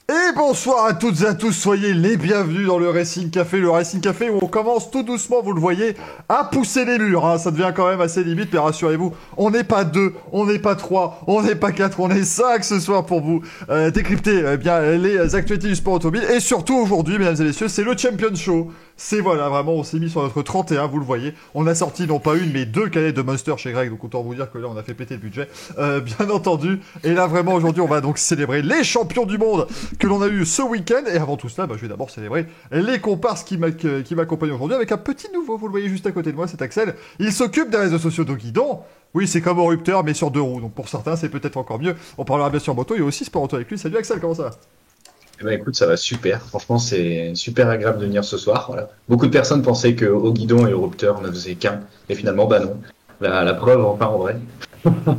Et bonsoir à toutes et à tous, soyez les bienvenus dans le Racing Café où on commence tout doucement, vous le voyez, à pousser les murs, hein. Ça devient quand même assez limite, mais rassurez-vous, on n'est pas deux, on n'est pas trois, on n'est pas quatre, on est cinq ce soir pour vous décrypter bien les actualités du sport automobile, et surtout aujourd'hui, mesdames et messieurs, c'est le Champion Show. C'est voilà, vraiment, on s'est mis sur notre 31, vous le voyez. On a sorti non pas une, mais deux canettes de Monster chez Greg, donc autant vous dire que là, on a fait péter le budget, bien entendu. Et là, vraiment, aujourd'hui, on va donc célébrer les champions du monde que l'on a eu ce week-end. Et avant tout cela, je vais d'abord célébrer les comparses qui m'accompagnent aujourd'hui avec un petit nouveau, vous le voyez juste à côté de moi, c'est Axel. Il s'occupe des réseaux sociaux de Guidon. Oui, c'est comme au Rupteur, mais sur deux roues. Donc pour certains, c'est peut-être encore mieux. On parlera bien sûr moto, il y a aussi sport auto avec lui. Salut Axel, comment ça va? Eh ben écoute, ça va super. Franchement, c'est super agréable de venir ce soir. Voilà. Beaucoup de personnes pensaient que au guidon et au rupteur, on ne faisait qu'un. Et finalement, bah non. La preuve, enfin, en vrai.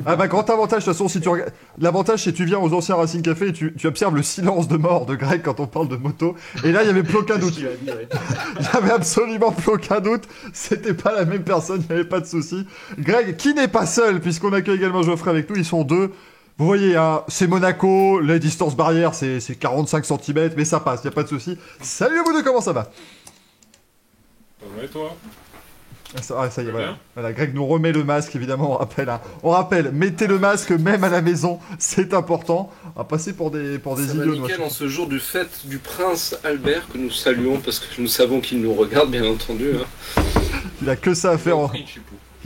Ah bah grand avantage de toute façon si tu regardes l'avantage c'est que tu viens aux anciens Racing Café et tu observes le silence de mort de Greg quand on parle de moto et là il y avait plus aucun doute. Il y avait absolument plus aucun doute, c'était pas la même personne, il n'y avait pas de souci. Greg qui n'est pas seul puisqu'on accueille également Geoffrey avec nous, ils sont deux. Vous voyez, hein, c'est Monaco, les distances barrières c'est 45 cm mais ça passe, il n'y a pas de souci. Salut à vous deux, comment ça va? Ça va et toi? Ça y est, voilà. Greg nous remet le masque, évidemment, on rappelle. Hein. On rappelle, mettez le masque même à la maison, c'est important. On va passer pour des Ça va idiots. nickel en ce jour du fête du prince Albert que nous saluons parce que nous savons qu'il nous regarde, bien entendu. Hein. Il a que ça à faire.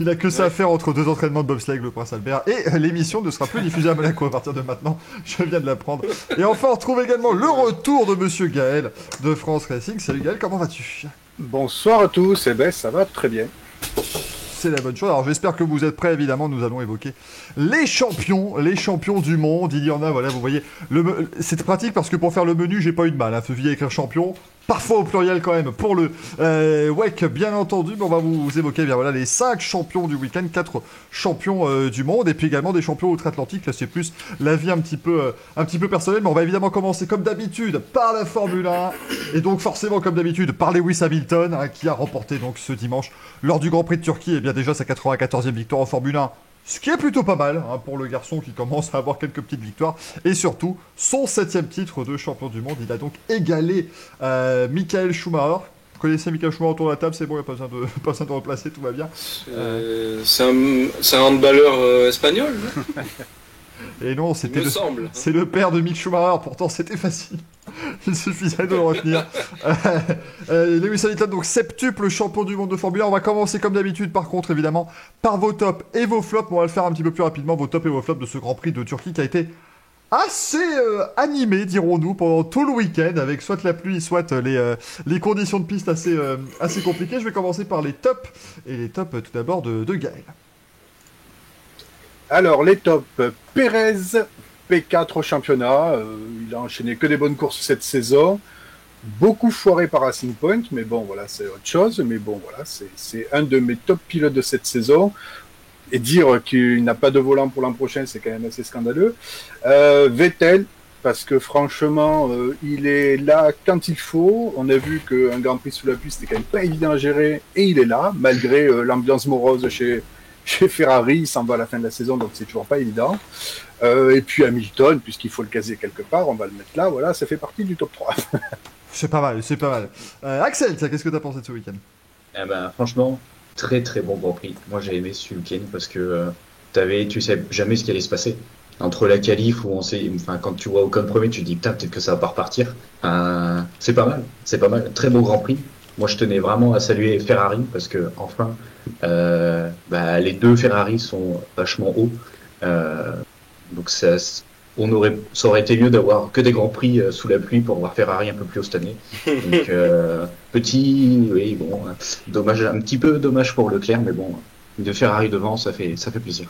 Il a que ça à faire entre deux entraînements de bobsleigh, le prince Albert. Et l'émission ne sera plus diffusée à Monaco à partir de maintenant. Je viens de l'apprendre. Et enfin, on retrouve également le retour de Monsieur Gaël de France Racing. Salut Gaël, comment vas-tu? Bonsoir à tous, eh ben ça va très bien. C'est la bonne chose. Alors j'espère que vous êtes prêts, évidemment, nous allons évoquer les champions du monde. Il y en a, voilà, vous voyez. C'est pratique parce que pour faire le menu, j'ai pas eu de mal. Hein. Feuille écrire champion. Parfois au pluriel quand même pour le WEC bien entendu, mais on va vous évoquer bien voilà les 5 champions du week-end, 4 champions du monde et puis également des champions outre-Atlantique. Là c'est plus la vie un petit peu personnelle, mais on va évidemment commencer comme d'habitude par la Formule 1 et donc forcément comme d'habitude par Lewis Hamilton hein, qui a remporté donc ce dimanche lors du Grand Prix de Turquie et bien déjà sa 94e victoire en Formule 1. Ce qui est plutôt pas mal hein, pour le garçon qui commence à avoir quelques petites victoires. Et surtout, son 7e titre de champion du monde. Il a donc égalé Michael Schumacher. Vous connaissez Michael Schumacher autour de la table, c'est bon, il n'y a pas besoin de replacer, tout va bien. C'est un handballeur espagnol. Et non, c'est le père de Mick Schumacher, pourtant c'était facile. Il suffisait de le retenir. Lewis Hamilton, donc septuple champion du monde de Formule 1. On va commencer comme d'habitude, par contre, évidemment, par vos tops et vos flops. On va le faire un petit peu plus rapidement, vos tops et vos flops de ce Grand Prix de Turquie qui a été assez animé, dirons-nous, pendant tout le week-end, avec soit la pluie, soit les conditions de piste assez compliquées. Je vais commencer par les tops, et les tops tout d'abord de Gaël. Alors les tops, Pérez, P4 au championnat, il a enchaîné que des bonnes courses cette saison, beaucoup foiré par Racing Point, mais bon voilà c'est autre chose, mais bon voilà c'est un de mes top pilotes de cette saison, et dire qu'il n'a pas de volant pour l'an prochain c'est quand même assez scandaleux. Vettel, parce que franchement il est là quand il faut, on a vu qu'un Grand Prix sous la pluie c'était quand même pas évident à gérer, et il est là, malgré l'ambiance morose chez Ferrari, il s'en va à la fin de la saison, donc c'est toujours pas évident. Et puis Hamilton, puisqu'il faut le caser quelque part, on va le mettre là, voilà, ça fait partie du top 3. C'est pas mal, c'est pas mal. Axel, qu'est-ce que t'as pensé de ce week-end? Eh ben, franchement, très très bon Grand Prix. Moi, j'ai aimé ce week-end parce que tu sais jamais ce qui allait se passer. Entre la qualif où quand tu vois Ocon premier, tu te dis putain, peut-être que ça va pas repartir. C'est pas mal, c'est pas mal. Très beau Grand Prix. Moi, je tenais vraiment à saluer Ferrari parce que enfin, les deux Ferrari sont vachement hauts. Donc ça aurait été mieux d'avoir que des grands prix sous la pluie pour voir Ferrari un peu plus haut cette année. Donc oui, bon, dommage, un petit peu dommage pour Leclerc, mais bon, de Ferrari devant, ça fait plaisir.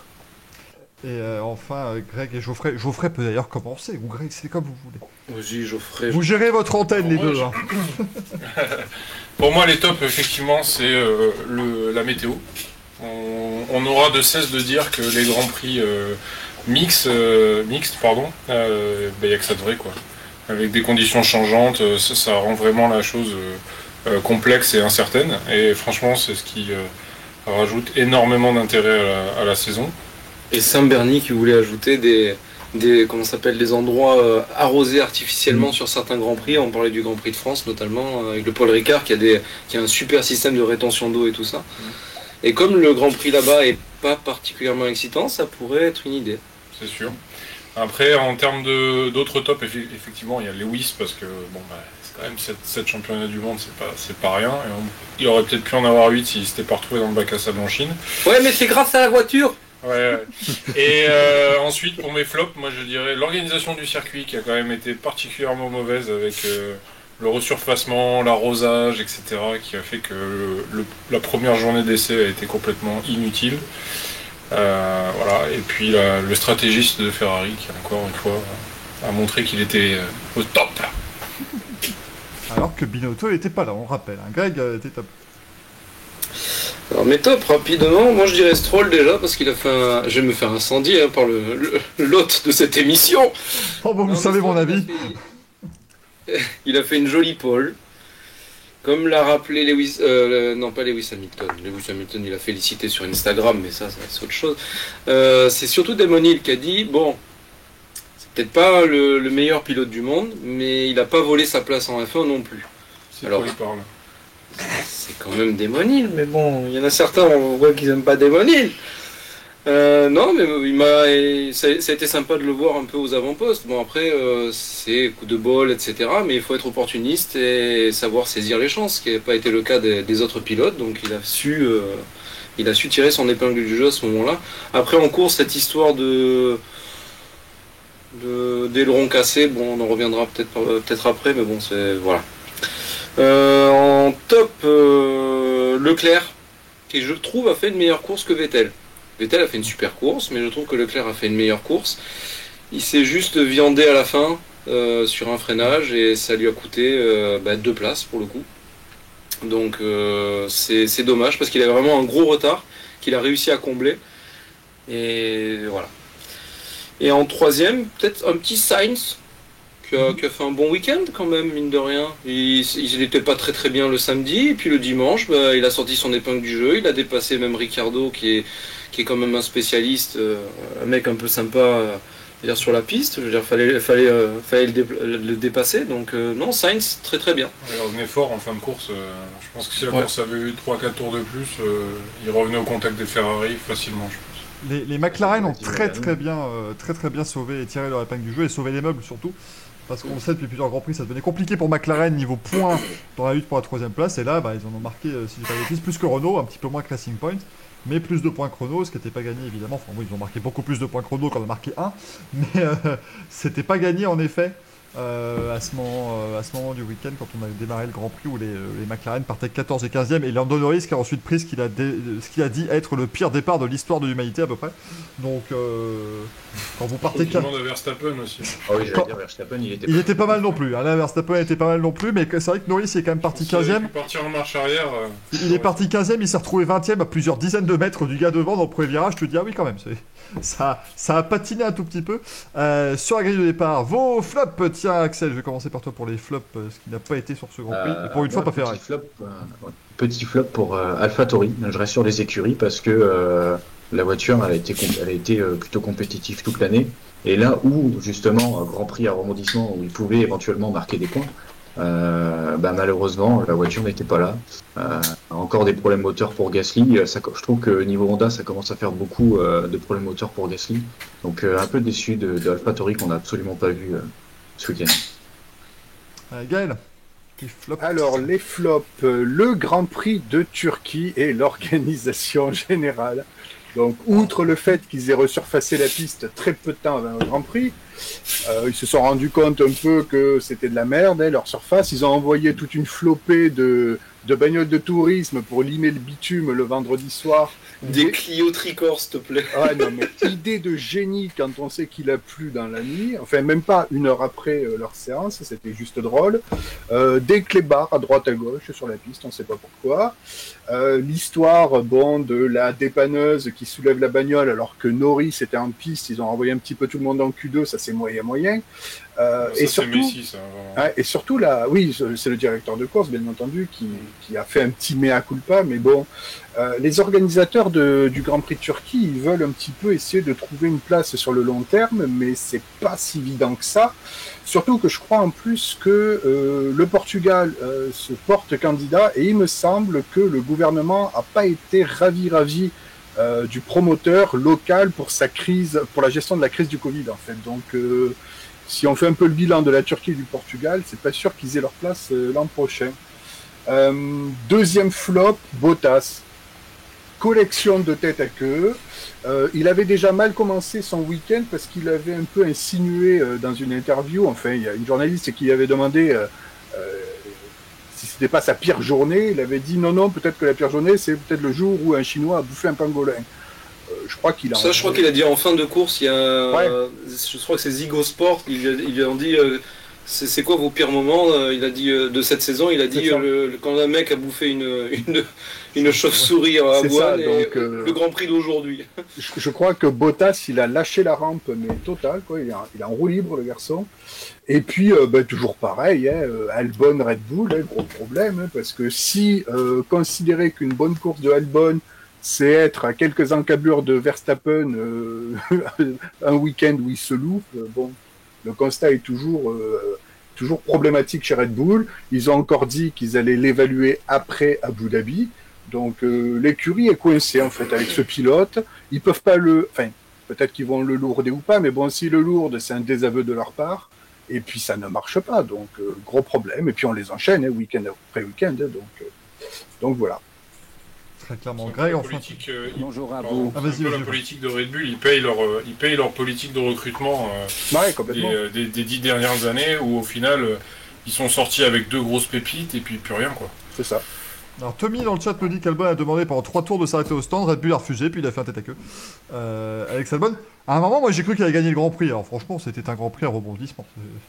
Et enfin, Greg et Geoffrey peut d'ailleurs commencer, ou Greg, c'est comme vous voulez. Vas-y, Geoffrey. Vous gérez votre antenne, les deux. Hein. Pour moi, les tops, effectivement, c'est la météo. On aura de cesse de dire que les grands prix mixtes, il n'y a que ça de vrai, quoi. Avec des conditions changeantes, ça rend vraiment la chose complexe et incertaine. Et franchement, c'est ce qui rajoute énormément d'intérêt à la saison. Et Saint-Berny qui voulait ajouter comment ça s'appelle, des endroits arrosés artificiellement sur certains Grands Prix. On parlait du Grand Prix de France notamment, avec le Paul Ricard qui a un super système de rétention d'eau et tout ça. Et comme le Grand Prix là-bas est pas particulièrement excitant, ça pourrait être une idée. C'est sûr. Après, en termes d'autres tops, effectivement, il y a Lewis, parce que c'est quand même 7 championnats du monde, c'est pas rien. Et il aurait peut-être pu en avoir 8 s'il s'était pas retrouvé dans le bac à sable en Chine. Ouais, mais c'est grâce à la voiture. Ouais. Et ensuite, pour mes flops, moi je dirais l'organisation du circuit qui a quand même été particulièrement mauvaise avec le resurfacement, l'arrosage, etc., qui a fait que la première journée d'essai a été complètement inutile. Voilà. Et puis le stratégiste de Ferrari qui, encore une fois, a montré qu'il était au top. Alors que Binotto n'était pas là, on rappelle. Greg était top. Alors mes tops, rapidement, moi je dirais Stroll déjà, parce qu'il a fait je vais me faire incendier par l'hôte de cette émission. Oh bon, vous savez mon avis. Il a fait une jolie pole. Comme l'a rappelé Lewis... non, pas Lewis Hamilton. Lewis Hamilton, il a félicité sur Instagram, mais ça c'est autre chose. C'est surtout Damon Hill qui a dit, bon, c'est peut-être pas le meilleur pilote du monde, mais il n'a pas volé sa place en F1 non plus. Alors, il parle. C'est quand même Damon Hill, mais bon, il y en a certains, on voit qu'ils n'aiment pas Damon Hill. Non, mais ça a été sympa de le voir un peu aux avant-postes. Bon, après, c'est coup de bol, etc. Mais il faut être opportuniste et savoir saisir les chances, ce qui n'a pas été le cas des autres pilotes. Donc il a su tirer son épingle du jeu à ce moment-là. Après, en course, cette histoire d'aileron cassé, bon, on en reviendra peut-être après, mais bon, c'est voilà. En top, Leclerc, qui je trouve a fait une meilleure course que Vettel. Vettel a fait une super course, mais je trouve que Leclerc a fait une meilleure course. Il s'est juste viandé à la fin sur un freinage et ça lui a coûté 2 places pour le coup. Donc c'est dommage parce qu'il avait vraiment un gros retard qu'il a réussi à combler. Et voilà. Et en troisième, peut-être un petit Sainz qui a fait un bon week-end quand même, mine de rien. Il n'était pas très bien le samedi, et puis le dimanche, il a sorti son épingle du jeu, il a dépassé même Ricciardo qui est quand même un spécialiste, un mec un peu sympa sur la piste. Je veux dire, fallait le dépasser. Donc non, Sainz très bien. Il revenait fort en fin de course. Je pense que si la course avait eu 3-4 tours de plus, il revenait au contact des Ferrari facilement, je pense. Les McLaren ont très bien sauvé et tiré leur épingle du jeu et sauvé les meubles surtout. Parce qu'on sait depuis plusieurs Grands Prix, ça devenait compliqué pour McLaren niveau points dans la lutte pour la 3ème place. Et là, ils en ont marqué, si j'ai pas de bêtises, plus que Renault, un petit peu moins que Racing Point, mais plus de points chrono, ce qui n'était pas gagné évidemment. Enfin, oui, ils ont marqué beaucoup plus de points chrono qu'on a marqué 1, mais c'était pas gagné en effet à ce moment du week-end quand on a démarré le Grand Prix où les McLaren partaient 14 et 15e et Lando Norris qui a ensuite pris ce qu'il a dit être le pire départ de l'histoire de l'humanité à peu près. Donc quand vous partez... Tout le monde a Verstappen aussi. Ah oui, j'allais dire Verstappen, il était pas mal non plus. Là, Verstappen était pas mal non plus, mais c'est vrai que Norris il est quand même parti 15e. Partir en marche arrière. Il est parti 15e, il s'est retrouvé 20e à plusieurs dizaines de mètres du gars devant dans le premier virage. Je te dis, ah oui, quand même, ça a patiné un tout petit peu. Sur la grille de départ, vos flops. Tiens, Axel, je vais commencer par toi pour les flops, ce qui n'a pas été sur ce Grand Prix. Et pour une fois, pas Ferrari. Petit flop pour AlphaTauri. Je reste sur les écuries parce que la voiture elle a été plutôt compétitive toute l'année. Et là où, justement, Grand Prix à rebondissement, où il pouvait éventuellement marquer des points, malheureusement, la voiture n'était pas là. Encore des problèmes moteurs pour Gasly. Je trouve que niveau Honda, ça commence à faire beaucoup de problèmes moteurs pour Gasly. Donc un peu déçu de AlphaTauri qu'on n'a absolument pas vu ce week-end. Gaël, alors les flops, le Grand Prix de Turquie et l'organisation générale. Donc outre le fait qu'ils aient resurfacé la piste très peu de temps avant le Grand Prix, ils se sont rendus compte un peu que c'était de la merde, leur surface. Ils ont envoyé toute une flopée de bagnoles de tourisme pour limer le bitume le vendredi soir. Des Clio Tricor, s'il te plaît. Ah non, mais idée de génie quand on sait qu'il a plu dans la nuit. Enfin, même pas une heure après leur séance, c'était juste drôle. Des clébards à droite à gauche sur la piste, on ne sait pas pourquoi. L'histoire, de la dépanneuse qui soulève la bagnole alors que Norris était en piste, ils ont envoyé un petit peu tout le monde en Q2, ça c'est moyen. Ça, et c'est surtout, Messi, ça, vraiment. ouais, et surtout là, oui, c'est le directeur de course, bien entendu, qui a fait un petit mea culpa, mais bon, les organisateurs du Grand Prix de Turquie, ils veulent un petit peu essayer de trouver une place sur le long terme, mais c'est pas si évident que ça. Surtout que je crois en plus que le Portugal se porte candidat, et il me semble que le gouvernement a pas été ravi du promoteur local pour pour la gestion de la crise du Covid en fait. Donc si on fait un peu le bilan de la Turquie et du Portugal, c'est pas sûr qu'ils aient leur place l'an prochain. Deuxième flop, Bottas. Collection de tête à queue. Il avait déjà mal commencé son week-end parce qu'il avait un peu insinué dans une interview, enfin il y a une journaliste qui avait demandé si c'était pas sa pire journée. Il avait dit non, peut-être que la pire journée c'est peut-être le jour où un Chinois a bouffé un pangolin. Je crois qu'il a dit en fin de course, il y a, ouais. Je crois que c'est Zigo Sport, ils lui ont dit c'est quoi vos pires moments, il a dit de cette saison, il a dit quand un mec a bouffé une chauve-souris à avoine, le Grand Prix d'aujourd'hui. Je crois que Bottas il a lâché la rampe mais total quoi, il est en roue libre le garçon. Et puis toujours pareil, Albon Red Bull, gros problème, parce que si considérer qu'une bonne course de Albon c'est être à quelques encablures de Verstappen un week-end où il se loupe. Bon, le constat est toujours problématique chez Red Bull. Ils ont encore dit qu'ils allaient l'évaluer après Abu Dhabi. Donc l'écurie est coincée en fait avec ce pilote. Ils peuvent pas peut-être qu'ils vont le lourder ou pas, mais bon, si le lourde, c'est un désaveu de leur part. Et puis ça ne marche pas, donc gros problème. Et puis on les enchaîne, week-end après week-end. Donc voilà. Très clairement. Greg, enfin. Bonjour à vous. La politique de Red Bull, ils payent leur politique de recrutement des 10 dernières années où au final ils sont sortis avec 2 grosses pépites et puis plus rien quoi. C'est ça. Alors Tommy dans le chat me dit qu'Albon a demandé pendant 3 tours de s'arrêter au stand, Red Bull a refusé, puis il a fait un tête à queue. Alex Albon, à un moment moi j'ai cru qu'il allait gagner le Grand Prix, alors franchement c'était un Grand Prix à rebondissement.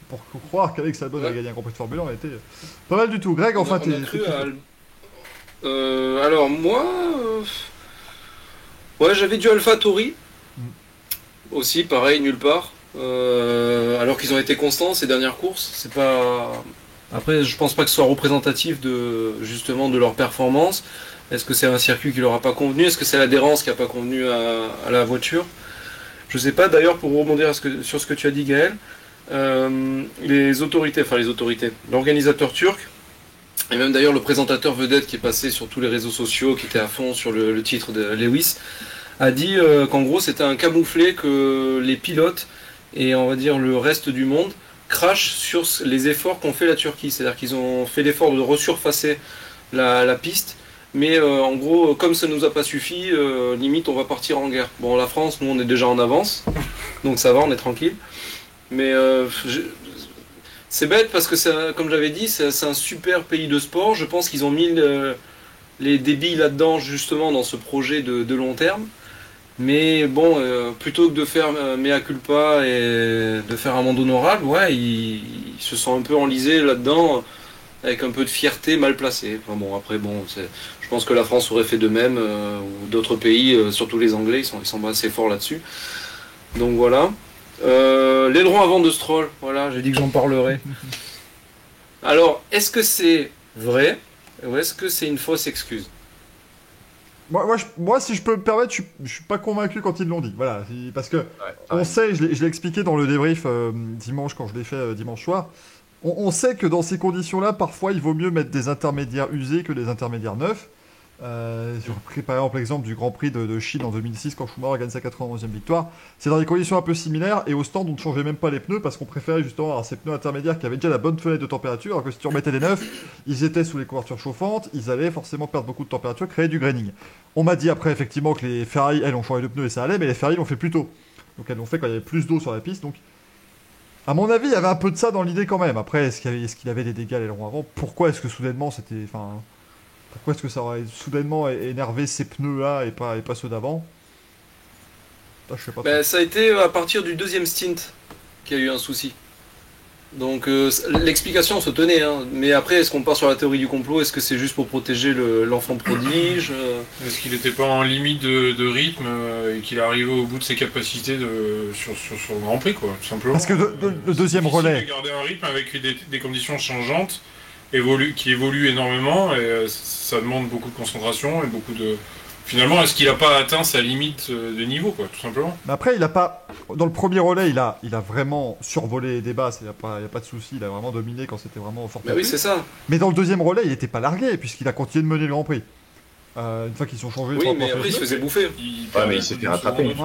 Pour croire qu'Alex Albon allait gagner un Grand Prix de Formule 1, on a été pas mal du tout. Greg, enfin t'es... Alors moi, j'avais du AlphaTauri aussi, pareil, nulle part. Alors qu'ils ont été constants ces dernières courses, c'est pas. Après, je pense pas que ce soit représentatif justement de leur performance. Est-ce que c'est un circuit qui leur a pas convenu? Est-ce que c'est l'adhérence qui a pas convenu à la voiture? Je sais pas. D'ailleurs, pour rebondir sur ce que tu as dit, Gaël, les autorités, l'organisateur turc. Et même d'ailleurs le présentateur vedette qui est passé sur tous les réseaux sociaux, qui était à fond sur le titre de Lewis, a dit qu'en gros c'était un camouflet que les pilotes et on va dire le reste du monde crachent sur les efforts qu'ont fait la Turquie. C'est-à-dire qu'ils ont fait l'effort de resurfacer la piste, mais en gros comme ça nous a pas suffi, limite on va partir en guerre. Bon, la France, nous on est déjà en avance, donc ça va, on est tranquille. Mais c'est bête parce que, comme j'avais dit, c'est un super pays de sport. Je pense qu'ils ont mis les billes là-dedans, justement, dans ce projet de long terme. Mais bon, plutôt que de faire mea culpa et de faire un monde honorable, ils se sont un peu enlisés là-dedans, avec un peu de fierté mal placée. Enfin bon, après, je pense que la France aurait fait de même, ou d'autres pays, surtout les Anglais, ils sont assez forts là-dessus. Donc voilà. L'aileron avant de Stroll, voilà, j'ai dit que j'en parlerai. Alors, est-ce que c'est vrai ou est-ce que c'est une fausse excuse? Moi, si je peux me permettre, je suis pas convaincu quand ils l'ont dit. Voilà, parce que on sait, je l'ai expliqué dans le débrief dimanche quand je l'ai fait dimanche soir. On sait que dans ces conditions-là, parfois, il vaut mieux mettre des intermédiaires usés que des intermédiaires neufs. J'ai pris par exemple l'exemple du Grand Prix de Chine en 2006 quand Schumacher a gagné sa 91e victoire. C'est dans des conditions un peu similaires et au stand on ne changeait même pas les pneus parce qu'on préférait justement avoir ces pneus intermédiaires qui avaient déjà la bonne fenêtre de température, alors que si tu remettais des neufs, ils étaient sous les couvertures chauffantes, ils allaient forcément perdre beaucoup de température, créer du graining. On m'a dit après effectivement que les Ferrari, elles ont changé de pneus et ça allait, mais les Ferrari l'ont fait plus tôt. Donc elles l'ont fait quand il y avait plus d'eau sur la piste. Donc à mon avis il y avait un peu de ça dans l'idée quand même. Après est-ce qu'il avait des dégâts l'aileron avant? Pourquoi est-ce que soudainement c'était... Pourquoi est-ce que ça aurait soudainement énervé ces pneus-là et pas ceux d'avant? Je sais pas. Ça a été à partir du deuxième stint qu'il y a eu un souci. Donc l'explication se tenait, hein. Mais après, est-ce qu'on part sur la théorie du complot? Est-ce que c'est juste pour protéger l'enfant prodige? Est-ce qu'il n'était pas en limite de rythme et qu'il est arrivé au bout de ses capacités sur le Grand Prix, quoi, tout simplement. Parce que le deuxième difficile relais... de garder un rythme avec des conditions changeantes, qui évoluent énormément, et ça demande beaucoup de concentration et beaucoup de... Finalement, est-ce qu'il n'a pas atteint sa limite de niveau, quoi, tout simplement? Mais après, il a pas... Dans le premier relais, il a vraiment survolé les débats, il n'y a pas de souci, il a vraiment dominé quand c'était vraiment fort. Bah oui, c'est ça. Mais dans le deuxième relais, il n'était pas largué, puisqu'il a continué de mener le Grand Prix. Une fois qu'ils sont changés... Oui, mais après, il se faisait bouffer. Mais il s'est fait rattraper.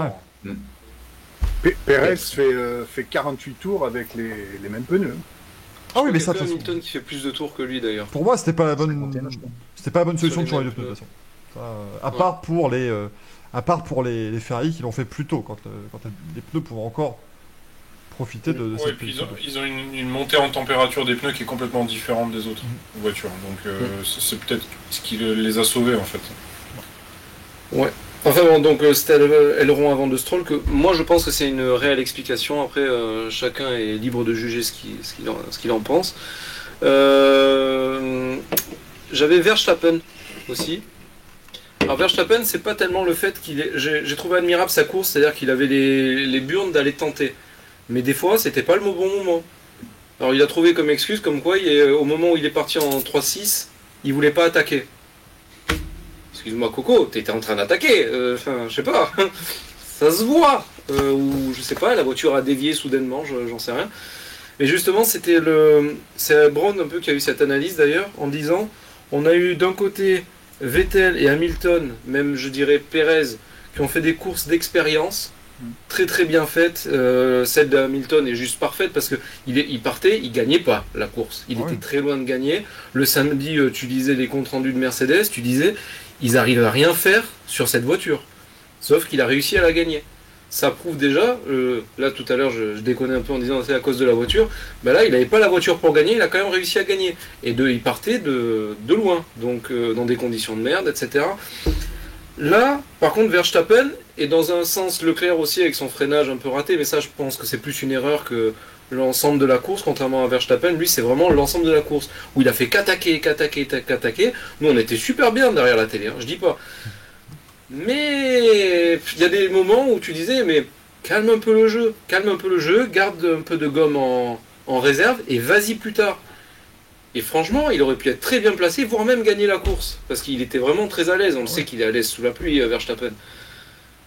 Pérez fait 48 tours avec les mêmes pneus. Ah oui, mais ça, c'est de toute façon, Hamilton qui fait plus de tours que lui, d'ailleurs. pour moi, c'était pas la bonne... 51, je crois. C'était pas la bonne solution de Sur les changer de pneus, de mêmes toute façon. Ça, à part pour les Ferrari qui l'ont fait plus tôt, quand les pneus pouvaient encore profiter de Ouais, cette puis position. ils ont une montée en température des pneus qui est complètement différente des autres voitures. Donc c'est peut-être ce qui les a sauvés, en fait. Enfin bon, donc c'était l'aileron avant de Stroll, que moi je pense que c'est une réelle explication. Après, chacun est libre de juger ce qu'il en pense. J'avais Verstappen aussi. Alors Verstappen, c'est pas tellement le fait j'ai trouvé admirable sa course, c'est-à-dire qu'il avait les burnes d'aller tenter. Mais des fois, c'était pas le bon moment. Alors il a trouvé comme excuse, comme quoi, au moment où il est parti en 3-6, il voulait pas attaquer. Excuse-moi Coco, t'étais en train d'attaquer, je sais pas, ça se voit, ou je sais pas, la voiture a dévié soudainement, j'en sais rien. Mais justement, c'est Brown un peu qui a eu cette analyse d'ailleurs, en disant, on a eu d'un côté Vettel et Hamilton, même je dirais Perez, qui ont fait des courses d'expérience, très très bien faites. Celle de Hamilton est juste parfaite parce que il partait, il gagnait pas la course, il était très loin de gagner. Le samedi, tu lisais les comptes rendus de Mercedes, tu disais, ils arrivent à rien faire sur cette voiture, sauf qu'il a réussi à la gagner. Ça prouve déjà, là tout à l'heure je déconnais un peu en disant c'est à cause de la voiture, ben là il n'avait pas la voiture pour gagner, il a quand même réussi à gagner. Et il partait de loin, donc dans des conditions de merde, etc. Là, par contre, Verstappen, et dans un sens Leclerc aussi avec son freinage un peu raté, mais ça je pense que c'est plus une erreur que l'ensemble de la course, contrairement à Verstappen, lui c'est vraiment l'ensemble de la course, où il a fait qu'attaquer. Nous on était super bien derrière la télé, hein, je dis pas. Mais il y a des moments où tu disais, mais calme un peu le jeu, garde un peu de gomme en réserve et vas-y plus tard. Et franchement, il aurait pu être très bien placé, voire même gagner la course, parce qu'il était vraiment très à l'aise. On le sait qu'il est à l'aise sous la pluie, Verstappen.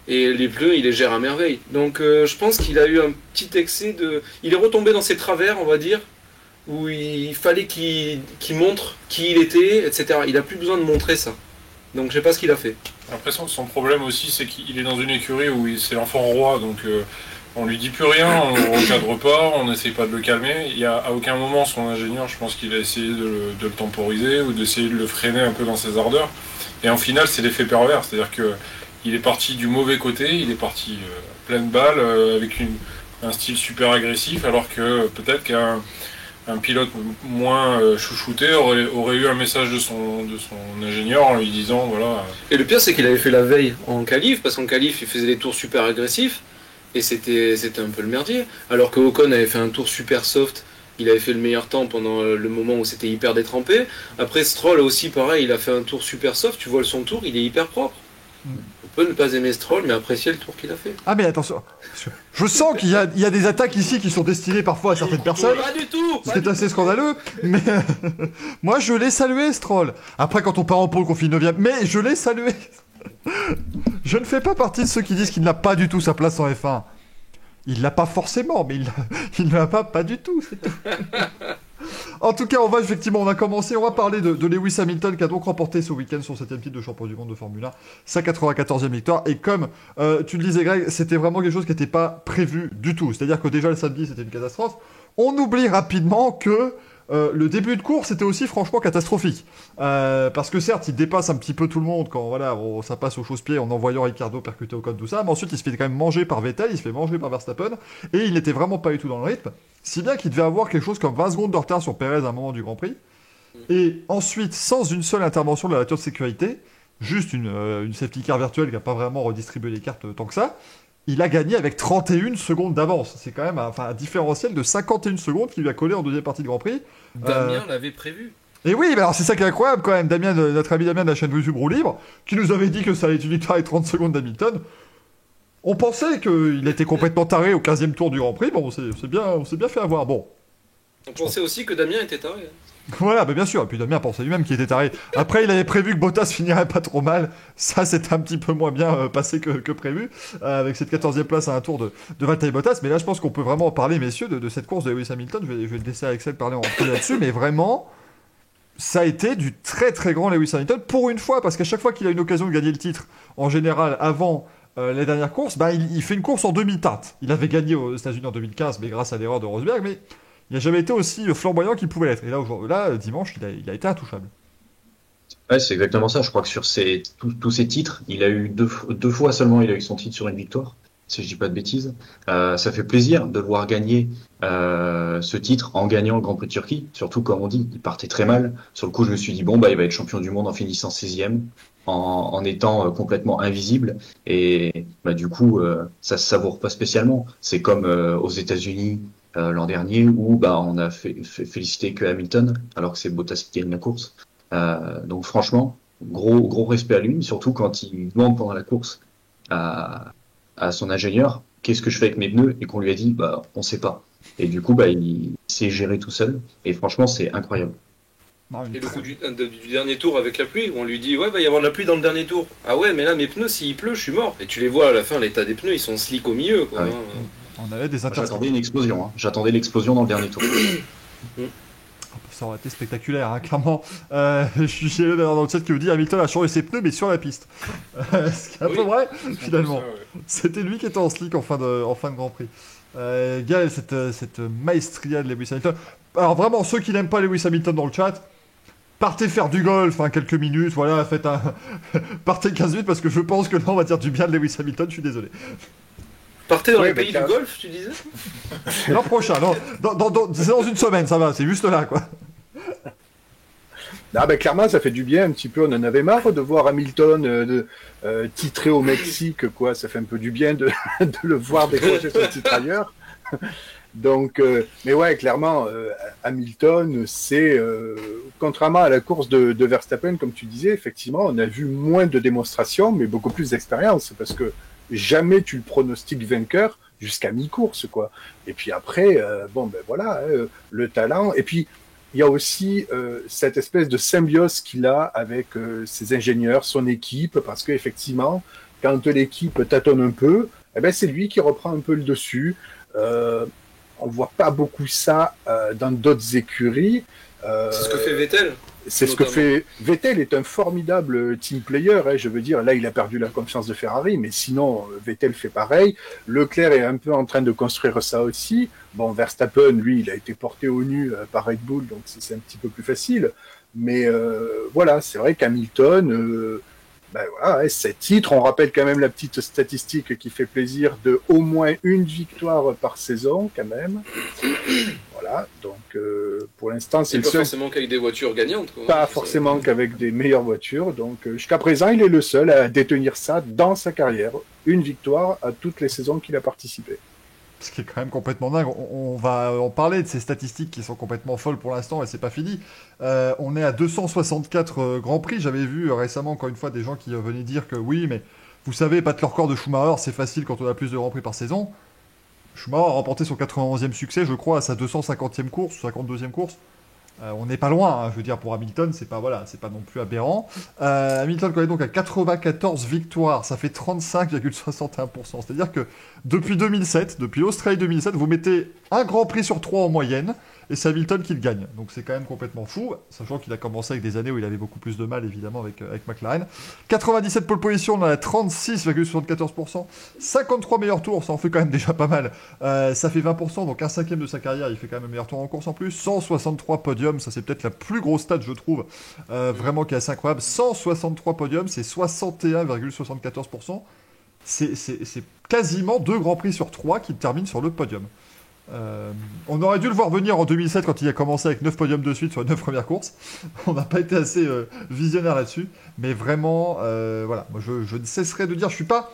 Et les pneus, il les gère à merveille. Donc je pense qu'il a eu un petit excès de... Il est retombé dans ses travers, on va dire, où il fallait qu'il montre qui il était, etc. Il n'a plus besoin de montrer ça. Donc je sais pas ce qu'il a fait. J'ai l'impression que son problème aussi, c'est qu'il est dans une écurie où c'est l'enfant roi, donc on lui dit plus rien, on ne recadre pas, on n'essaye pas de le calmer. Il y a à aucun moment son ingénieur, je pense qu'il a essayé de le temporiser ou d'essayer de le freiner un peu dans ses ardeurs. Et en final, c'est l'effet pervers, c'est-à-dire que il est parti du mauvais côté, il est parti pleine balle avec un style super agressif, alors que peut-être qu'un pilote moins chouchouté aurait eu un message de son ingénieur en lui disant voilà. Et le pire, c'est qu'il avait fait la veille en qualif, parce qu'en qualif il faisait des tours super agressifs et c'était un peu le merdier, alors que Ocon avait fait un tour super soft. Il avait fait le meilleur temps pendant le moment où c'était hyper détrempé. Après Stroll aussi pareil, il a fait un tour super soft, tu vois son tour, il est hyper propre. On peut ne pas aimer Stroll, mais apprécier le tour qu'il a fait. Ah mais attention, je sens qu'il y a des attaques ici qui sont destinées parfois à certaines personnes. Pas du tout. C'est assez scandaleux, mais moi je l'ai salué Stroll. Après quand on part en pôle qu'on finit 9ème, mais je l'ai salué. Je ne fais pas partie de ceux qui disent qu'il n'a pas du tout sa place en F1. Il l'a pas forcément, mais il ne l'a pas du tout. C'est tout. En tout cas, on va commencer, on va parler de Lewis Hamilton qui a donc remporté ce week-end son 7ème titre de champion du monde de Formule 1, sa 94e victoire. Et comme tu le disais Greg, c'était vraiment quelque chose qui n'était pas prévu du tout. C'est-à-dire que déjà le samedi c'était une catastrophe. On oublie rapidement que le début de course était aussi franchement catastrophique. Parce que certes, il dépasse un petit peu tout le monde quand voilà, ça passe au chausse-pied en envoyant Ricciardo percuter au code, tout ça. Mais ensuite, il se fait quand même manger par Vettel, il se fait manger par Verstappen. Et il n'était vraiment pas du tout dans le rythme. Si bien qu'il devait avoir quelque chose comme 20 secondes de retard sur Perez à un moment du Grand Prix. Et ensuite, sans une seule intervention de la voiture de sécurité, juste une safety car virtuelle qui n'a pas vraiment redistribué les cartes tant que ça, il a gagné avec 31 secondes d'avance. C'est quand même un différentiel de 51 secondes qui lui a collé en deuxième partie de Grand Prix. Damien l'avait prévu. Et oui, mais alors c'est ça qui est incroyable quand même. Damien, notre ami Damien de la chaîne YouTube Roue Libre, qui nous avait dit que ça allait être une victoire avec 30 secondes d'Hamilton. On pensait qu'il était complètement taré au 15e tour du Grand Prix. Bon, on s'est bien fait avoir. Bon, On pensait aussi que Damien était taré. voilà, bah bien sûr. Et puis Damien pensait lui-même qu'il était taré. Après, il avait prévu que Bottas finirait pas trop mal. Ça, c'était un petit peu moins bien passé que prévu, avec cette 14e place à un tour de Valtteri Bottas. Mais là, je pense qu'on peut vraiment en parler, messieurs, de cette course de Lewis Hamilton. Je vais le laisser à Axel parler en premier là-dessus, mais vraiment, ça a été du très très grand Lewis Hamilton pour une fois, parce qu'à chaque fois qu'il a une occasion de gagner le titre, en général, avant les dernières courses, bah, il fait une course en demi-teinte. Il avait gagné aux États-Unis en 2015, mais grâce à l'erreur de Rosberg, mais il n'a jamais été aussi flamboyant qu'il pouvait l'être. Et là, dimanche, il a été intouchable. Ouais, c'est exactement ça. Je crois que sur tous ces titres, il a eu deux fois seulement, il a eu son titre sur une victoire, si je dis pas de bêtises. Ça fait plaisir de le voir gagner ce titre en gagnant le Grand Prix de Turquie. Surtout, comme on dit, il partait très mal. Sur le coup, je me suis dit, bon, bah, il va être champion du monde en finissant 16e, en étant complètement invisible. Et bah, du coup, ça se savoure pas spécialement. C'est comme aux États-Unis l'an dernier, où bah, on a félicité que Hamilton, alors que c'est Bottas qui gagne la course. Donc franchement, gros respect à lui, surtout quand il demande pendant la course à son ingénieur qu'est-ce que je fais avec mes pneus, et qu'on lui a dit bah on sait pas. Et du coup bah il s'est géré tout seul, et franchement c'est incroyable. Et le coup du dernier tour avec la pluie, où on lui dit ouais va y avoir de la pluie dans le dernier tour. Ah ouais mais là mes pneus s'il pleut je suis mort. Et tu les vois à la fin, l'état des pneus ils sont slick au milieu quoi. Ah oui. On avait des J'attendais une explosion, hein. J'attendais l'explosion dans le dernier tour. Ça aurait été spectaculaire, hein, clairement. Je suis chez eux dans le chat qui vous dit Hamilton a changé ses pneus, mais sur la piste. Ce qui est un peu vrai, finalement. Ça, ouais. C'était lui qui était en slick en fin de Grand Prix. Gaël, cette maestria de Lewis Hamilton. Alors vraiment, ceux qui n'aiment pas Lewis Hamilton dans le chat, partez faire du golf, hein, quelques minutes, voilà, partez 15 minutes, parce que je pense que là, on va dire du bien de Lewis Hamilton, je suis désolé. Partez dans Ouais, les mais pays du golf tu disais. L'an prochain, non, c'est dans une semaine, ça va, c'est juste là, quoi. Ah ben clairement, ça fait du bien un petit peu. On en avait marre de voir Hamilton titré au Mexique, quoi. Ça fait un peu du bien de le voir décrocher son titre ailleurs. Donc, mais ouais, clairement, Hamilton, c'est contrairement à la course de Verstappen, comme tu disais, effectivement, on a vu moins de démonstrations, mais beaucoup plus d'expérience, parce que jamais tu le pronostiques vainqueur jusqu'à mi-course, quoi. Et puis après, bon ben voilà, le talent. Et puis il y a aussi cette espèce de symbiose qu'il a avec ses ingénieurs, son équipe, parce que effectivement, quand l'équipe tâtonne un peu, eh ben c'est lui qui reprend un peu le dessus. On voit pas beaucoup ça dans d'autres écuries. C'est ce que fait Vettel. C'est ce que fait Vettel est un formidable team player. Hein, je veux dire, là, il a perdu la confiance de Ferrari, mais sinon, Vettel fait pareil. Leclerc est un peu en train de construire ça aussi. Bon, Verstappen, lui, il a été porté au nu par Red Bull, donc c'est un petit peu plus facile. Mais voilà, c'est vrai qu'Hamilton, ben voilà, 7 titres. On rappelle quand même la petite statistique qui fait plaisir de au moins une victoire par saison, quand même. Voilà, donc pour l'instant, c'est C'est le pas seul. forcément qu'avec des voitures gagnantes. Quoi. Pas forcément qu'avec des meilleures voitures. Donc jusqu'à présent, il est le seul à détenir ça dans sa carrière. Une victoire à toutes les saisons qu'il a participé. Ce qui est quand même complètement dingue. On va en parler de ces statistiques qui sont complètement folles pour l'instant et c'est pas fini. On est à 264 Grands Prix. J'avais vu récemment, encore une fois, des gens qui venaient dire que oui, mais vous savez, battre le record de Schumacher, c'est facile quand on a plus de Grands Prix par saison. Schumacher a remporté son 91e succès, je crois, à sa 250e course, 52e course. On n'est pas loin, hein, je veux dire, pour Hamilton, c'est pas non plus aberrant. Hamilton connaît donc à 94 victoires, ça fait 35,61%. C'est-à-dire que depuis 2007, depuis l'Australie 2007, vous mettez un Grand Prix sur 3 en moyenne, et c'est Hamilton qui le gagne. Donc c'est quand même complètement fou, sachant qu'il a commencé avec des années où il avait beaucoup plus de mal, évidemment, avec McLaren. 97 pole position, on a 36,74%. 53 meilleurs tours, ça en fait quand même déjà pas mal. Ça fait 20%, donc un cinquième de sa carrière, il fait quand même un meilleur tour en course en plus. 163 podiums, ça c'est peut-être la plus grosse stat, je trouve, vraiment qui est assez incroyable. 163 podiums, c'est 61,74%. C'est quasiment 2 Grands Prix sur 3 qui terminent sur le podium. On aurait dû le voir venir en 2007 quand il a commencé avec 9 podiums de suite sur les 9 premières courses. On n'a pas été assez visionnaire là-dessus. Mais vraiment, voilà, moi je ne cesserai de dire, je suis pas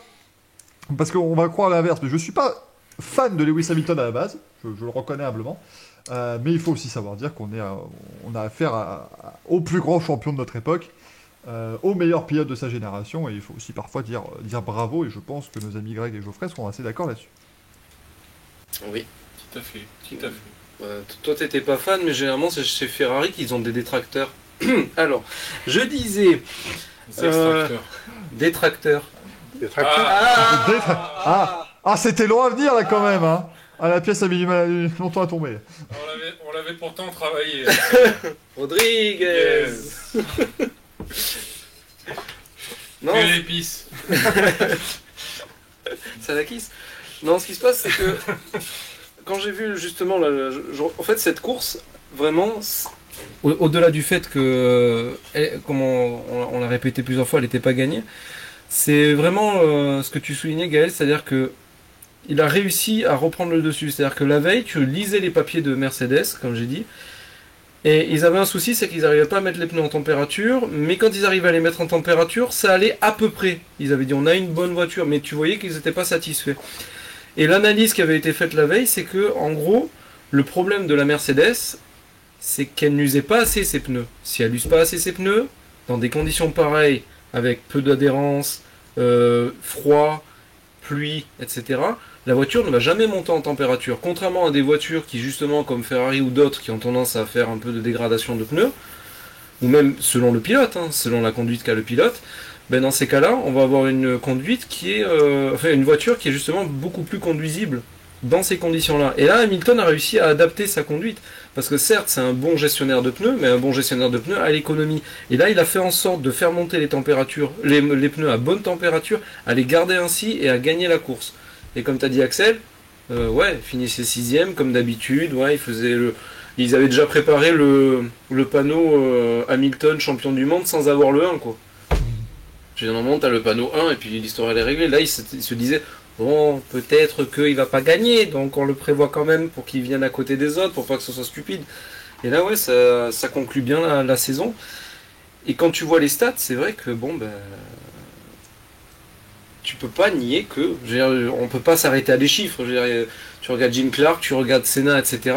parce qu'on va croire l'inverse, mais je suis pas fan de Lewis Hamilton à la base, je le reconnais humblement, mais il faut aussi savoir dire on a affaire au plus grand champion de notre époque, au meilleur pilote de sa génération, et il faut aussi parfois dire bravo, et je pense que nos amis Greg et Geoffrey seront assez d'accord là-dessus. Oui. Tout à fait, tout à fait. Toi, t'étais pas fan, mais généralement, c'est chez Ferrari qu'ils ont des détracteurs. Alors, je disais... Les extracteurs. Détracteurs. Des tracteurs. C'était long à venir là quand même, hein. Ah, la pièce a mis longtemps à tomber. On l'avait pourtant travaillé. Rodriguez. Non, Que l'épice. ça la kiss. Non, ce qui se passe, c'est que quand j'ai vu justement, en fait, cette course, vraiment, au-delà du fait que, comme on l'a répété plusieurs fois, elle n'était pas gagnée, c'est vraiment ce que tu soulignais, Gaël, c'est-à-dire que il a réussi à reprendre le dessus. C'est-à-dire que la veille, tu lisais les papiers de Mercedes, comme j'ai dit, et ils avaient un souci, c'est qu'ils n'arrivaient pas à mettre les pneus en température, mais quand ils arrivaient à les mettre en température, ça allait à peu près. Ils avaient dit on a une bonne voiture, mais tu voyais qu'ils n'étaient pas satisfaits. Et l'analyse qui avait été faite la veille, c'est que, en gros, le problème de la Mercedes, c'est qu'elle n'usait pas assez ses pneus. Si elle n'use pas assez ses pneus, dans des conditions pareilles, avec peu d'adhérence, froid, pluie, etc., la voiture ne va jamais monter en température. Contrairement à des voitures qui, justement, comme Ferrari ou d'autres, qui ont tendance à faire un peu de dégradation de pneus, ou même selon le pilote, selon la conduite qu'a le pilote, ben dans ces cas-là, on va avoir une conduite qui est, une voiture qui est justement beaucoup plus conduisible dans ces conditions-là. Et là, Hamilton a réussi à adapter sa conduite, parce que certes, c'est un bon gestionnaire de pneus, mais un bon gestionnaire de pneus à l'économie. Et là, il a fait en sorte de faire monter les températures, les pneus à bonne température, à les garder ainsi et à gagner la course. Et comme tu as dit, Axel, finissait 6ème comme d'habitude. Ouais, ils avaient déjà préparé le panneau Hamilton champion du monde sans avoir le 1, quoi. Généralement, tu as le panneau 1 et puis l'histoire elle est réglée. Là, il se disait, bon, peut-être qu'il va pas gagner, donc on le prévoit quand même pour qu'il vienne à côté des autres, pour pas que ce soit stupide. Et là, ouais, ça conclut bien la saison. Et quand tu vois les stats, c'est vrai que, tu peux pas nier que, on peut pas s'arrêter à des chiffres. Tu regardes Jim Clark, tu regardes Senna, etc.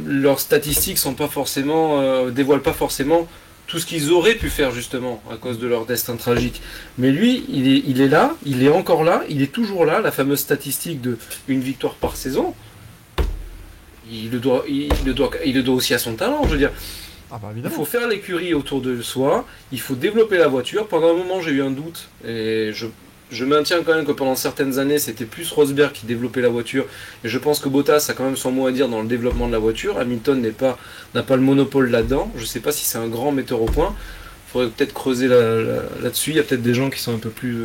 Leurs statistiques sont pas forcément, dévoilent pas forcément tout ce qu'ils auraient pu faire justement à cause de leur destin tragique. Mais lui, il est là, il est encore là, il est toujours là, la fameuse statistique de une victoire par saison. Il le doit aussi à son talent, je veux dire. Ah bah Il évidemment. faut faire l'écurie autour de soi, il faut développer la voiture. Pendant un moment, j'ai eu un doute et je maintiens quand même que pendant certaines années, c'était plus Rosberg qui développait la voiture. Et je pense que Bottas a quand même son mot à dire dans le développement de la voiture. Hamilton n'a pas le monopole là-dedans. Je ne sais pas si c'est un grand metteur au point. Il faudrait peut-être creuser là-dessus. Il y a peut-être des gens qui sont un peu plus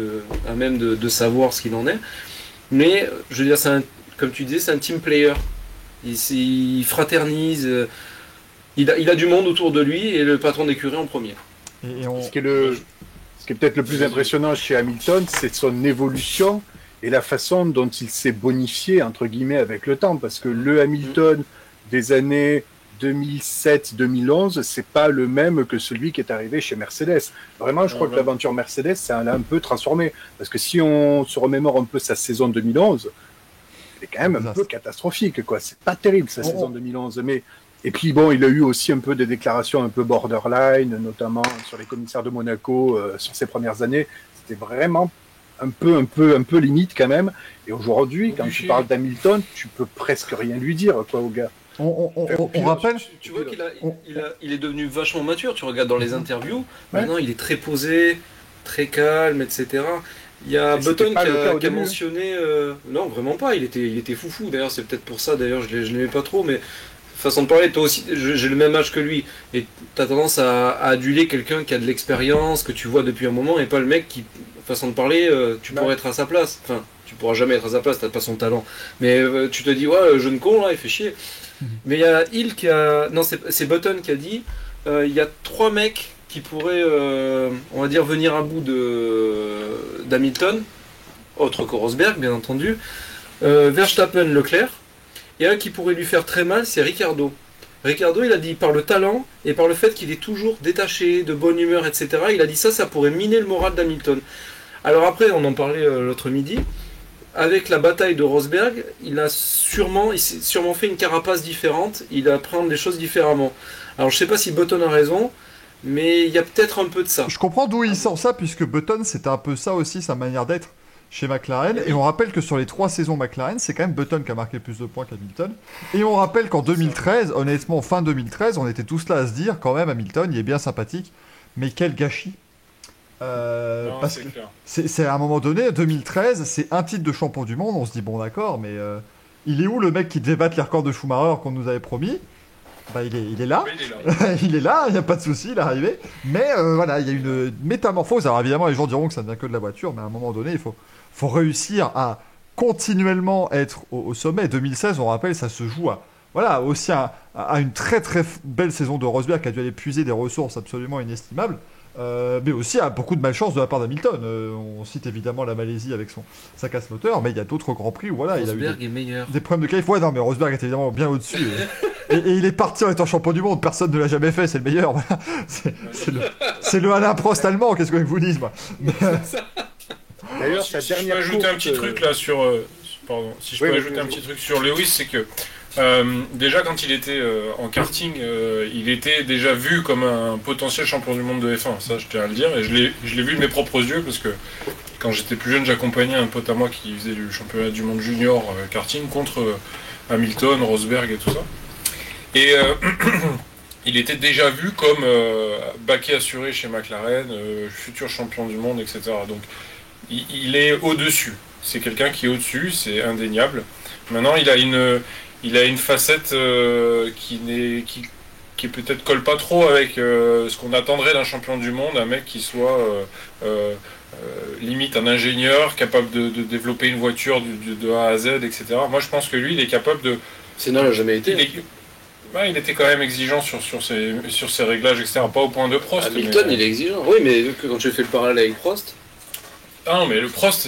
à même de savoir ce qu'il en est. Mais je veux dire, comme tu disais, c'est un team player. Il fraternise. Il a du monde autour de lui et le patron d'écurie en premier. Ce qui est peut-être le plus impressionnant chez Hamilton, c'est son évolution et la façon dont il s'est bonifié, entre guillemets, avec le temps. Parce que le Hamilton des années 2007-2011, c'est pas le même que celui qui est arrivé chez Mercedes. Vraiment, je crois que l'aventure Mercedes, ça l'a un peu transformé. Parce que si on se remémore un peu sa saison 2011, elle est quand même un peu catastrophique, quoi. C'est pas terrible, sa saison 2011. Et puis bon, il a eu aussi un peu des déclarations un peu borderline, notamment sur les commissaires de Monaco sur ses premières années. C'était vraiment un peu limite quand même. Et aujourd'hui, quand tu parles d'Hamilton, tu peux presque rien lui dire, quoi, au gars. On rappelle. Tu vois qu'il est devenu vachement mature. Tu regardes dans les interviews, maintenant il est très posé, très calme, etc. Il y a Button qui a mentionné... non, vraiment pas, il était foufou. D'ailleurs, c'est peut-être pour ça, d'ailleurs, je l'aimais pas trop, mais... Façon de parler, toi aussi, j'ai le même âge que lui, et tu as tendance à aduler quelqu'un qui a de l'expérience, que tu vois depuis un moment, et pas le mec qui, façon de parler, tu pourrais être à sa place. Enfin, tu pourras jamais être à sa place, t'as pas son talent. Mais tu te dis, ouais, jeune con, là, il fait chier. Mais il y a Hill qui a... Non, c'est Button qui a dit, il y a 3 mecs qui pourraient, on va dire, venir à bout d'Hamilton, autre que Rosberg, bien entendu, Verstappen, Leclerc, et un qui pourrait lui faire très mal, c'est Ricciardo. Ricciardo, il a dit par le talent et par le fait qu'il est toujours détaché, de bonne humeur, etc. Il a dit ça pourrait miner le moral d'Hamilton. Alors après, on en parlait l'autre midi. avec la bataille de Rosberg, il s'est sûrement fait une carapace différente, il apprend les choses différemment. Alors je sais pas si Button a raison, mais il y a peut-être un peu de ça. Je comprends d'où il sort ça, puisque Button, c'était un peu ça aussi, sa manière d'être chez McLaren. Et on rappelle que sur les 3 saisons McLaren, c'est quand même Button qui a marqué le plus de points qu'Hamilton. Et on rappelle qu'en 2013, honnêtement, fin 2013, on était tous là à se dire, quand même, Hamilton, il est bien sympathique, mais quel gâchis. Non, Parce c'est que clair. c'est à un moment donné, 2013, c'est un titre de champion du monde, on se dit, bon d'accord, mais il est où le mec qui devait battre les records de Schumacher qu'on nous avait promis? Bah, il est là. Oui, il est là. Il est là, il n'y a pas de souci, il est arrivé. Mais voilà, il y a une métamorphose. Alors évidemment, les gens diront que ça ne vient que de la voiture, mais à un moment donné, il faut réussir à continuellement être au sommet. 2016, on rappelle, ça se joue voilà, aussi à une très très belle saison de Rosberg qui a dû aller puiser des ressources absolument inestimables. Mais aussi à beaucoup de malchance de la part d'Hamilton. On cite évidemment la Malaisie avec sa casse moteur, mais il y a d'autres grands prix où voilà, il a eu Rosberg est meilleur. des problèmes de qualif. Ouais, non, mais Rosberg est évidemment bien au-dessus. Et il est parti en étant champion du monde. Personne ne l'a jamais fait, c'est le meilleur. Voilà. C'est le Alain Prost allemand, qu'est-ce que vous dites, moi. Mais, D'ailleurs, si, sa si je peux dernière ajouter un course, petit truc là sur. Pardon, si je oui, peux oui, ajouter oui, un oui. petit truc sur Lewis, c'est que déjà quand il était en karting, il était déjà vu comme un potentiel champion du monde de F1. Ça, je tiens à le dire, et je l'ai vu de mes propres yeux parce que quand j'étais plus jeune, j'accompagnais un pote à moi qui faisait le championnat du monde junior karting contre Hamilton, Rosberg et tout ça. Et il était déjà vu comme baquet assuré chez McLaren, futur champion du monde, etc. Donc il est au-dessus. C'est quelqu'un qui est au-dessus, c'est indéniable. Maintenant, il a une facette qui peut-être colle pas trop avec ce qu'on attendrait d'un champion du monde, un mec qui soit limite un ingénieur, capable de développer une voiture de A à Z, etc. Moi, je pense que lui, il est capable de... Senna l'a jamais été. Il était quand même exigeant sur ses réglages, etc. Pas au point de Prost. Hamilton, mais... il est exigeant. Oui, mais quand tu fais le parallèle avec Prost, Ah non, mais le Prost,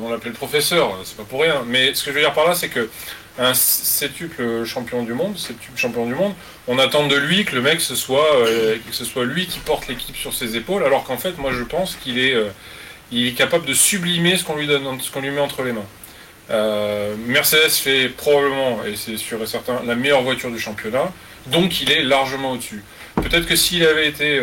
on l'appelait le professeur, c'est pas pour rien. Mais ce que je veux dire par là, c'est que un septuple champion du monde, on attend de lui que le mec ce soit lui qui porte l'équipe sur ses épaules, alors qu'en fait, moi je pense qu'il est, il est capable de sublimer ce qu'on lui donne, ce qu'on lui met entre les mains. Mercedes fait probablement, et c'est sûr et certain, la meilleure voiture du championnat, donc il est largement au-dessus. Peut-être que s'il avait été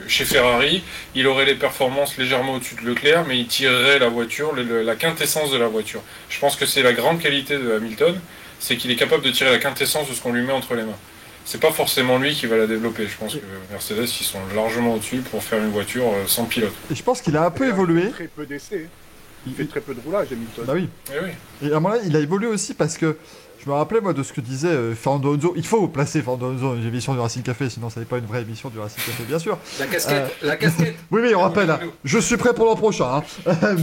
chez Ferrari, il aurait les performances légèrement au-dessus de Leclerc, mais il tirerait la voiture, la quintessence de la voiture. Je pense que c'est la grande qualité de Hamilton, c'est qu'il est capable de tirer la quintessence de ce qu'on lui met entre les mains. C'est pas forcément lui qui va la développer. Je pense que Mercedes, ils sont largement au-dessus pour faire une voiture sans pilote. et je pense qu'il a un peu évolué. Il fait très peu d'essais. Il fait très peu de roulage, Hamilton. Bah oui. Eh oui. Et à mon avis, il a évolué aussi parce que je me rappelais moi de ce que disait Fernando Alonso. Il faut placer Fernando Alonso dans une émission du Racing Café, sinon ça n'est pas une vraie émission du Racing Café, bien sûr. la casquette. Oui, on rappelle, hein, je suis prêt pour l'an prochain. Hein.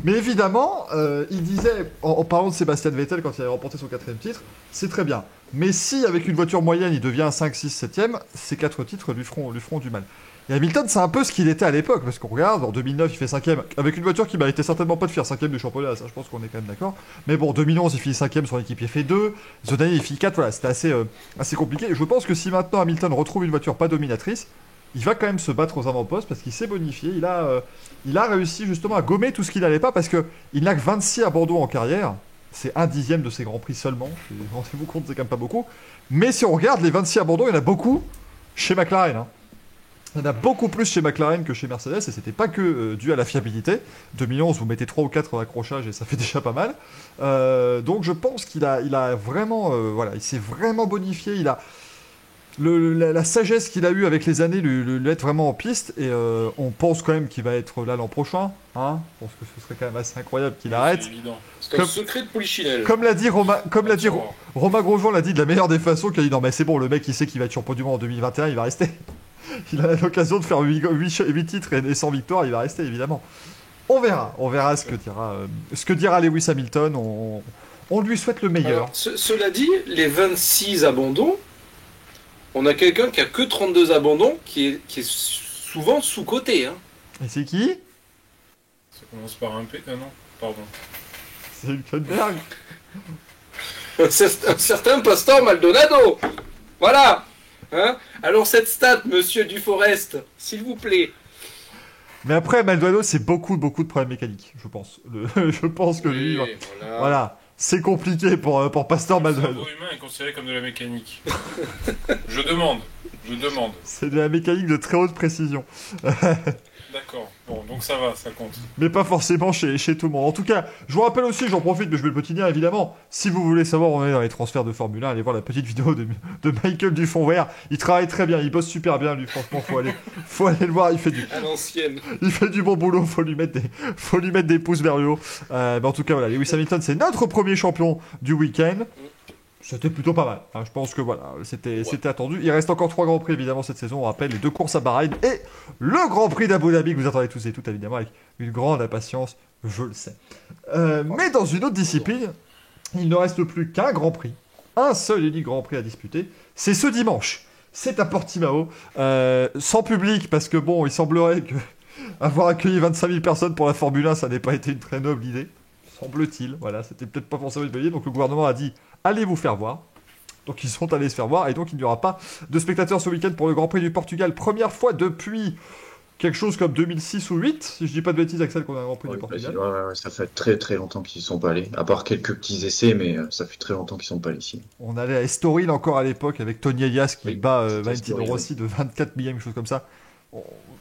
mais évidemment, il disait, en parlant de Sébastien Vettel quand il avait remporté son 4ème titre, c'est très bien. Mais si avec une voiture moyenne, il devient 5, 6, 7ème, ces 4 titres lui feront du mal. Et Hamilton, c'est un peu ce qu'il était à l'époque, parce qu'on regarde, en 2009, il fait 5ème, avec une voiture qui méritait certainement pas de faire 5ème du championnat, ça je pense qu'on est quand même d'accord. Mais bon, 2011, il finit 5ème, son équipier fait 2, cette année, il finit 4, voilà, c'était assez compliqué. Et je pense que si maintenant Hamilton retrouve une voiture pas dominatrice, il va quand même se battre aux avant-postes, parce qu'il s'est bonifié, il a réussi justement à gommer tout ce qui n'allait pas, parce qu'il n'a que 26 abandons en carrière, c'est 1/10 de ses grands prix seulement, rendez-vous compte, c'est quand même pas beaucoup. Mais si on regarde les 26 abandons, il y en a beaucoup chez McLaren, hein. Il y en a beaucoup plus chez McLaren que chez Mercedes, et c'était pas que dû à la fiabilité. 2011, vous mettez 3 ou 4 accrochages et ça fait déjà pas mal. Donc je pense qu'il a vraiment, voilà, il s'est vraiment bonifié. Il a la sagesse qu'il a eue avec les années lui aide vraiment en piste, et on pense quand même qu'il va être là l'an prochain. Hein, je pense que ce serait quand même assez incroyable qu'il arrête. C'est évident. C'est un secret de Polichinelle. Comme l'a dit Romain Grosjean, l'a dit de la meilleure des façons, qu'il a dit non mais c'est bon, le mec il sait qu'il va être champion du monde en 2021, il va rester. Il a l'occasion de faire 8 titres et 100 victoires, il va rester évidemment. On verra ce que dira Lewis Hamilton. On lui souhaite le meilleur. Alors, cela dit, les 26 abandons, on a quelqu'un qui a que 32 abandons, qui est souvent sous-coté. Hein. Et c'est qui? Ça commence par un P. Ah non, pardon. C'est Hülkenberg. Un certain Pastor Maldonado. Voilà. Hein, alors cette stat, monsieur Duforest, s'il vous plaît. Mais après, Maldonado, c'est beaucoup de problèmes mécaniques, je pense. Je pense que lui, Oui, voilà, c'est compliqué pour Pastor Le Maldonado. cerveau humain est considéré comme de la mécanique. Je demande. C'est de la mécanique de très haute précision. D'accord. Bon, donc ça va, ça compte. Mais pas forcément chez tout le monde. En tout cas, je vous rappelle aussi, j'en profite, mais je mets le petit lien évidemment. Si vous voulez savoir où on est dans les transferts de Formule 1, allez voir la petite vidéo de Michael Dufond-Vert. Il travaille très bien, il bosse super bien, lui. Franchement, faut aller le voir. Il À l'ancienne. fait du bon boulot. Faut lui mettre des pouces vers le haut. Mais en tout cas, voilà, Lewis Hamilton, c'est notre premier champion du week-end. C'était plutôt pas mal. Enfin, je pense que voilà, c'était attendu. Il reste encore 3 grands prix évidemment cette saison. On rappelle les 2 courses à Bahreïn et le Grand Prix d'Abu Dhabi que vous attendez tous et toutes évidemment avec une grande impatience, je le sais. Mais dans une autre discipline, il ne reste plus qu'un Grand Prix, un seul et unique Grand Prix à disputer. C'est ce dimanche. C'est à Portimao, sans public parce que bon, il semblerait que avoir accueilli 25 000 personnes pour la Formule 1, ça n'ait pas été une très noble idée. Semble-t-il, voilà, c'était peut-être pas forcément une bonne idée. Donc le gouvernement a dit allez vous faire voir. Donc ils sont allés se faire voir et donc il n'y aura pas de spectateurs ce week-end pour le Grand Prix du Portugal. Première fois depuis quelque chose comme 2006 ou 2008, si je dis pas de bêtises, Axel, qu'on a un Grand Prix du Portugal. Ouais, ça fait très longtemps qu'ils y sont pas allés. À part quelques petits essais, mais ça fait très longtemps qu'ils sont pas allés ici. On allait à Estoril encore à l'époque avec Tony Elias qui Oui, bat c'était Valentino Estoril, Rossi de 24 millième, quelque chose comme ça.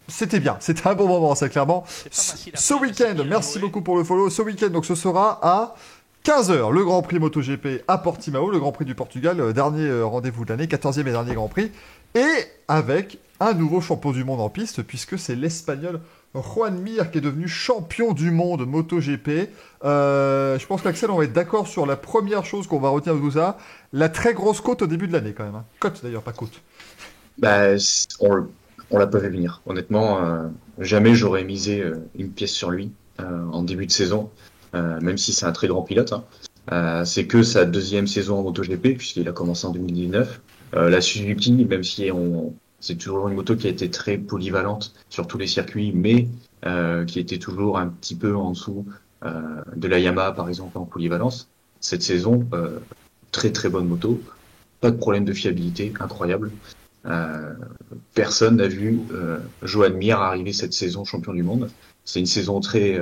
C'était bien, c'était un bon moment, ça clairement. Ce week-end, merci beaucoup pour le follow. Ce week-end, donc ce sera à 15h, le Grand Prix MotoGP à Portimao, le Grand Prix du Portugal, dernier rendez-vous de l'année, 14e et dernier Grand Prix, et avec un nouveau champion du monde en piste, puisque c'est l'Espagnol Joan Mir qui est devenu champion du monde MotoGP. Je pense qu'Axel, on va être d'accord sur la première chose qu'on va retenir de tout ça, la très grosse côte au début de l'année quand même. Hein. Côte d'ailleurs, pas côte. Bah, on l'a pas fait venir. Honnêtement, jamais j'aurais misé une pièce sur lui en début de saison, même si c'est un très grand pilote. Hein. C'est que sa 2e saison en MotoGP, puisqu'il a commencé en 2019. La Suzuki, même si c'est toujours une moto qui a été très polyvalente sur tous les circuits, mais qui était toujours un petit peu en dessous de la Yamaha, par exemple, en polyvalence. Cette saison, très bonne moto, pas de problème de fiabilité, incroyable. Personne n'a vu Joan Mir arriver cette saison champion du monde. C'est une saison très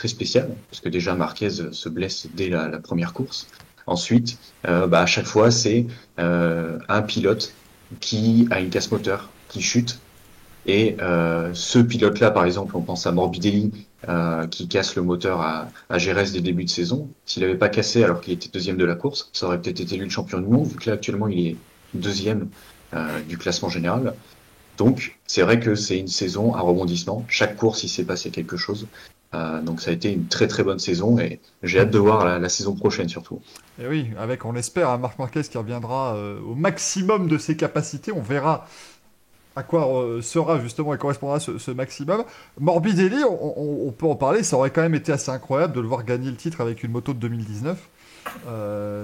spéciale parce que déjà Marquez se blesse dès la première course. Ensuite, à chaque fois c'est un pilote qui a une casse moteur, qui chute. Et ce pilote-là, par exemple, on pense à Morbidelli qui casse le moteur à Jerez dès le début de saison. S'il n'avait pas cassé alors qu'il était 2e de la course, ça aurait peut-être été lui le champion du monde, vu que là actuellement il est 2e du classement général. Donc c'est vrai que c'est une saison à rebondissement. Chaque course il s'est passé quelque chose. Donc ça a été une très bonne saison et j'ai hâte de voir la saison prochaine surtout. Et oui, avec on l'espère un Marc Marquez qui reviendra au maximum de ses capacités. On verra à quoi sera justement et correspondra ce maximum. Morbidelli, on peut en parler, ça aurait quand même été assez incroyable de le voir gagner le titre avec une moto de 2019.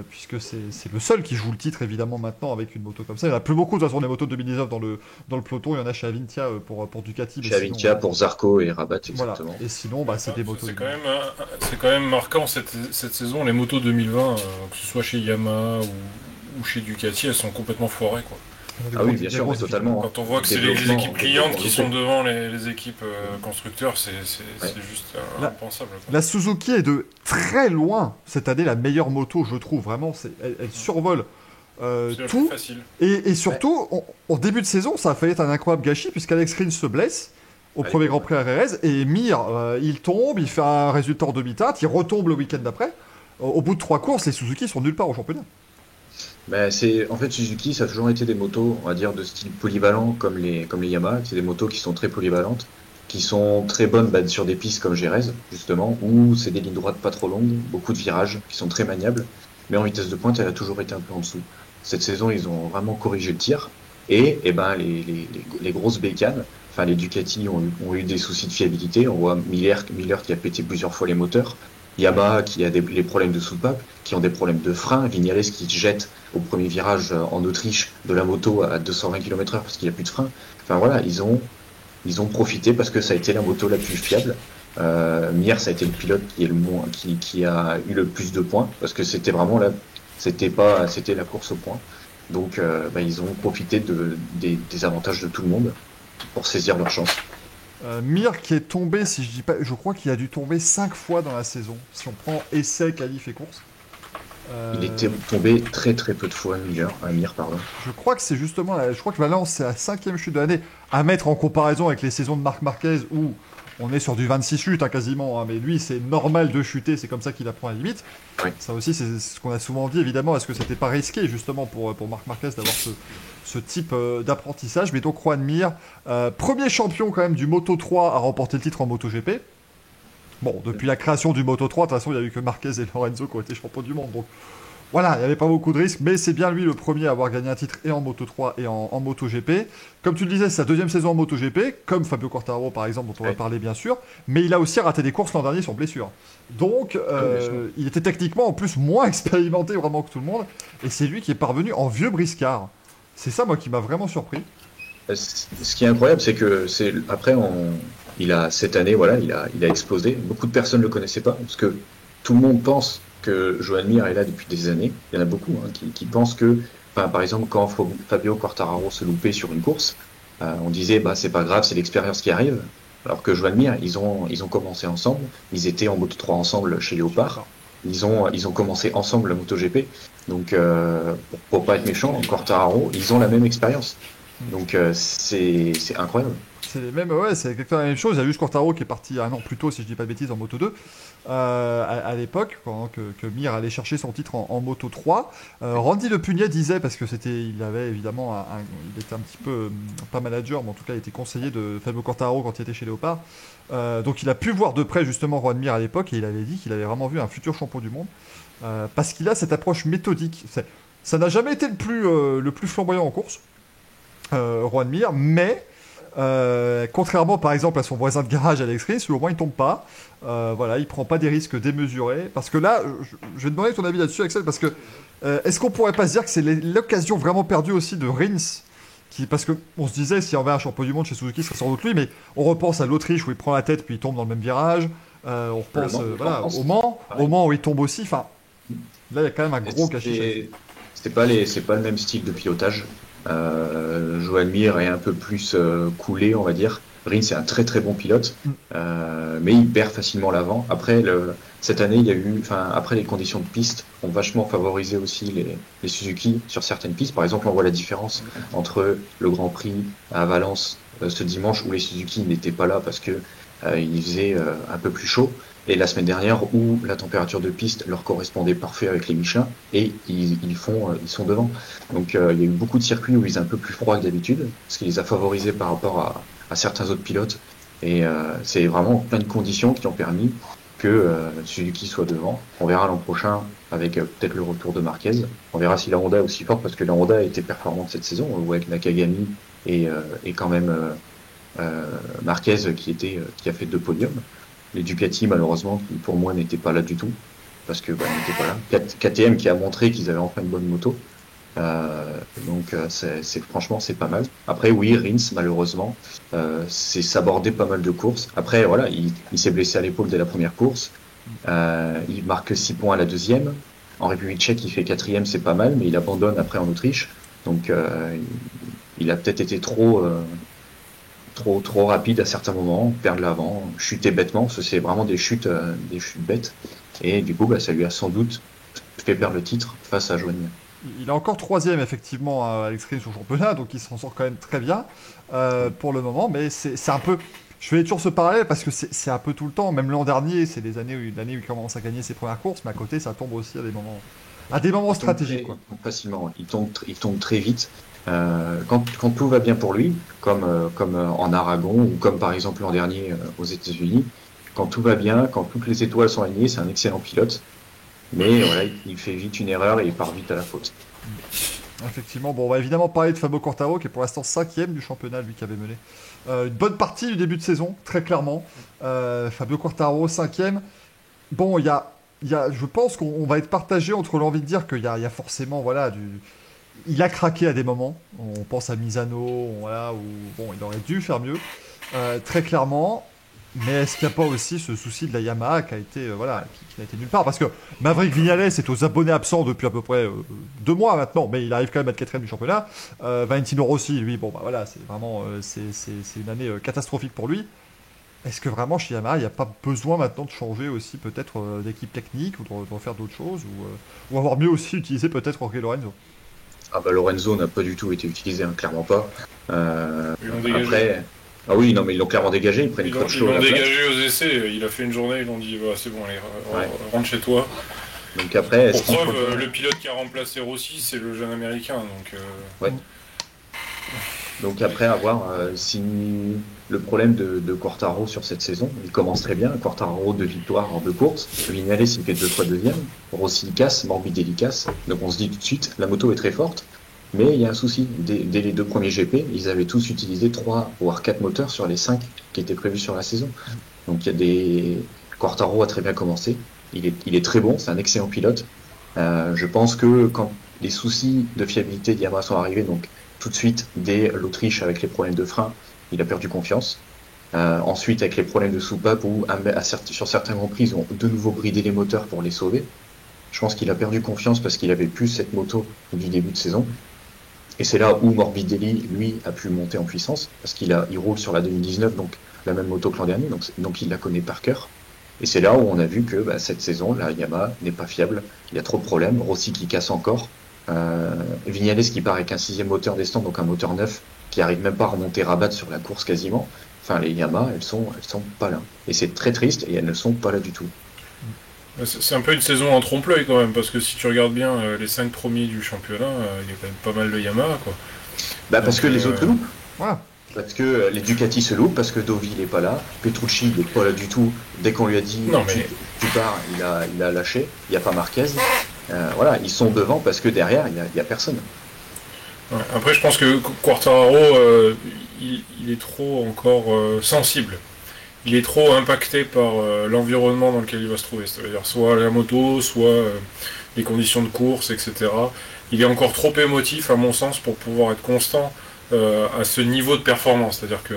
Puisque c'est le seul qui joue le titre évidemment maintenant avec une moto comme ça. Il n'y en a plus beaucoup de toute façon des motos de 2019 dans le peloton. Il y en a chez Avintia pour Ducati. Chez Avintia pour Zarco et Rabat exactement. Voilà. Et sinon c'est des motos. C'est quand même marquant cette saison. Les motos 2020, que ce soit chez Yamaha ou chez Ducati, elles sont complètement foirées quoi. Ah oui, bien sûr, mais totalement. Quand on voit que c'est les équipes clientes qui sont devant les équipes constructeurs, c'est juste impensable. Quoi. La Suzuki est de très loin cette année la meilleure moto, je trouve. Vraiment, elle survole tout. Et surtout, en début de saison, ça a failli être un incroyable gâchis puisqu'Alex Rins se blesse au premier Grand Prix à Jerez et Mir, il tombe, il fait un résultat en demi-teinte, il retombe le week-end d'après. Au bout de 3 courses, les Suzuki sont nulle part au championnat. En fait Suzuki ça a toujours été des motos on va dire de style polyvalent comme les Yamaha, c'est des motos qui sont très polyvalentes, qui sont très bonnes sur des pistes comme Jerez justement où c'est des lignes droites pas trop longues, beaucoup de virages qui sont très maniables, mais en vitesse de pointe elle a toujours été un peu en dessous. Cette saison ils ont vraiment corrigé le tir et les grosses bécanes, enfin les Ducati ont eu des soucis de fiabilité, on voit Miller qui a pété plusieurs fois les moteurs. Yamaha qui a les problèmes de soupape, qui ont des problèmes de frein, Vignales qui jette au premier virage en Autriche de la moto à 220 km/h parce qu'il n'y a plus de frein. Enfin voilà, ils ont profité parce que ça a été la moto la plus fiable. Mir, ça a été le pilote qui a eu le plus de points parce que c'était vraiment c'était la course au point. Donc ils ont profité des avantages de tout le monde pour saisir leur chance. Mir qui est tombé, si je dis pas, je crois qu'il a dû tomber 5 fois dans la saison. Si on prend essai, qualif et course. Il était tombé très très peu de fois, Mir, pardon. Je crois que c'est justement, je crois que Valence c'est la 5e chute de l'année, à mettre en comparaison avec les saisons de Marc Marquez où on est sur du 26 chutes hein, quasiment, hein, mais lui c'est normal de chuter, c'est comme ça qu'il apprend à la limite. Oui. Ça aussi c'est ce qu'on a souvent dit évidemment, est-ce que c'était pas risqué justement pour Marc Marquez d'avoir ce type d'apprentissage. Mais donc Juan Mir, premier champion quand même du Moto 3 à remporter le titre en MotoGP. Bon, depuis la création du Moto 3, de toute façon il n'y a eu que Marquez et Lorenzo qui ont été champions du monde, donc voilà, il n'y avait pas beaucoup de risques, mais c'est bien lui le premier à avoir gagné un titre et en Moto 3 et en MotoGP. Comme tu le disais, c'est sa 2e saison en MotoGP, comme Fabio Quartararo par exemple, dont on va parler bien sûr, mais il a aussi raté des courses l'an dernier sur blessure. Donc, il était techniquement en plus moins expérimenté vraiment que tout le monde, et c'est lui qui est parvenu en vieux briscard. C'est ça, moi, qui m'a vraiment surpris. Ce qui est incroyable, c'est que après, cette année, voilà, il a explosé. Beaucoup de personnes ne le connaissaient pas, parce que tout le monde pense que Joan Mir est là depuis des années. Il y en a beaucoup hein, qui pensent que, par exemple, quand Fabio Quartararo se loupait sur une course, on disait bah c'est pas grave, c'est l'expérience qui arrive. Alors que Joan Mir, ils ont commencé ensemble. Ils étaient en Moto 3 ensemble chez Léopard. Ils ont commencé ensemble la MotoGP. Donc, pour pas être méchant, Quartararo, ils ont la même expérience. Donc, c'est incroyable. C'est les mêmes, ouais, c'est exactement la même chose. Il y a juste Quartararo qui est parti un an plus tôt, si je dis pas de bêtises, en Moto 2, à l'époque, pendant que Mir allait chercher son titre en Moto 3. Randy Le Pugnet disait, parce que il avait évidemment, il était un petit peu, pas manager, mais en tout cas, il était conseiller de Fabio Quartararo quand il était chez Léopard. Donc il a pu voir de près justement Juan Mir à l'époque, et il avait dit qu'il avait vraiment vu un futur champion du monde, parce qu'il a cette approche méthodique. Ça n'a jamais été le plus flamboyant en course, Juan Mir, mais contrairement par exemple à son voisin de garage Alex Rins, au moins il tombe pas, voilà, il prend pas des risques démesurés, parce que là, je vais te demander ton avis là-dessus Axel, parce que est-ce qu'on pourrait pas se dire que c'est l'occasion vraiment perdue aussi de Rins, parce que on se disait si on avait un champion du monde chez Suzuki ce serait sans doute lui, mais on repense à l'Autriche où il prend la tête puis il tombe dans le même virage, on repense au Mans où il tombe aussi, enfin là il y a quand même un gros cachet. C'est pas le même style de pilotage. Joan Mir est un peu plus coulé, on va dire. Rins est un très très bon pilote, mais il perd facilement l'avant. Après, cette année, après les conditions de piste ont vachement favorisé aussi les Suzuki sur certaines pistes. Par exemple, on voit la différence entre le Grand Prix à Valence ce dimanche où les Suzuki n'étaient pas là parce que il faisait un peu plus chaud. Et la semaine dernière où la température de piste leur correspondait parfait avec les Michelin et ils sont devant. Donc il y a eu beaucoup de circuits où ils étaient un peu plus froid que d'habitude, ce qui les a favorisés par rapport à certains autres pilotes. Et c'est vraiment plein de conditions qui ont permis que Suzuki soit devant. On verra l'an prochain avec peut-être le retour de Marquez. On verra si la Honda est aussi forte, parce que la Honda a été performante cette saison. On voit avec Nakagami et quand même Marquez qui a fait 2 podiums. Les Ducati, malheureusement, qui pour moi n'étaient pas là du tout, parce que n'étaient pas là. KTM qui a montré qu'ils avaient enfin une bonne moto. Donc franchement c'est pas mal. Après oui, Rins malheureusement c'est s'aborder pas mal de courses. Après voilà, il s'est blessé à l'épaule dès la première course. Il marque 6 points à la deuxième. En République tchèque il fait 4e, c'est pas mal, mais il abandonne après en Autriche. Donc il a peut-être été trop rapide à certains moments, perdre l'avant, chuter bêtement, c'est vraiment des chutes bêtes. Et du coup ça lui a sans doute fait perdre le titre face à Joan Mir. Il est encore 3e effectivement à Alex Rins au championnat, donc il s'en sort quand même très bien pour le moment, mais c'est un peu... Je fais toujours ce parallèle parce que c'est un peu tout le temps, même l'an dernier, c'est l'année où il commence à gagner ses premières courses, mais à côté ça tombe aussi à des moments stratégiques. Facilement, il tombe très vite. Quand tout va bien pour lui, comme en Aragon ou comme par exemple l'an dernier aux États-Unis, quand tout va bien, quand toutes les étoiles sont alignées, c'est un excellent pilote. Mais voilà, il fait vite une erreur et il part vite à la faute. Effectivement, bon, on va évidemment parler de Fabio Quartararo qui est pour l'instant 5e du championnat, lui qui avait mené une bonne partie du début de saison, très clairement. Fabio Quartararo 5e. Bon, je pense qu'on va être partagé entre l'envie de dire qu'il y a forcément il a craqué à des moments. On pense à Misano, voilà, où bon, il aurait dû faire mieux, très clairement. Mais est-ce qu'il n'y a pas aussi ce souci de la Yamaha qui a été, qui n'a été nulle part? Parce que Maverick Viñales est aux abonnés absents depuis à peu près 2 mois maintenant, mais il arrive quand même à être 4e du championnat. Valentino Rossi, lui, bon, bah voilà, c'est vraiment c'est une année catastrophique pour lui. est-ce que vraiment chez Yamaha, il n'y a pas besoin maintenant de changer aussi peut-être d'équipe technique ou de refaire d'autres choses ou avoir mieux aussi utilisé peut-être Jorge Lorenzo? Ah bah Lorenzo n'a pas du tout été utilisé, hein, clairement pas. Ils l'ont dégagé. Après, ah oui, non mais ils l'ont clairement dégagé, ils prennent Ils Crutchlow l'ont à la place. dégagé aux essais, il a fait une journée, ils l'ont dit bah, c'est bon, allez, Ouais. rentre chez toi. Donc après, Pour est-ce qu'il faut... preuve, le pilote qui a remplacé Rossi, c'est le jeune américain. Donc après, à voir si le problème de Quartaro sur cette saison, il commence très bien. Quartaro 2 victoires en 2 courses. Vignales, il fait 2 fois deuxième. Rossi casse, Morbidelli casse. Donc on se dit tout de suite, la moto est très forte. Mais il y a un souci. Dès les 2 premiers GP, ils avaient tous utilisé 3 voire 4 moteurs sur les 5 qui étaient prévus sur la saison. Donc il y a des... Quartaro a très bien commencé. Il est très bon, c'est un excellent pilote. Je pense que quand les soucis de fiabilité de Yamaha sont arrivés, donc tout de suite, dès l'Autriche avec les problèmes de frein, il a perdu confiance. Ensuite, avec les problèmes de soupape, où sur certains Grands Prix, ils ont de nouveau bridé les moteurs pour les sauver. Je pense qu'il a perdu confiance parce qu'il avait plus cette moto du début de saison. Et c'est là où Morbidelli, lui, a pu monter en puissance, parce il roule sur la 2019, donc la même moto que l'an dernier, donc il la connaît par cœur. Et c'est là où on a vu que cette saison, la Yamaha n'est pas fiable, il y a trop de problèmes, Rossi qui casse encore, Vignales qui part avec un 6e moteur descente, donc un moteur neuf, qui arrive même pas à remonter rabat sur la course quasiment. Enfin, les Yamaha, elles sont pas là. Et c'est très triste, et elles ne sont pas là du tout. C'est un peu une saison en trompe-l'œil quand même, parce que si tu regardes bien les 5 premiers du championnat, il y a quand même pas mal de Yamaha, quoi. Parce que les autres se loupent. Voilà. Parce que les Ducati se loupent, parce que Dovi il est pas là, Petrucci il est pas là du tout. Dès qu'on lui a dit Non, mais- tu pars, il a lâché. Il n'y a pas Marquez. Voilà, ils sont devant parce que derrière il y a personne. Ouais, après, je pense que Quartararo, il est trop encore sensible. Il est trop impacté par l'environnement dans lequel il va se trouver. C'est-à-dire soit la moto, soit les conditions de course, etc. Il est encore trop émotif, à mon sens, pour pouvoir être constant à ce niveau de performance. C'est-à-dire que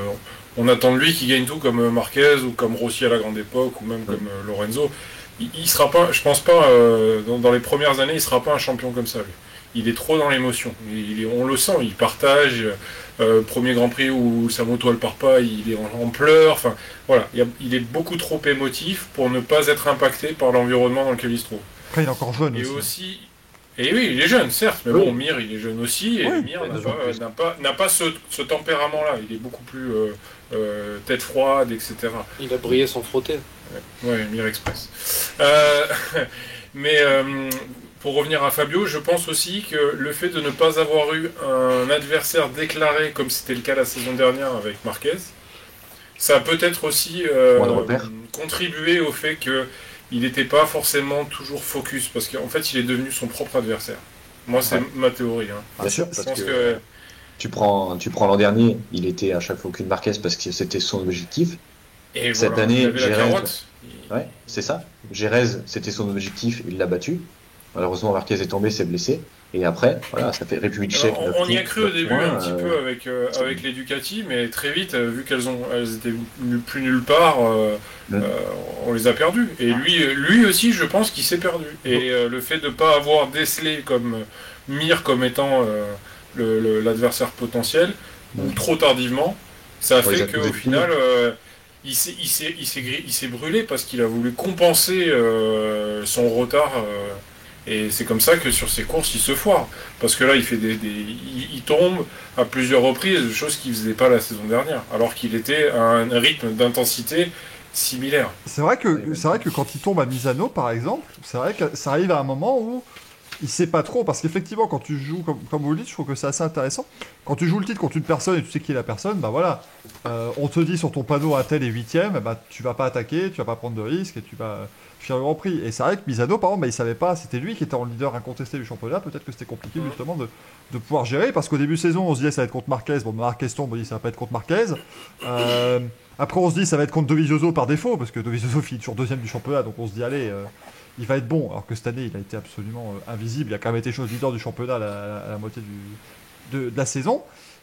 on attend de lui qu'il gagne tout comme Marquez ou comme Rossi à la grande époque ou même comme Lorenzo. Il sera pas, je pense pas, dans les premières années, il sera pas un champion comme ça, lui. Il est trop dans l'émotion. On le sent, il partage. Premier Grand Prix où sa moto elle part pas, il est en pleurs. Enfin, voilà, il est beaucoup trop émotif pour ne pas être impacté par l'environnement dans lequel il se trouve. Après, il est encore jeune Et aussi. aussi, et oui, il est jeune, certes, mais Oui. bon, Mir, il est jeune aussi, et Oui, Mir il a n'a pas ce tempérament-là. Il est beaucoup plus tête froide, etc. Il a brillé sans frotter. Ouais, Mir Express. Euh, mais pour revenir à Fabio, je pense aussi que le fait de ne pas avoir eu un adversaire déclaré, comme c'était le cas la saison dernière avec Marquez, ça a peut-être aussi Moins de repères. contribué au fait qu'il n'était pas forcément toujours focus, parce qu'en fait, il est devenu son propre adversaire. Moi, c'est Ouais. ma théorie. Hein. Bien sûr, Je parce pense que que... tu prends l'an dernier, il était à chaque fois aucune Marquez parce que c'était son objectif. Et Cette voilà, année, il avait la Jerez- carotte. Ouais, c'est ça. Jerez, c'était son objectif, il l'a battu. Malheureusement, Marquez est tombé, s'est blessé. Et après, voilà, ça fait République tchèque. Alors, 9 on y a points, cru au 9 début points, un petit peu avec les Ducati, mais très vite, vu qu'elles étaient plus nulle part, on les a perdus. Et lui aussi, je pense qu'il s'est perdu. Et le fait de ne pas avoir décelé comme Mir comme étant l'adversaire potentiel, ou trop tardivement, ça a Ouais, ils fait ont qu'au posé final, il s'est brûlé parce qu'il a voulu compenser son retard. Et c'est comme ça que sur ses courses, il se foire. Parce que là, il fait il tombe à plusieurs reprises, chose qu'il ne faisait pas la saison dernière, alors qu'il était à un rythme d'intensité similaire. C'est vrai que quand il tombe à Misano, par exemple, c'est vrai que ça arrive à un moment où il sait pas trop, parce qu'effectivement, quand tu joues, comme vous le dites, je trouve que c'est assez intéressant. Quand tu joues le titre contre une personne et tu sais qui est la personne, bah voilà, on te dit sur ton panneau un tel est 8ème, bah tu vas pas attaquer, tu vas pas prendre de risques et tu vas faire le Grand Prix. Et c'est vrai que Misano, par exemple, bah, il savait pas, c'était lui qui était en leader incontesté du championnat, peut-être que c'était compliqué justement de pouvoir gérer, parce qu'au début de saison, on se disait ça va être contre Marquez, bon, Marquez tombe, on dit ça va pas être contre Marquez. Après, on se dit ça va être contre Dovizioso par défaut, parce que Dovizioso finit toujours deuxième du championnat, donc on se dit allez, il va être bon. Alors que cette année, il a été absolument invisible. Il a quand même été chose leader du championnat à la moitié de la saison.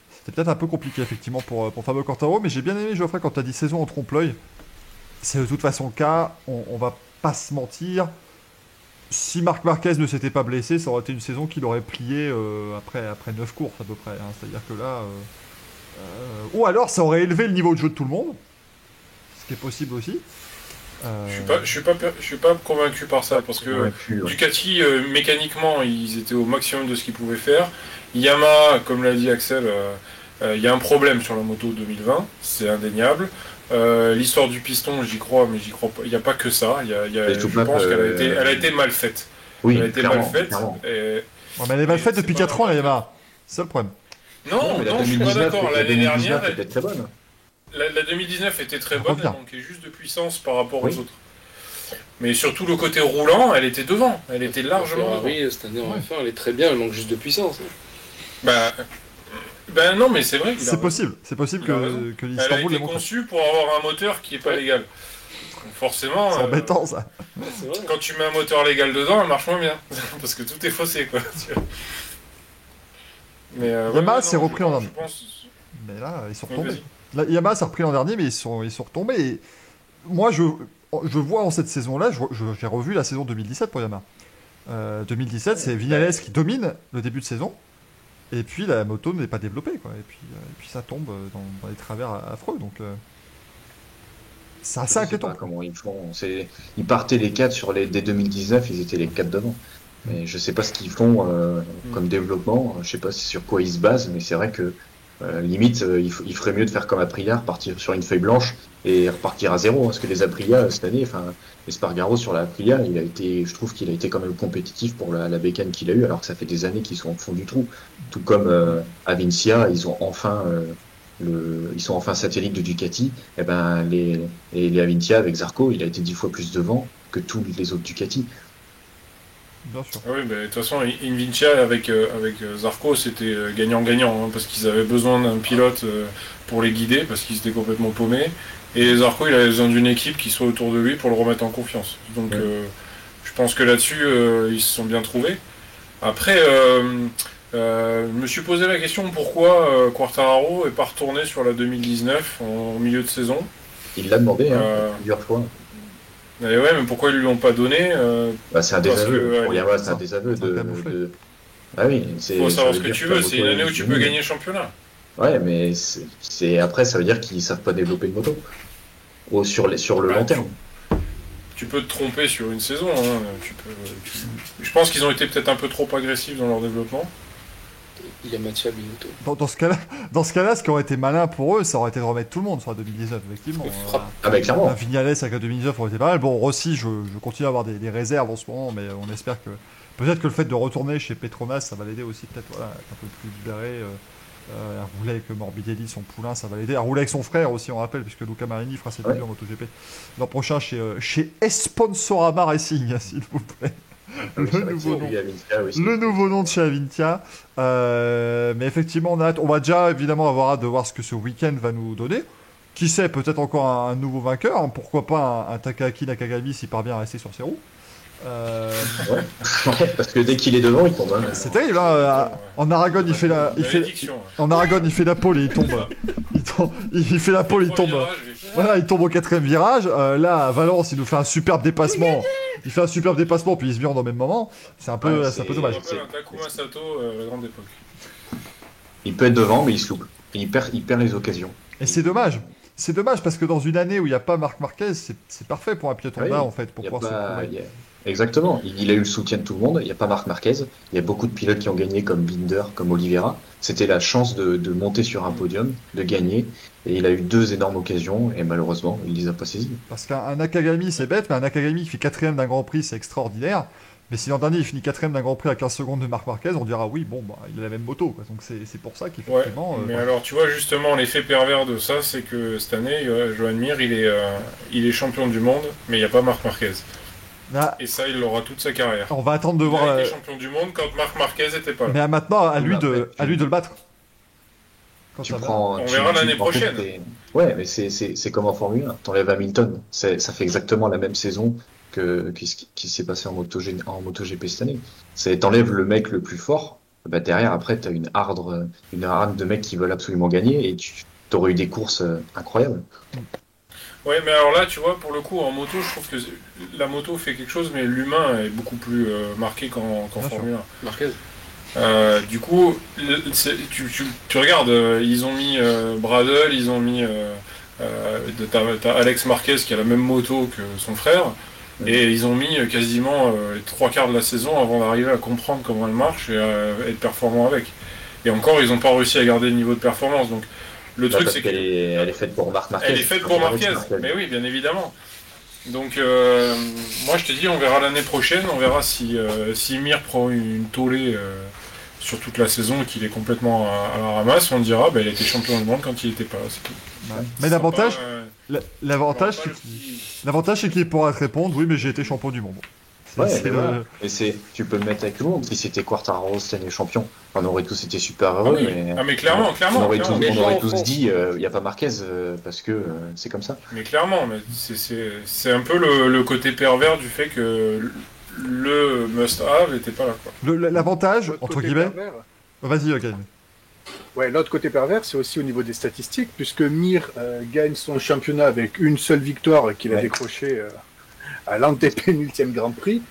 C'était peut-être un peu compliqué effectivement pour Fabio Quartararo, mais j'ai bien aimé Geoffrey quand tu as dit saison en trompe-l'œil. C'est de toute façon le cas. On va pas se mentir. Si Marc Marquez ne s'était pas blessé, ça aurait été une saison qu'il aurait plié après 9 courses à peu près. Hein. C'est-à-dire que là. Ou alors ça aurait élevé le niveau de jeu de tout le monde. ce qui est possible aussi. Je suis pas convaincu par ça, parce que Convaincu, ouais. Ducati, mécaniquement, ils étaient au maximum de ce qu'ils pouvaient faire. Yamaha, comme l'a dit Axel, il y a un problème sur la moto 2020, c'est indéniable. L'histoire du piston, j'y crois, mais j'y crois pas. Il n'y a pas que ça. Je pense qu'elle a été mal faite. Oui, Elle a été clairement, mal faite. clairement. Et... Ouais, mais elle est mal faite c'est depuis pas 4 ans, la normal. Yamaha. C'est ça le problème. Non, mais la non, je suis pas 2019, d'accord. la L'année 2019 dernière, était très bonne. la 2019 était très On bonne, revient. elle manquait juste de puissance par rapport Oui. aux autres. Mais surtout le côté roulant, elle était devant. Elle était largement devant. Ferrari, cette année en F1, elle est très bien, elle manque juste de puissance. Ben non, mais c'est vrai. C'est possible. C'est possible Il a raison. que Elle a l'Istanbul été l'ait montré. conçue pour avoir un moteur qui est pas légal. Donc forcément, C'est embêtant, ça. C'est vrai. quand tu mets un moteur légal dedans, elle marche moins bien. Parce que tout est faussé, quoi. Mais Yamaha s'est repris en je dernier. pense... Mais là, ils sont Oui, retombés. vas-y. La Yamaha s'est repris l'an dernier, mais ils sont retombés. Et moi, je vois en cette saison-là, j'ai revu la saison 2017 pour Yamaha. 2017, c'est Viñales qui domine le début de saison. Et puis la moto n'est pas développée, quoi. Et puis ça tombe dans les travers affreux. Donc c'est assez Je sais inquiétant. pas comment ils font. Ils partaient les 4 dès 2019, ils étaient les 4 devant. Mais je sais pas ce qu'ils font comme développement. Je sais pas sur quoi ils se basent, mais c'est vrai que limite, il ferait mieux de faire comme Aprilia, repartir sur une feuille blanche et repartir à zéro. Parce que les Aprilia cette année, enfin, Espargaro sur la Aprilia, je trouve qu'il a été quand même compétitif pour la bécane qu'il a eu, alors que ça fait des années qu'ils sont au fond du trou. Tout comme Avincia, ils sont enfin satellites de Ducati. Et ben les Avincia avec Zarco, il a été 10 fois plus devant que tous les autres Ducati. Bien sûr. Ah oui, de toute façon, Invincia avec Zarco, c'était gagnant-gagnant, hein, parce qu'ils avaient besoin d'un pilote pour les guider, parce qu'ils étaient complètement paumés. Et Zarco, il avait besoin d'une équipe qui soit autour de lui pour le remettre en confiance. Donc, Ouais. je pense que là-dessus, ils se sont bien trouvés. Après, je me suis posé la question pourquoi Quartararo est pas retourné sur la 2019 en milieu de saison. Il l'a demandé Euh, plusieurs fois. Et ouais, mais pourquoi ils lui l'ont pas donné Bah, c'est un parce désaveu. que, Pour ouais, Yamaha, c'est un ça. désaveu C'est un camouflet. Ah oui, c'est. Faut ça savoir veut ce que dire tu la veux, c'est une moto année où est tu finie. peux gagner le championnat. Ouais, mais après, ça veut dire qu'ils savent pas développer une moto. Sur le Bah, long terme. Tu peux te tromper sur une saison. Hein. Je pense qu'ils ont été peut-être un peu trop agressifs dans leur développement. Il y a Mattia Binotto. Dans ce cas-là, ce qui aurait été malin pour eux, ça aurait été de remettre tout le monde sur la 2019, effectivement. Ah bah clairement. Vignales avec la 2019 aurait été pas mal. Bon, Rossi, je continue à avoir des réserves en ce moment, mais on espère que peut-être que le fait de retourner chez Petronas, ça va l'aider aussi, peut-être, voilà, être un peu plus libéré. À rouler avec Morbidelli, son poulain, ça va l'aider. À rouler avec son frère aussi, on rappelle, puisque Luca Marini fera ses débuts en MotoGP l'an prochain chez Esponsorama Racing, s'il vous plaît. Oui, c'est Le vrai nouveau qu'il nom. y a Avincia aussi. Le nouveau nom de chez Avintia. Mais effectivement, on a hâte. On va déjà évidemment avoir hâte de voir ce que ce week-end va nous donner. Qui sait, peut-être encore un nouveau vainqueur. Hein. Pourquoi pas un Takaki Nakagami s'il parvient à rester sur ses roues. Ouais. Parce que dès qu'il est devant, il tombe. Hein. C'est terrible. Hein. En Aragon, il fait la pole et il tombe. Il fait la pole, il tombe. Voilà, il tombe au 4ème virage. Là, à Valence, il nous fait un superbe dépassement. Il fait un superbe dépassement, puis il se mire au même moment. C'est un peu, Ouais, c'est un peu dommage. C'est un Takuma Sato, la grande époque. Il peut être devant, mais il se loupe. Il perd les occasions. Et c'est dommage. C'est dommage parce que dans une année où il n'y a pas Marc Marquez, c'est parfait pour un pilote Honda en fait, pour Il y a pouvoir se pas- prouver. il y a- Exactement. Il a eu le soutien de tout le monde. Il n'y a pas Marc Marquez. Il y a beaucoup de pilotes qui ont gagné, comme Binder, comme Oliveira. C'était la chance de monter sur un podium, de gagner. Et il a eu 2 énormes occasions, et malheureusement, il les a pas saisies. Parce qu'un Nakagami, c'est bête, mais un Nakagami qui fait 4ème d'un Grand Prix, c'est extraordinaire. Mais si l'an dernier il finit 4ème d'un Grand Prix à 15 secondes de Marc Marquez, on dira oui, bon, bah, il a la même moto. Quoi. Donc c'est pour ça Ouais, qu'effectivement. mais alors tu vois justement l'effet pervers de ça, c'est que cette année, Joan Mir, il est champion du monde, mais il n'y a pas Marc Marquez. là, Et ça, il l'aura toute sa carrière. on va attendre de Il voir. a été champion du monde quand Marc Marquez était pas là. Mais maintenant, à lui Après, de le battre. Quand Tu ça va. prends, On tu- verra tu- l'année en fait, prochaine. Ouais, mais c'est comme en Formule 1. T'enlèves Hamilton. Ça fait exactement la même saison que ce qui s'est passé en MotoGP cette année. T'enlèves le mec le plus fort. Bah derrière, après, t'as une harde de mecs qui veulent absolument gagner et tu aurais eu des courses incroyables. Ouais, mais alors là, tu vois, pour le coup, en moto, je trouve que la moto fait quelque chose, mais l'humain est beaucoup plus marqué qu'en Bien Formule 1. Marquez. Du coup, tu regardes, ils ont mis Bradle, ils ont mis T'as Alex Marquez qui a la même moto que son frère, et ils ont mis quasiment les 3 quarts de la saison avant d'arriver à comprendre comment elle marche et à être performant avec. Et encore, ils n'ont pas réussi à garder le niveau de performance. Donc le truc, c'est qu'elle elle est faite pour Marc Marquez. Elle est faite pour Marquez, mais oui, bien évidemment. Donc moi je te dis, on verra l'année prochaine, on verra si Mir prend une tollée sur toute la saison et qu'il est complètement à la ramasse, on dira il était champion du monde quand il était pas là, c'est tout. Ouais. Mais l'avantage, l'avantage, pas l'avantage, c'est qu'il pourra te répondre, oui, mais j'ai été champion du monde. Mais voilà. Et tu peux le mettre avec tout le monde. Si c'était Quartararo cette année champion, on aurait tous été super heureux. Mais clairement. On aurait tous dit, il n'y a pas Marquez parce que c'est comme ça. Mais clairement, mais c'est un peu le côté pervers du fait que le must-have n'était pas là, quoi. L'avantage, entre guillemets... Vas-y, ok. Ouais, l'autre côté pervers, c'est aussi au niveau des statistiques, puisque Mir gagne son championnat avec une seule victoire qu'il a décrochée à l'antépénultième Grand Prix.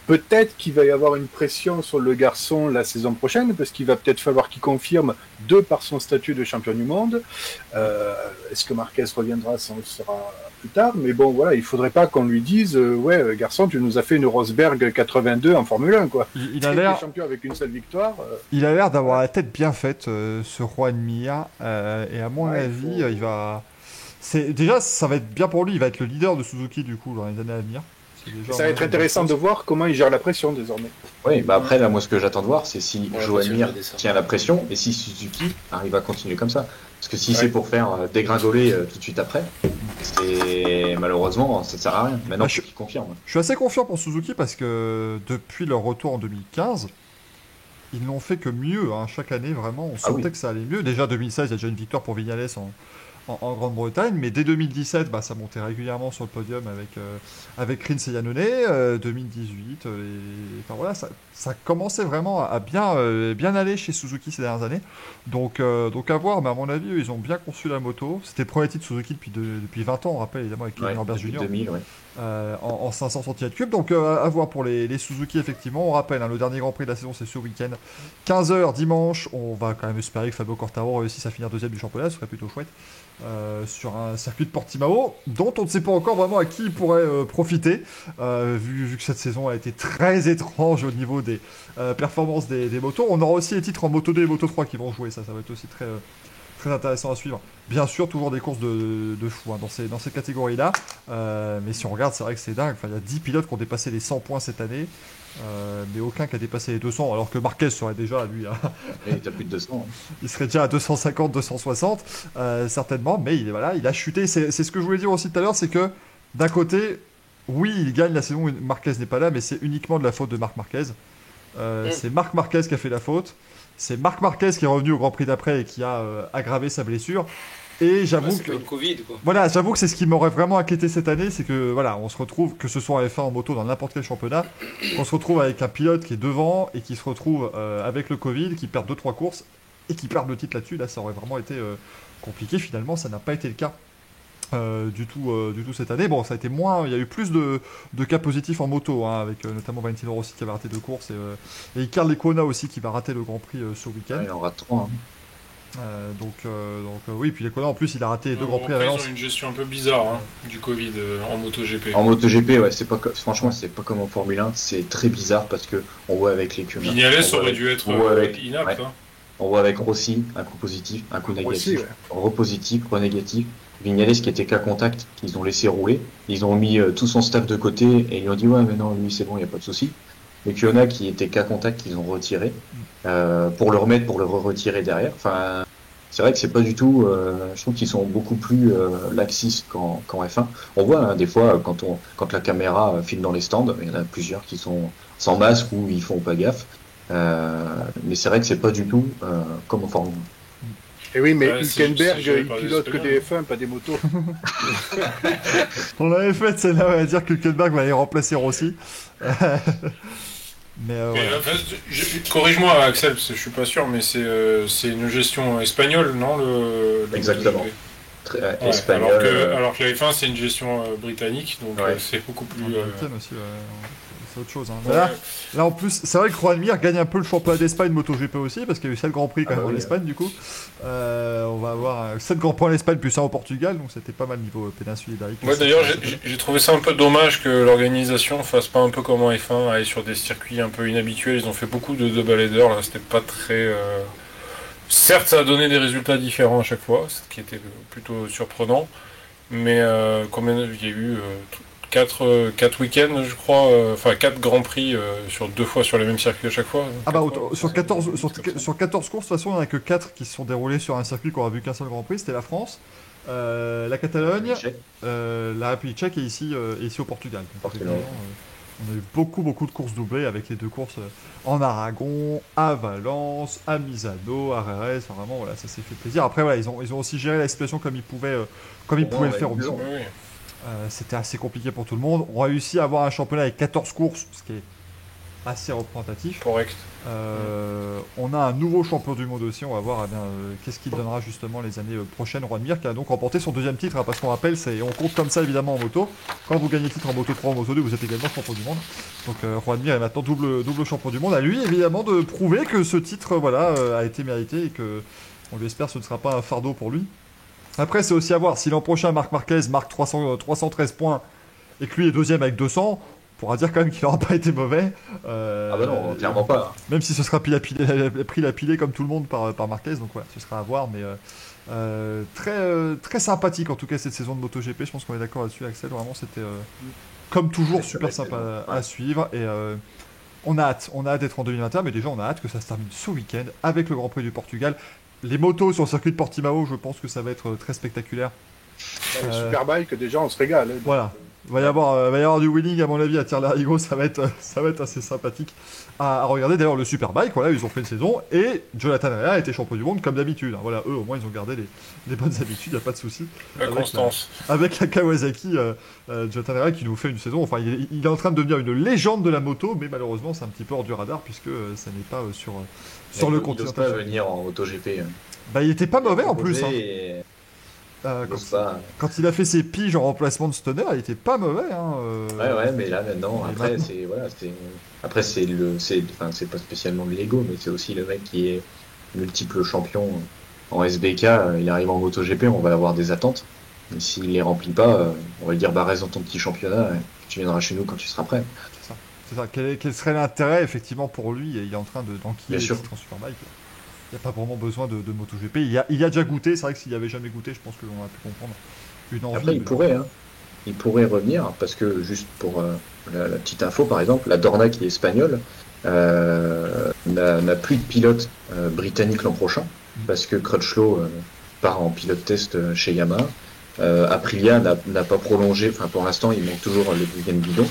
Peut-être qu'il va y avoir une pression sur le garçon la saison prochaine, parce qu'il va peut-être falloir qu'il confirme, de par son statut de champion du monde. Est-ce que Marquez reviendra? Ça on le saura plus tard. Mais bon, voilà, il faudrait pas qu'on lui dise ouais, garçon, tu nous as fait une Rosberg 82 en Formule 1, quoi. Il a l'air champion avec une seule victoire. Il a l'air d'avoir la tête bien faite, ce Juan Mir. Et à mon avis, il va... Déjà, ça va être bien pour lui. Il va être le leader de Suzuki, du coup, dans les années à venir. Ça va être intéressant de voir comment il gère la pression désormais. Oui, après, là, moi, ce que j'attends de voir, c'est si Joan Mir tient la pression et si Suzuki arrive à continuer comme ça. Parce que si c'est pour faire dégringoler tout de suite après, malheureusement, ça ne sert à rien. Maintenant, je confirme. Je suis assez confiant pour Suzuki parce que depuis leur retour en 2015, ils n'ont fait que mieux. Chaque année, vraiment, on sentait que ça allait mieux. Déjà, 2016, il y a déjà une victoire pour Vignales en Grande-Bretagne, mais dès 2017, ça montait régulièrement sur le podium avec Rins et Iannone. 2018, enfin voilà, ça commençait vraiment à bien aller chez Suzuki ces dernières années. Donc à voir, mais à mon avis, ils ont bien conçu la moto. C'était le premier titre Suzuki depuis 20 ans, on rappelle évidemment avec Norbert Junior. 2000, en 500 cm3. Donc à voir pour les Suzuki, effectivement. On rappelle, le dernier Grand Prix de la saison, c'est ce week-end. 15h dimanche, on va quand même espérer que Fabio Quartararo réussisse à finir deuxième du championnat, ce serait plutôt chouette. Sur un circuit de Portimao dont on ne sait pas encore vraiment à qui il pourrait profiter vu que cette saison a été très étrange au niveau des performances des motos. On aura aussi les titres en Moto 2 et Moto 3 qui vont jouer, ça va être aussi très intéressant à suivre. Bien sûr, toujours des courses de fou dans ces catégories-là, mais si on regarde, c'est vrai que c'est dingue. Il y a 10 pilotes qui ont dépassé les 100 points cette année, mais aucun qui a dépassé les 200, alors que Marquez serait déjà, lui, il a plus de 200. Il serait déjà à 250, 260, certainement, mais il a chuté. C'est ce que je voulais dire aussi tout à l'heure, c'est que d'un côté, oui, il gagne la saison où Marquez n'est pas là, mais c'est uniquement de la faute de Marc Marquez. C'est Marc Marquez qui a fait la faute. C'est Marc Marquez qui est revenu au Grand Prix d'après et qui a aggravé sa blessure. Et j'avoue que pas une Covid, quoi. Voilà, j'avoue que c'est ce qui m'aurait vraiment inquiété cette année, c'est que voilà, on se retrouve, que ce soit en F1 en moto dans n'importe quel championnat, on se retrouve avec un pilote qui est devant et qui se retrouve avec le Covid, qui perd 2-3 courses et qui perd le titre là-dessus. Là, ça aurait vraiment été compliqué. Finalement, ça n'a pas été le cas. Du tout cette année. Bon, ça a été moins. Il y a eu plus de cas positifs en moto, avec notamment Valentino Rossi qui va rater 2 courses et Iker Lecuona aussi qui va rater le Grand Prix ce week-end. Il en rate 3. Donc oui, puis Lecuona en plus il a raté 2 Grands Prix à Valence. Ils ont une gestion un peu bizarre du Covid en MotoGP. En MotoGP, franchement, c'est pas comme en Formule 1, c'est très bizarre parce que on voit avec les Lecuona. Vignales aurait dû être inapte. On voit avec Rossi un coup positif, un coup négatif, repositif, renégatif. Vignales qui était cas contact, qu'ils ont laissé rouler. Ils ont mis tout son staff de côté et ils ont dit ouais mais non lui c'est bon, il n'y a pas de souci. Et Lecuona qui était cas contact qu'ils ont retiré pour le remettre, pour le retirer derrière. Enfin, c'est vrai que c'est pas du tout. Je trouve qu'ils sont beaucoup plus laxistes qu'en F1. On voit des fois quand la caméra file dans les stands, il y en a plusieurs qui sont sans masque ou ils font pas gaffe. Mais c'est vrai que c'est pas du tout comme en Formule 1. Et oui, mais Hülkenberg, il pilote que des F1, pas des motos. On avait fait celle-là, on va dire que Hülkenberg va aller remplacer Rossi. Corrige-moi, Axel, parce que je suis pas sûr, mais c'est une gestion espagnole, non Exactement. Ouais, espagnol. alors que la F1 c'est une gestion britannique, donc Ouais. c'est beaucoup plus. Américaine aussi, c'est autre chose. Hein. Là, en plus, c'est vrai que Juan Mir gagne un peu le championnat d'Espagne MotoGP aussi, parce qu'il y a eu 7 Grands Prix quand même en Espagne, du coup. On va avoir 7 Grands Prix en Espagne, plus 1 au Portugal, donc c'était pas mal niveau péninsule ibérique. Ouais, d'ailleurs, j'ai trouvé ça un peu dommage que l'organisation fasse pas un peu comme en F1, aller sur des circuits un peu inhabituels. Ils ont fait beaucoup de double header, là, c'était pas très. Certes, ça a donné des résultats différents à chaque fois, ce qui était plutôt surprenant. Mais combien il y a eu 4 week-ends, je crois, enfin 4 grands prix sur 2 fois sur les mêmes circuits à chaque fois. Ah bah sur 14 courses, de toute façon, il n'y en a que 4 qui se sont déroulées sur un circuit qu'on a vu qu'un seul Grand Prix, c'était la France, la Catalogne, la République tchèque et ici au Portugal. Donc, on a eu beaucoup de courses doublées avec les 2 courses en Aragon, à Valence, à Misano, à Jerez. Enfin, vraiment, voilà, ça s'est fait plaisir. Après, voilà, ils ont aussi géré la situation comme ils pouvaient le faire au mieux. Oui. C'était assez compliqué pour tout le monde. On a réussi à avoir un championnat avec 14 courses, ce qui est assez représentatif. Correct. On a un nouveau champion du monde aussi. On va voir qu'est-ce qu'il donnera justement les années prochaines. Juan Mir qui a donc remporté son 2e titre, hein, parce qu'on rappelle, on compte comme ça évidemment en moto. Quand vous gagnez le titre en moto 3 ou en moto 2, vous êtes également champion du monde. Donc Juan Mir est maintenant double champion du monde. À lui évidemment de prouver que ce titre a été mérité et que on lui espère ce ne sera pas un fardeau pour lui. Après, c'est aussi à voir si l'an prochain Marc Marquez marque 313 points et que lui est 2e avec 200, on pourra dire quand même qu'il n'aura pas été mauvais. Ah bah non, clairement pas. Même si ce sera pris la pilée comme tout le monde par Marquez, donc voilà, ce sera à voir, mais très sympathique en tout cas cette saison de MotoGP. Je pense qu'on est d'accord là-dessus, Axel. Vraiment, c'était comme toujours super sympa à suivre et on a hâte d'être en 2021, mais déjà on a hâte que ça se termine ce week-end avec le Grand Prix du Portugal. Les motos sur le circuit de Portimao, je pense que ça va être très spectaculaire. Les Superbike, déjà, on se régale. Hein. Voilà. Il va y avoir du winning, à mon avis, à Tire-Larigot. Ça va être assez sympathique à regarder. D'ailleurs, le Superbike, voilà, ils ont fait une saison. Et Jonathan Rea était champion du monde, comme d'habitude. Voilà, eux, au moins, ils ont gardé les bonnes habitudes, il n'y a pas de souci. La constance. Avec la Kawasaki, Jonathan Rea qui nous fait une saison. Enfin, il est en train de devenir une légende de la moto, mais malheureusement, c'est un petit peu hors du radar, puisque ça n'est pas sur le continent. Il n'ose pas venir en MotoGP. Bah, il était pas mauvais en plus. Hein. Et... Quand il a fait ses piges en remplacement de Stoner, il était pas mauvais. Hein, Ouais, mais là maintenant, après c'est pas spécialement de l'ego, mais c'est aussi le mec qui est multiple champion en SBK. Il arrive en MotoGP, on va avoir des attentes. Mais s'il les remplit pas, on va lui dire bah reste dans ton petit championnat, tu viendras chez nous quand tu seras prêt. C'est ça. Quel serait l'intérêt effectivement pour lui? Il est en train d'enquiller les titres en Superbike. Il n'y a pas vraiment besoin de MotoGP. Il y a déjà goûté. C'est vrai que s'il n'y avait jamais goûté, je pense que l'on a pu comprendre une envie. Après, il pourrait revenir, parce que juste pour la petite info, par exemple, la Dorna qui est espagnole n'a plus de pilote britannique l'an prochain, parce que Crutchlow part en pilote test chez Yamaha. Aprilia n'a pas prolongé, enfin pour l'instant il manque toujours le deuxième bidon.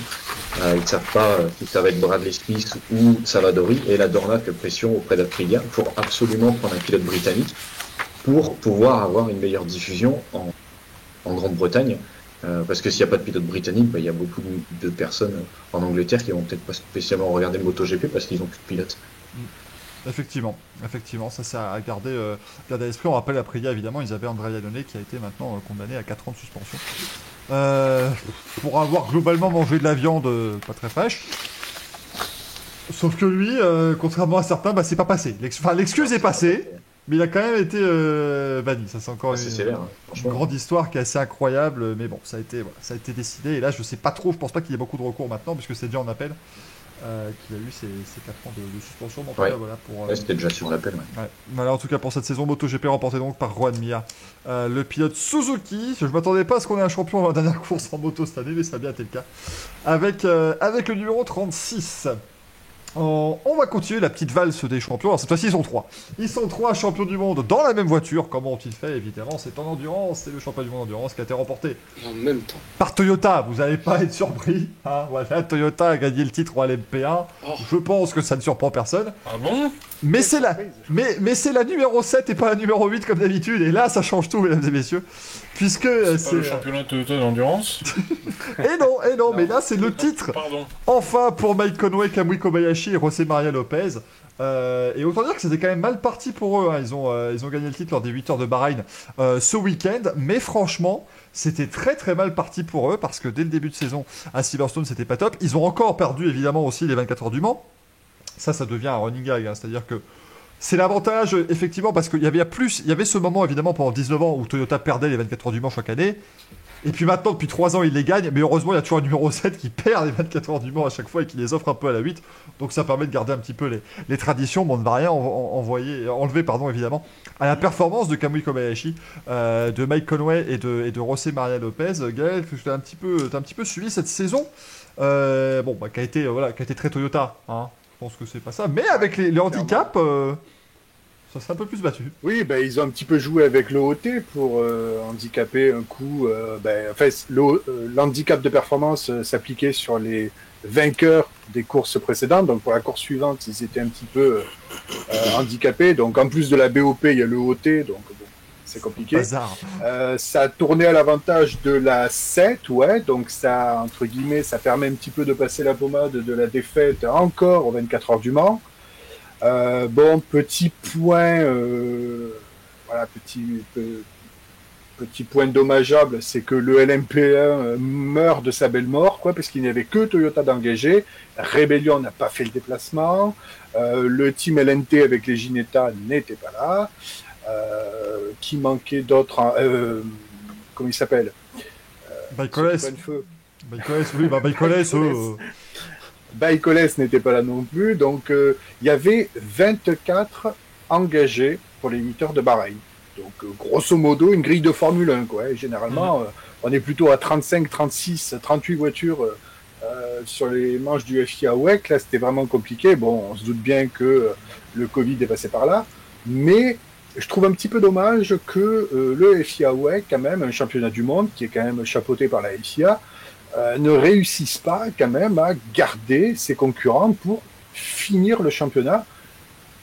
Ils ne savent pas si ça va être Bradley Smith ou Savadori, et la Dorna fait pression auprès d'Aprilia pour absolument prendre un pilote britannique pour pouvoir avoir une meilleure diffusion en Grande-Bretagne. Parce que s'il n'y a pas de pilote britannique, il y a beaucoup de personnes en Angleterre qui vont peut-être pas spécialement regarder le MotoGP parce qu'ils n'ont plus de pilote. Effectivement, ça c'est à garder à l'esprit. On rappelle Aprilia évidemment, ils avaient Andrea Iannone qui a été maintenant condamné à 4 ans de suspension pour avoir globalement mangé de la viande pas très fraîche. Sauf que lui, contrairement à certains, c'est pas passé. L'excuse est passée, mais il a quand même été banni. Ça c'est encore une grande histoire qui est assez incroyable, mais bon, ça a été décidé. Et là, je sais pas trop. Je pense pas qu'il y ait beaucoup de recours maintenant, puisque c'est déjà en appel. Qu'il a eu ses 4 ans de suspension. En tout cas, voilà, c'était déjà sur l'appel. Ouais. Voilà, en tout cas pour cette saison MotoGP remportée donc par Juan Mir, le pilote Suzuki. Je m'attendais pas à ce qu'on ait un champion dans la dernière course en moto cette année, mais ça a bien été le cas. Avec le numéro 36. On va continuer la petite valse des champions. Alors cette fois-ci, ils sont 3. Ils sont 3 champions du monde dans la même voiture. Comment ont-ils fait? Évidemment, c'est en endurance. C'est le champion du monde endurance qui a été remporté en même temps par Toyota. Vous n'allez pas être surpris. Hein, voilà, Toyota a gagné le titre en LMP1. Je pense que ça ne surprend personne. Ah bon? Mais c'est la numéro 7 et pas la numéro 8 comme d'habitude. Et là, ça change tout, mesdames et messieurs. Puisque c'est pas le championnat de Toyota d'endurance. et non, mais là, c'est le titre. Pardon. Enfin, pour Mike Conway, Kamui Kobayashi et José Maria Lopez. Et autant dire que c'était quand même mal parti pour eux. Hein. Ils ont gagné le titre lors des 8 heures de Bahreïn ce week-end. Mais franchement, c'était très très mal parti pour eux parce que dès le début de saison à Silverstone, c'était pas top. Ils ont encore perdu évidemment aussi les 24 heures du Mans. Ça devient un running gag. Hein. C'est-à-dire que c'est l'avantage, effectivement, parce qu'il y avait ce moment évidemment pendant 19 ans où Toyota perdait les 24 heures du Mans chaque année. Et puis maintenant, depuis 3 ans, il les gagne. Mais heureusement, il y a toujours un numéro 7 qui perd les 24 heures du Mans à chaque fois et qui les offre un peu à la 8. Donc ça permet de garder un petit peu les traditions. Bon, on ne va rien enlever, évidemment, à la performance de Kamui Kobayashi, de Mike Conway et de José Maria Lopez. Gaël, tu as un petit peu suivi cette saison, qui a été très Toyota. Hein. Je pense que c'est pas ça. Mais avec les handicaps, ça s'est un peu plus battu. Oui, ils ont un petit peu joué avec le OT pour handicaper un coup. L'handicap de performance s'appliquait sur les vainqueurs des courses précédentes. Donc pour la course suivante, ils étaient un petit peu handicapés. Donc en plus de la BOP, il y a le OT. Donc bon, c'est compliqué. Bazar. Ça a tourné à l'avantage de la 7, ouais. Donc ça, entre guillemets, ça permet un petit peu de passer la pommade de la défaite encore aux 24 heures du Mans. Petit point, petit point dommageable, c'est que le LMP1 meurt de sa belle mort, parce qu'il n'y avait que Toyota d'engagé. Rébellion n'a pas fait le déplacement. Le team LNT avec les Ginetta n'était pas là. Qui manquait d'autres, comment il s'appelle? Baïkoles, oui, Baïkoles. Baïkoles n'était pas là non plus, donc il y avait 24 engagés pour les 8 heures de Bahreïn. Donc grosso modo, une grille de Formule 1, quoi. Et généralement, on est plutôt à 35, 36, 38 voitures sur les manches du FIA WEC. Là, c'était vraiment compliqué. Bon, on se doute bien que le Covid est passé par là, mais je trouve un petit peu dommage que le FIA WEC, quand même, un championnat du monde qui est quand même chapeauté par la FIA, ne réussissent pas quand même à garder ses concurrents pour finir le championnat.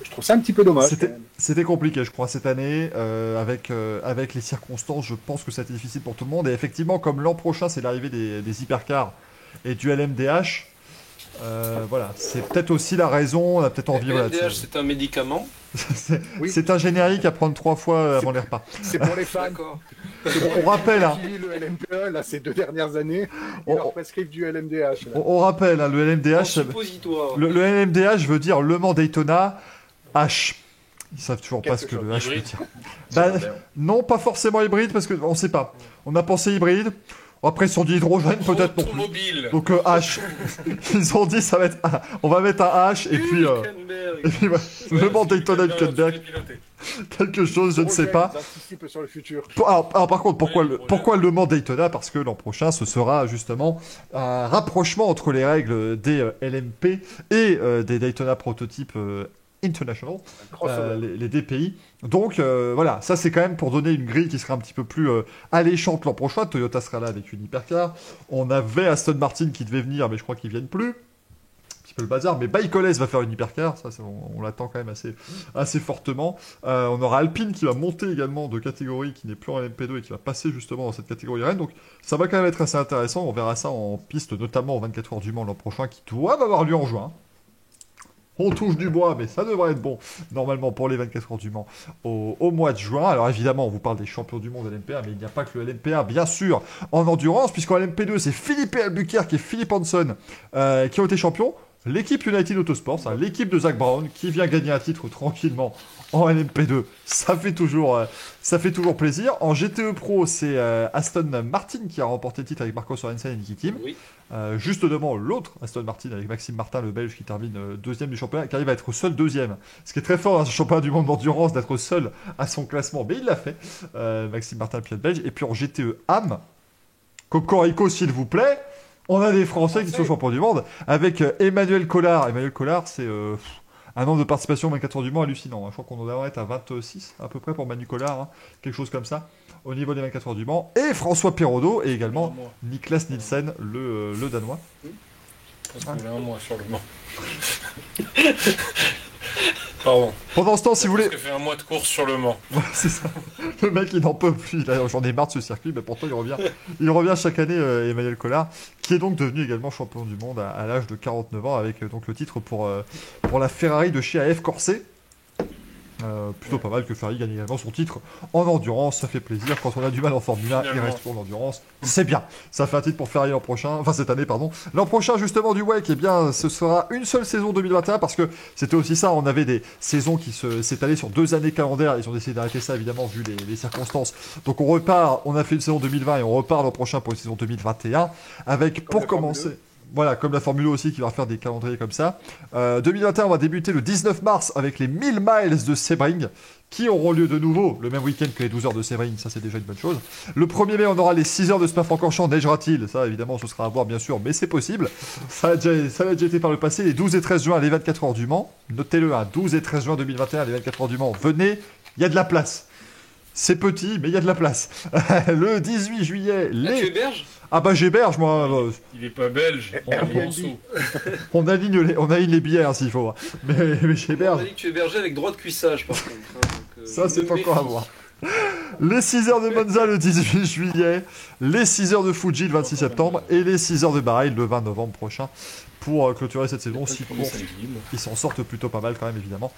Je trouve ça un petit peu dommage. C'était compliqué, je crois, cette année, avec les circonstances. Je pense que c'était difficile pour tout le monde. Et effectivement, comme l'an prochain, c'est l'arrivée des hypercars et du LMDH, c'est peut-être aussi la raison. On a peut-être envie. Le LMDH, c'est un médicament. C'est un générique à prendre 3 fois avant les repas. C'est pour les fans. D'accord. On rappelle, hein, Le LMP1, là, ces 2 dernières années, ils leur prescrivent du LMDH. on rappelle, hein, le LMDH, Suppositoire. le LMDH veut dire Le Mans Daytona H. Ils savent toujours pas ce que le H veut dire. Non, pas forcément hybride parce que on sait pas. On a pensé hybride. Après, ils ont dit hydrogène peut-être non plus. Automobile. Donc H. Ils ont dit ça va être on va mettre un H et puis Le Mans Daytona Hülkenberg. Quelque chose, je ne sais pas. Anticipe sur le futur. Alors, par contre, pourquoi Le Mans Daytona? Parce que l'an prochain, ce sera justement un rapprochement entre les règles des LMP et des Daytona Prototype International, les DPI. Donc voilà, ça c'est quand même pour donner une grille qui sera un petit peu plus alléchante l'an prochain. Toyota sera là avec une hypercar. On avait Aston Martin qui devait venir, mais je crois qu'ils viennent plus. Un petit peu le bazar, mais Baïkoles va faire une hypercar, ça on l'attend quand même assez fortement. On aura Alpine qui va monter également de catégorie, qui n'est plus en LMP2 et qui va passer justement dans cette catégorie Rennes. Donc ça va quand même être assez intéressant. On verra ça en piste, notamment aux 24 heures du Mans l'an prochain, qui doivent avoir lieu en juin. On touche du bois, mais ça devrait être bon, normalement, pour les 24 heures du Mans au mois de juin. Alors évidemment, on vous parle des champions du monde LMP1, mais il n'y a pas que le LMP1, bien sûr, en endurance, puisqu'en LMP2, c'est Philippe Albuquerque et Philippe Hanson qui ont été champions. L'équipe United Autosports, l'équipe de Zak Brown, qui vient gagner un titre tranquillement en LMP2, ça fait toujours plaisir. En GTE Pro, c'est Aston Martin qui a remporté le titre avec Marco Sorensen et Niki Kim. Oui. Juste devant l'autre Aston Martin avec Maxime Martin, le Belge, qui termine deuxième du championnat, qui arrive à être seul deuxième. Ce qui est très fort dans ce championnat du monde d'endurance, d'être seul à son classement, mais il l'a fait. Maxime Martin, le pilote belge. Et puis en GTE AM, Cocorico, s'il vous plaît. On a des Français qui sont champions du monde avec Emmanuel Collard. Emmanuel Collard, c'est un nombre de participation 24 heures du Mans hallucinant. Je crois qu'on doit être à 26 à peu près pour Manu Collard, quelque chose comme ça, au niveau des 24 heures du Mans. Et François Perraudot et également Niklas Nielsen, le Danois. Parce qu'on est un mois sur le Mans. Pardon. Pendant ce temps, si vous voulez... Parce que fait un mois de course sur le Mans. Voilà, c'est ça. Le mec, il n'en peut plus. Là, j'en ai marre de ce circuit, mais pourtant, il revient. Il revient chaque année, Emmanuel Collard, qui est donc devenu également champion du monde à l'âge de 49 ans, avec donc le titre pour la Ferrari de chez AF Corset. Plutôt pas mal que Ferrari gagne également son titre en endurance, ça fait plaisir. Quand on a du mal en Formule 1, il reste pour l'endurance. C'est bien. Ça fait un titre pour Ferrari l'an prochain, enfin cette année, pardon. L'an prochain, justement, du WEC, eh bien, ce sera une seule saison 2021 parce que c'était aussi ça. On avait des saisons qui s'étalaient sur 2 années calendaires. Ils ont décidé d'arrêter ça, évidemment, vu les circonstances. Donc on repart, on a fait une saison 2020 et on repart l'an prochain pour une saison 2021 avec, pour commencer. Voilà, comme la Formule 1 aussi qui va faire des calendriers comme ça. 2021, on va débuter le 19 mars avec les 1000 miles de Sebring qui auront lieu de nouveau le même week-end que les 12 heures de Sebring. Ça, c'est déjà une bonne chose. Le 1er mai, on aura les 6 heures de Spa-Francorchamps. Neigera-t-il? Ça, évidemment, ce sera à voir, bien sûr, mais c'est possible. Ça a déjà été par le passé. Les 12 et 13 juin, les 24 heures du Mans. Notez-le, 12 et 13 juin 2021, les 24 heures du Mans. Venez, il y a de la place. C'est petit, mais il y a de la place. Le 18 juillet, Là, tu héberges? Ah bah j'héberge moi. Il est pas belge. On aligne les billets hein, s'il faut. Mais On m'a j'héberge. dit que tu hébergeais avec droit de cuissage par contre. Hein, donc, Ça c'est je pas me encore à méfie. voir. Les 6 heures de Monza le 18 juillet, les 6 heures de Fuji le 26 septembre et les 6 heures de Bahreïn le 20 novembre prochain pour clôturer cette saison. Si ils s'en sortent plutôt pas mal quand même évidemment.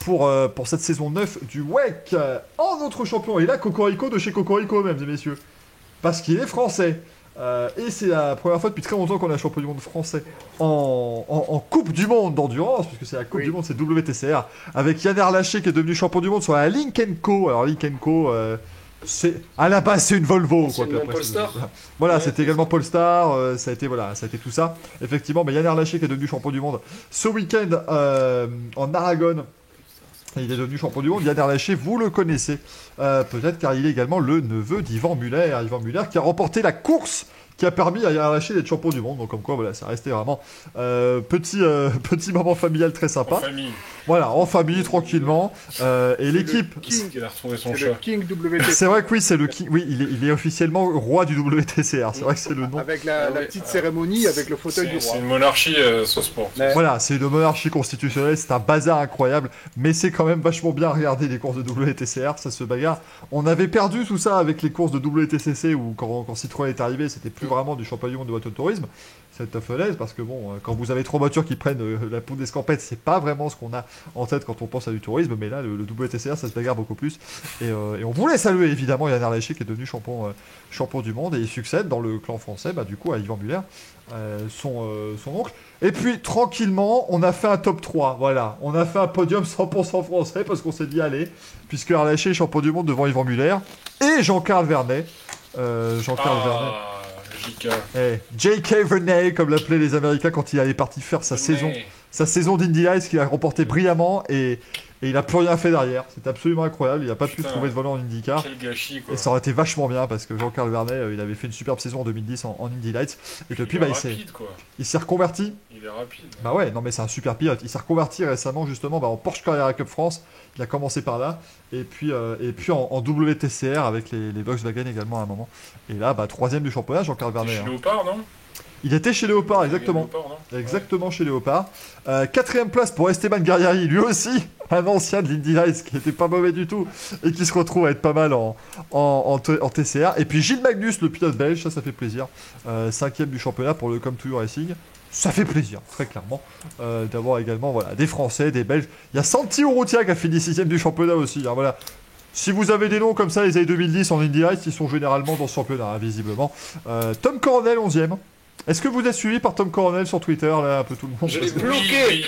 Pour cette saison 9 du WEC. En autre champion, et là Cocorico de chez Cocorico mesdames et messieurs. Parce qu'il est français. Et c'est la première fois depuis très longtemps qu'on a un champion du monde français en Coupe du Monde d'endurance, puisque c'est la Coupe du Monde, c'est WTCR, avec Yann Erlaché qui est devenu champion du monde sur la Lynk & Co. Alors Lynk & Co, à la base c'est une Volvo. Quoi, Anciennement Polestar. Voilà, Ouais, c'était également Polestar, ça a été tout ça. Effectivement, mais Yann Erlaché qui est devenu champion du monde ce week-end en Aragon. Il est devenu champion du monde. Yann Erlaché, vous le connaissez peut-être car il est également le neveu d'Yvan Muller. Yvan Muller qui a remporté la course qui a permis à Yann Erlaché d'être champion du monde. Donc comme quoi, voilà, ça restait vraiment petit moment familial très sympa. En famille. Voilà, en famille, tranquillement. Et l'équipe... Il a retrouvé son C'est chat. le King WTCR. C'est vrai que oui, c'est le King. Oui, il est officiellement roi du WTCR. C'est vrai que c'est le nom. Avec la petite cérémonie, avec le fauteuil du C'est roi. une monarchie ce sport. Mais- Voilà, c'est une monarchie constitutionnelle, c'est un bazar incroyable, mais c'est quand même vachement bien à regarder les courses de WTCR, ça se bagarre. On avait perdu tout ça avec les courses de WTCC où quand Citroën est arrivé, c'était plus vraiment du championnat du monde de autotourisme. C'est un falaise parce que bon, quand vous avez 3 voitures qui prennent la poudre d'escampette, c'est pas vraiment ce qu'on a en tête quand on pense à du tourisme, mais là, le WTCR, ça se bagarre beaucoup plus. Et on voulait saluer évidemment Yann Erlaché qui est devenu champion du monde et il succède dans le clan français, bah, du coup à Yvan Muller, son oncle. Et puis tranquillement, on a fait un top 3, voilà. On a fait un podium 100% français parce qu'on s'est dit allez, puisque Erlaché est champion du monde devant Yvan Muller et Jean-Carl Vernet. Jean-Carl Vernet. JK. J.K. Vernet, comme l'appelaient les Américains quand il allait parti faire sa saison d'Indy Lights qu'il a remporté brillamment et il a plus rien fait derrière. C'était absolument incroyable. Il n'a pas pu Putain. trouver de volant en IndyCar. Quel gâchis quoi. Et ça aurait été vachement bien parce que Jean-Carl Vernet, il avait fait une superbe saison en 2010 en Indy Lights. Et depuis, il est bah, rapide quoi. il s'est reconverti. Il est rapide. Bah ouais, non mais c'est un super pilote. Il s'est reconverti récemment justement en Porsche Carrera Cup France. Il a commencé par là. Et puis en WTCR avec les Volkswagen également à un moment. Et là, bah, 3ème du championnat, Jean-Carl T'es Vernet. chez hein. Léopard non? Il était chez Léopard, exactement. Léopard, non? Exactement chez Léopard. 4ème place pour Esteban Guerrieri, lui aussi, un ancien de l'Indy Lights qui était pas mauvais du tout et qui se retrouve à être pas mal en TCR. Et puis Gilles Magnus, le pilote belge, ça fait plaisir. 5ème du championnat pour le Come To You Racing. Ça fait plaisir, très clairement, d'avoir également voilà, des Français, des Belges. Il y a Santi Urrutia qui a fini 6ème du championnat aussi. Hein, voilà. Si vous avez des noms comme ça, les années 2010 en Indy Lights, ils sont généralement dans ce championnat, hein, visiblement. Tom Coronel, 11ème. Est-ce que vous êtes suivi par Tom Coronel sur Twitter, là, un peu tout le monde? Je l'ai Oui, bloqué.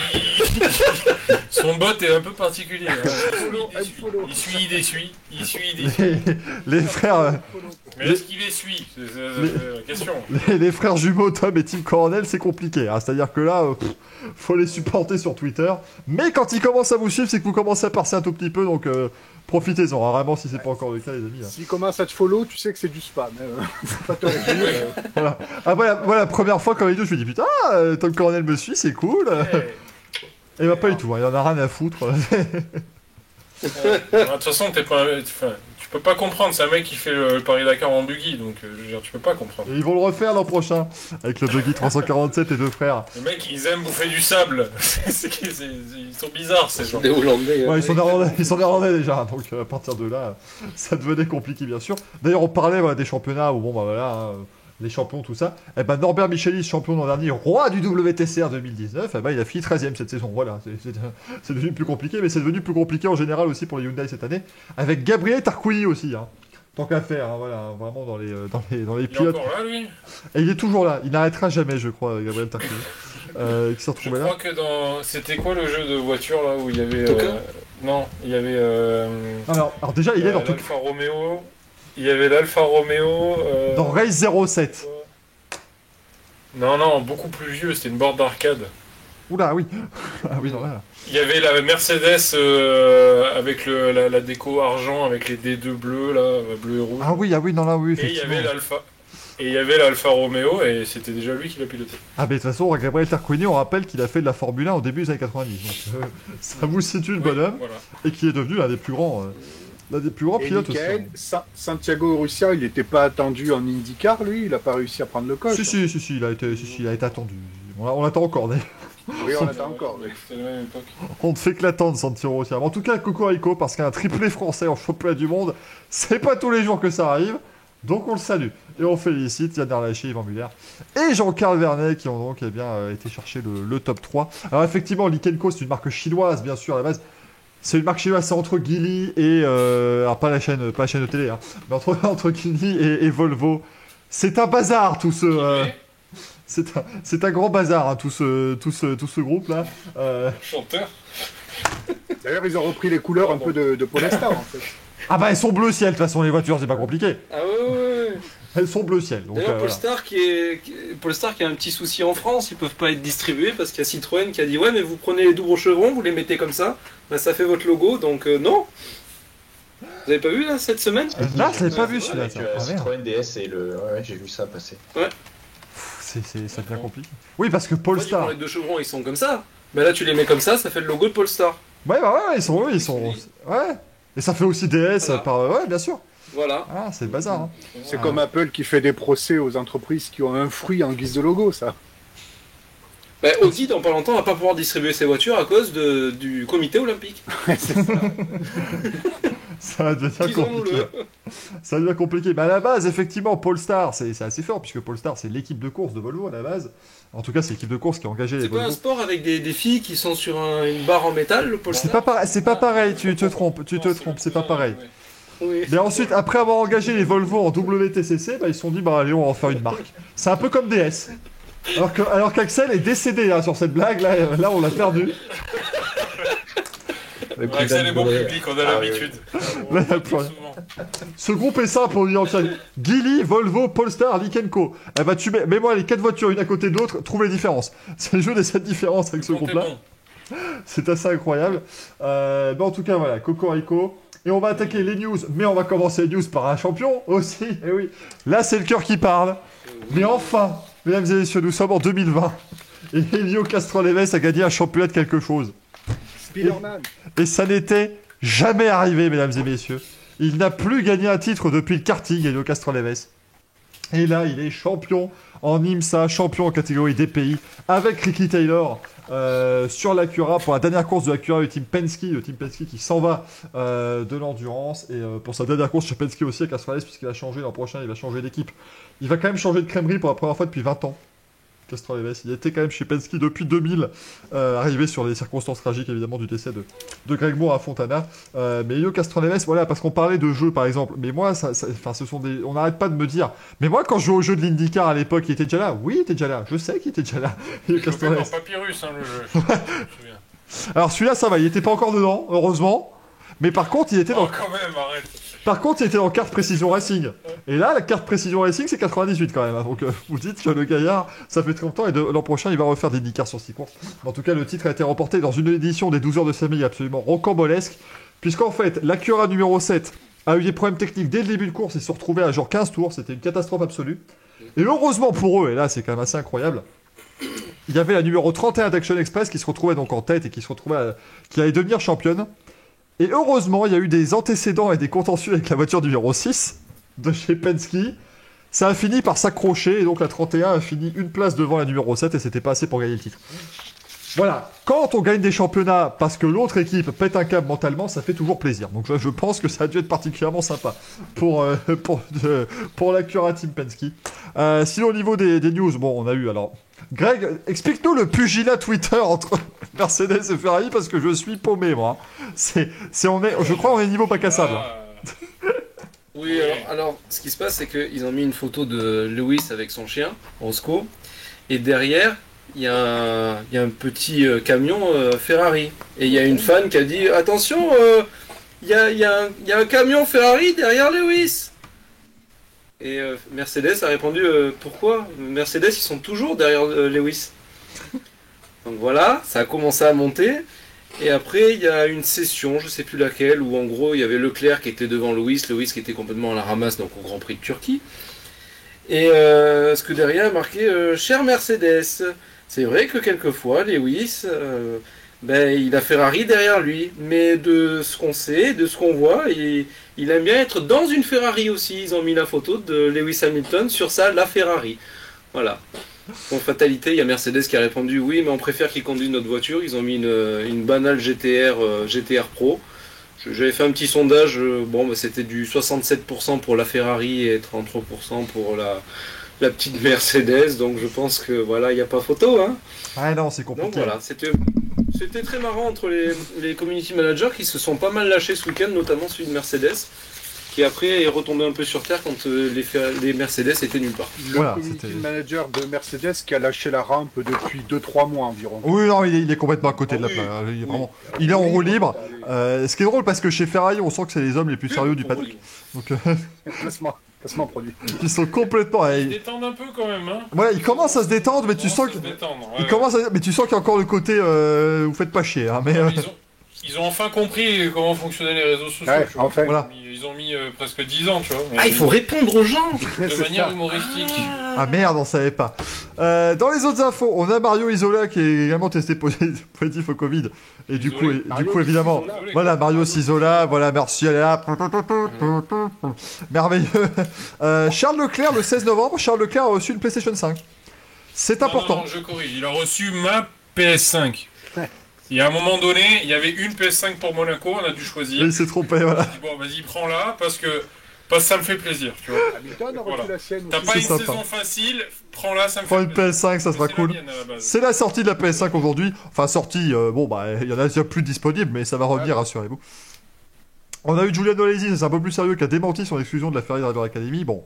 Son bot est un peu particulier. Hein. Unfollow. Il suit, il désuit. Il suit, il désuit. les frères... Mais est-ce qu'il les suit? C'est la question. Les frères jumeaux Tom et Tim Coronel, c'est compliqué. Hein. C'est-à-dire que là, faut les supporter sur Twitter. Mais quand ils commencent à vous suivre, c'est que vous commencez à percer un tout petit peu. Donc profitez-en. Hein. Vraiment, si c'est pas encore le cas, les amis. Hein. S'il commence à te follow, tu sais que c'est du spam. Hein. Faut pas te réjouir. Voilà. Après, la première fois, quand les deux, je me dis putain, Tom Coronel me suit, c'est cool. Et bah pas du tout. Hein. Il en a rien à foutre. De toute façon, tu peux pas comprendre. C'est un mec qui fait le Paris-Dakar en buggy, donc je veux dire, tu peux pas comprendre. Et ils vont le refaire l'an prochain, avec le buggy 347 et deux frères. Les mecs, ils aiment bouffer du sable. Ils sont bizarres, ces gens. Des Hollandais. Ouais, ils sont néerlandais déjà, donc à partir de là, ça devenait compliqué bien sûr. D'ailleurs, on parlait des championnats où bon bah voilà, hein, les champions, tout ça. Et ben Norbert Michelis, champion l'an dernier, roi du WTCR 2019, et ben il a fini 13ème cette saison. Voilà, c'est devenu plus compliqué, mais c'est devenu plus compliqué en général aussi pour les Hyundai cette année, avec Gabriel Tarquini aussi. Hein. Tant qu'à faire, hein, voilà, vraiment dans les Il est pilotes. encore là, lui. Et il est toujours là, il n'arrêtera jamais, je crois, Gabriel Tarquini, qui s'est Je retrouvé là. crois que dans... C'était quoi le jeu de voiture, là, où il y avait... Toka Non, il y avait... Alors déjà, il est dans tout. l'Alfa Romeo. Il y avait l'Alfa Romeo... Dans Race 07. Non, beaucoup plus vieux, c'était une borne d'arcade. Oula, oui. Ah oui, non, là. Il y avait la Mercedes avec la déco argent, avec les D2 bleus, là, bleu et rouge. Ah oui, non, là, oui, Et il y effectivement. avait l'Alfa. Et il y avait l'Alfa Romeo, et c'était déjà lui qui l'a piloté. Ah, mais de toute façon, Gabriel Tarquini, on rappelle qu'il a fait de la Formule 1 au début des années 90. Donc, ça vous situe le bonhomme, Voilà. et qui est devenu l'un des plus grands Et pilotes aussi. Michael, Santiago Urrutia, il n'était pas attendu en IndyCar, lui, il n'a pas réussi à prendre le coche. Si, il a été attendu. On l'attend encore, d'ailleurs. Oui, on attend encore. Oui. C'était la même époque. On ne fait que l'attendre, Santiro aussi. En tout cas, Cocorico, parce qu'un triplé français en championnat du monde, c'est pas tous les jours que ça arrive. Donc on le salue. Et on félicite Yann Arlaché, Yvan Muller et Jean-Carl Vernet qui ont donc été chercher le top 3. Alors effectivement, Likenko, c'est une marque chinoise, bien sûr, à la base. C'est une marque chinoise, c'est entre Geely et... alors pas la chaîne de télé, hein, mais entre Geely et Volvo. C'est un bazar, tout ce... c'est un grand bazar, hein, tout ce groupe-là. Chanteur. D'ailleurs, ils ont repris les couleurs un peu de Polestar, en fait. Ah bah elles sont bleu ciel, de toute façon les voitures c'est pas compliqué. Ah ouais. Elles sont bleu ciel. Donc, D'ailleurs, voilà. Polestar qui a un petit souci en France, ils peuvent pas être distribués parce qu'il y a Citroën qui a dit ouais mais vous prenez les doubles chevrons, vous les mettez comme ça, bah, ça fait votre logo, donc non. Vous avez pas vu là cette semaine? Là je l'ai pas vu Ouais, celui-là. avec, ça. Ah, merde. Citroën DS et le... Ouais, j'ai vu ça passer. C'est bien compliqué. Oui parce que Moi, tu Polestar. prends les deux chevrons, ils sont comme ça. Mais là tu les mets comme ça fait le logo de Polestar. Ouais ils sont. Ouais. Et ça fait aussi DS Voilà. par. Ouais bien sûr. Voilà. Ah c'est le bazar. Hein. C'est Ah. comme Apple qui fait des procès aux entreprises qui ont un fruit en guise de logo, ça. Bah, Audi dans pas longtemps va pas pouvoir distribuer ses voitures à cause du comité olympique. Ça va devenir compliqué. Disons-le. Ça devient compliqué. Mais à la base, effectivement, Polestar, c'est assez fort, puisque Polestar, c'est l'équipe de course de Volvo à la base. En tout cas, c'est l'équipe de course qui a engagé les C'est pas un Volvo. sport avec des filles qui sont sur une barre en métal, le Polestar? C'est pas pareil, tu te trompes, c'est pas pareil. Oui. Mais ensuite, après avoir engagé les Volvo en WTCC, bah, ils se sont dit, bah allez, on va en faire une marque. C'est un peu comme DS. Alors qu'Axel est décédé hein, sur cette blague, là on l'a perdu. Axel est bon public, on a Ah, l'habitude. Là, il y a plus rien. Ce groupe est simple, on dit en tiens, Geely, Volvo, Polestar, Likenko. Eh bah, mets-moi les 4 voitures une à côté de l'autre, trouve les différences. C'est le jeu des 7 différences avec ce groupe-là. C'est assez incroyable. En tout cas, voilà, Cocorico. Et on va attaquer les news, mais on va commencer les news par un champion aussi. Et oui, là c'est le cœur qui parle. Mais enfin, mesdames et messieurs, nous sommes en 2020. Et Helio Castroneves a gagné un championnat de quelque chose. Spiderman. Et ça n'était jamais arrivé, mesdames et messieurs. Il n'a plus gagné un titre depuis le karting, Helio Castroneves. Et là, il est champion en IMSA, champion en catégorie DPI, avec Ricky Taylor sur l'Acura pour la dernière course de l'Acura, le team Penske qui s'en va de l'endurance. Et pour sa dernière course chez Penske aussi, avec Castroneves, puisqu'il a changé l'an prochain, il va changer d'équipe. Il va quand même changer de crèmerie pour la première fois depuis 20 ans. Castroneves, il était quand même chez Penske depuis 2000, arrivé sur les circonstances tragiques évidemment du décès de Greg Moore à Fontana. Mais Helio Castroneves, voilà, parce qu'on parlait de jeux par exemple, mais moi, on n'arrête pas de me dire, mais moi quand je jouais au jeu de l'IndyCar à l'époque, il était déjà là. Oui, il était déjà là. Je sais qu'il était déjà là. Helio Je dans Castroneves. Papyrus, hein, le jeu. Je me souviens. Alors celui-là, ça va, il était pas encore dedans, heureusement. Mais par contre, il était Oh, dans. quand même, arrête. Par contre, il était en carte précision racing. Et là, la carte précision racing, c'est 98 quand même. Hein. Donc, vous dites que le gaillard, ça fait très longtemps. Et l'an prochain, il va refaire des IndyCar sur 6 courses. En tout cas, le titre a été remporté dans une édition des 12 heures de Samy absolument rocambolesque. Puisqu'en fait, l'Acura numéro 7 a eu des problèmes techniques dès le début de course. Ils se sont retrouvés à genre 15 tours. C'était une catastrophe absolue. Et heureusement pour eux, et là, c'est quand même assez incroyable. Il y avait la numéro 31 d'Action Express qui se retrouvait donc en tête et qui allait devenir championne. Et heureusement, il y a eu des antécédents et des contentieux avec la voiture numéro 6 de chez Penske. Ça a fini par s'accrocher, et donc la 31 a fini une place devant la numéro 7, et c'était pas assez pour gagner le titre. Voilà, quand on gagne des championnats parce que l'autre équipe pète un câble mentalement, ça fait toujours plaisir. Donc je pense que ça a dû être particulièrement sympa pour l'Acura Team Penske. Sinon au niveau des news, bon on a eu alors... Greg, explique-nous le pugilat Twitter entre Mercedes et Ferrari parce que je suis paumé moi. Je crois on est niveau bac à sable. Oui, alors, ce qui se passe, c'est qu'ils ont mis une photo de Lewis avec son chien, Roscoe, et derrière, il y a un petit camion Ferrari. Et il y a une fan qui a dit « Attention, il y a un camion Ferrari derrière Lewis !» Et Mercedes a répondu « Pourquoi ? Mercedes, ils sont toujours derrière Lewis. » Donc voilà, ça a commencé à monter. Et après, il y a une session, je sais plus laquelle, où en gros, il y avait Leclerc qui était devant Lewis qui était complètement à la ramasse, donc au Grand Prix de Turquie. Et ce que derrière marqué Cher Mercedes, c'est vrai que quelquefois, Lewis, il a Ferrari derrière lui. Mais de ce qu'on sait, de ce qu'on voit, il aime bien être dans une Ferrari aussi. Ils ont mis la photo de Lewis Hamilton sur la Ferrari. Voilà. En fatalité, il y a Mercedes qui a répondu oui, mais on préfère qu'ils conduisent notre voiture. Ils ont mis une banale GTR Pro. J'avais fait un petit sondage, c'était du 67% pour la Ferrari et 33% pour la petite Mercedes. Donc je pense que voilà, il n'y a pas photo. Hein. Ah non, c'est compliqué. Donc voilà, c'était très marrant entre les community managers qui se sont pas mal lâchés ce week-end, notamment celui de Mercedes, qui après est retombé un peu sur terre quand les Mercedes étaient nulle part. Le community manager de Mercedes qui a lâché la rampe depuis 2-3 mois environ. Oui, non, il est complètement à côté de la plaque. Il est en roue libre. Ce qui est drôle parce que chez Ferrari, on sent que c'est les hommes les plus sérieux du paddock. Donc, placement produit. Ils sont complètement... Ils se détendent un peu quand même. Hein. Ouais, ils commencent à se détendre, mais tu sens qu'il y a encore le côté vous faites pas chier. Hein, mais, Ils ont enfin compris comment fonctionnaient les réseaux sociaux. Ouais, enfin, voilà. Ils ont mis presque 10 ans, tu vois. Ah, il faut répondre aux gens de manière humoristique. Ah merde, on savait pas. Dans les autres infos, on a Mario Isola qui est également testé positif au Covid. Et du coup, évidemment, voilà, Mario Isola, voilà, merci, elle est là. Merveilleux. Charles Leclerc, le 16 novembre, Charles Leclerc a reçu une PlayStation 5. C'est important. Non, je corrige. Il a reçu ma PS5. Il y a un moment donné, il y avait une PS5 pour Monaco, on a dû choisir. Il s'est trompé, voilà. Il dit, bon, vas-y, prends-la, parce que ça me fait plaisir, tu vois. Voilà. T'as pas une saison facile, prends-la, ça me fait plaisir. Prends une PS5, ça sera cool. C'est la sortie de la PS5 aujourd'hui. Enfin, sortie, il y en a déjà plus disponible, mais ça va revenir, rassurez-vous. On a eu Julian Alesi, c'est un peu plus sérieux, qui a démenti son exclusion de la Ferrari Driver Academy. Bon,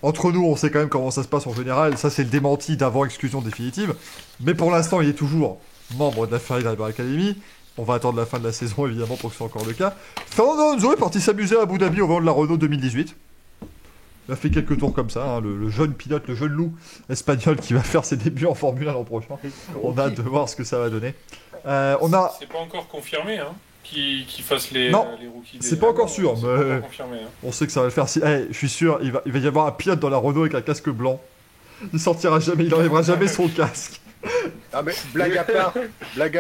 entre nous, on sait quand même comment ça se passe en général. Ça, c'est le démenti d'avant exclusion définitive. Mais pour l'instant, il est toujours membre de la Ferrari Driver Academy. On va attendre la fin de la saison, évidemment, pour que ce soit encore le cas. Fernando Alonso est parti s'amuser à Abu Dhabi au volant de la Renault 2018. Il a fait quelques tours comme ça, hein, le jeune pilote, le jeune loup espagnol qui va faire ses débuts en Formule 1 l'an prochain. On a hâte de voir ce que ça va donner. C'est pas encore confirmé, hein, qu'il fasse les rookies. C'est pas encore sûr, mais confirmé, hein. On sait que ça va le faire. Je suis sûr, il va y avoir un pilote dans la Renault avec un casque blanc. Il sortira jamais, il n'enlèvera jamais son casque. Ah mais blague à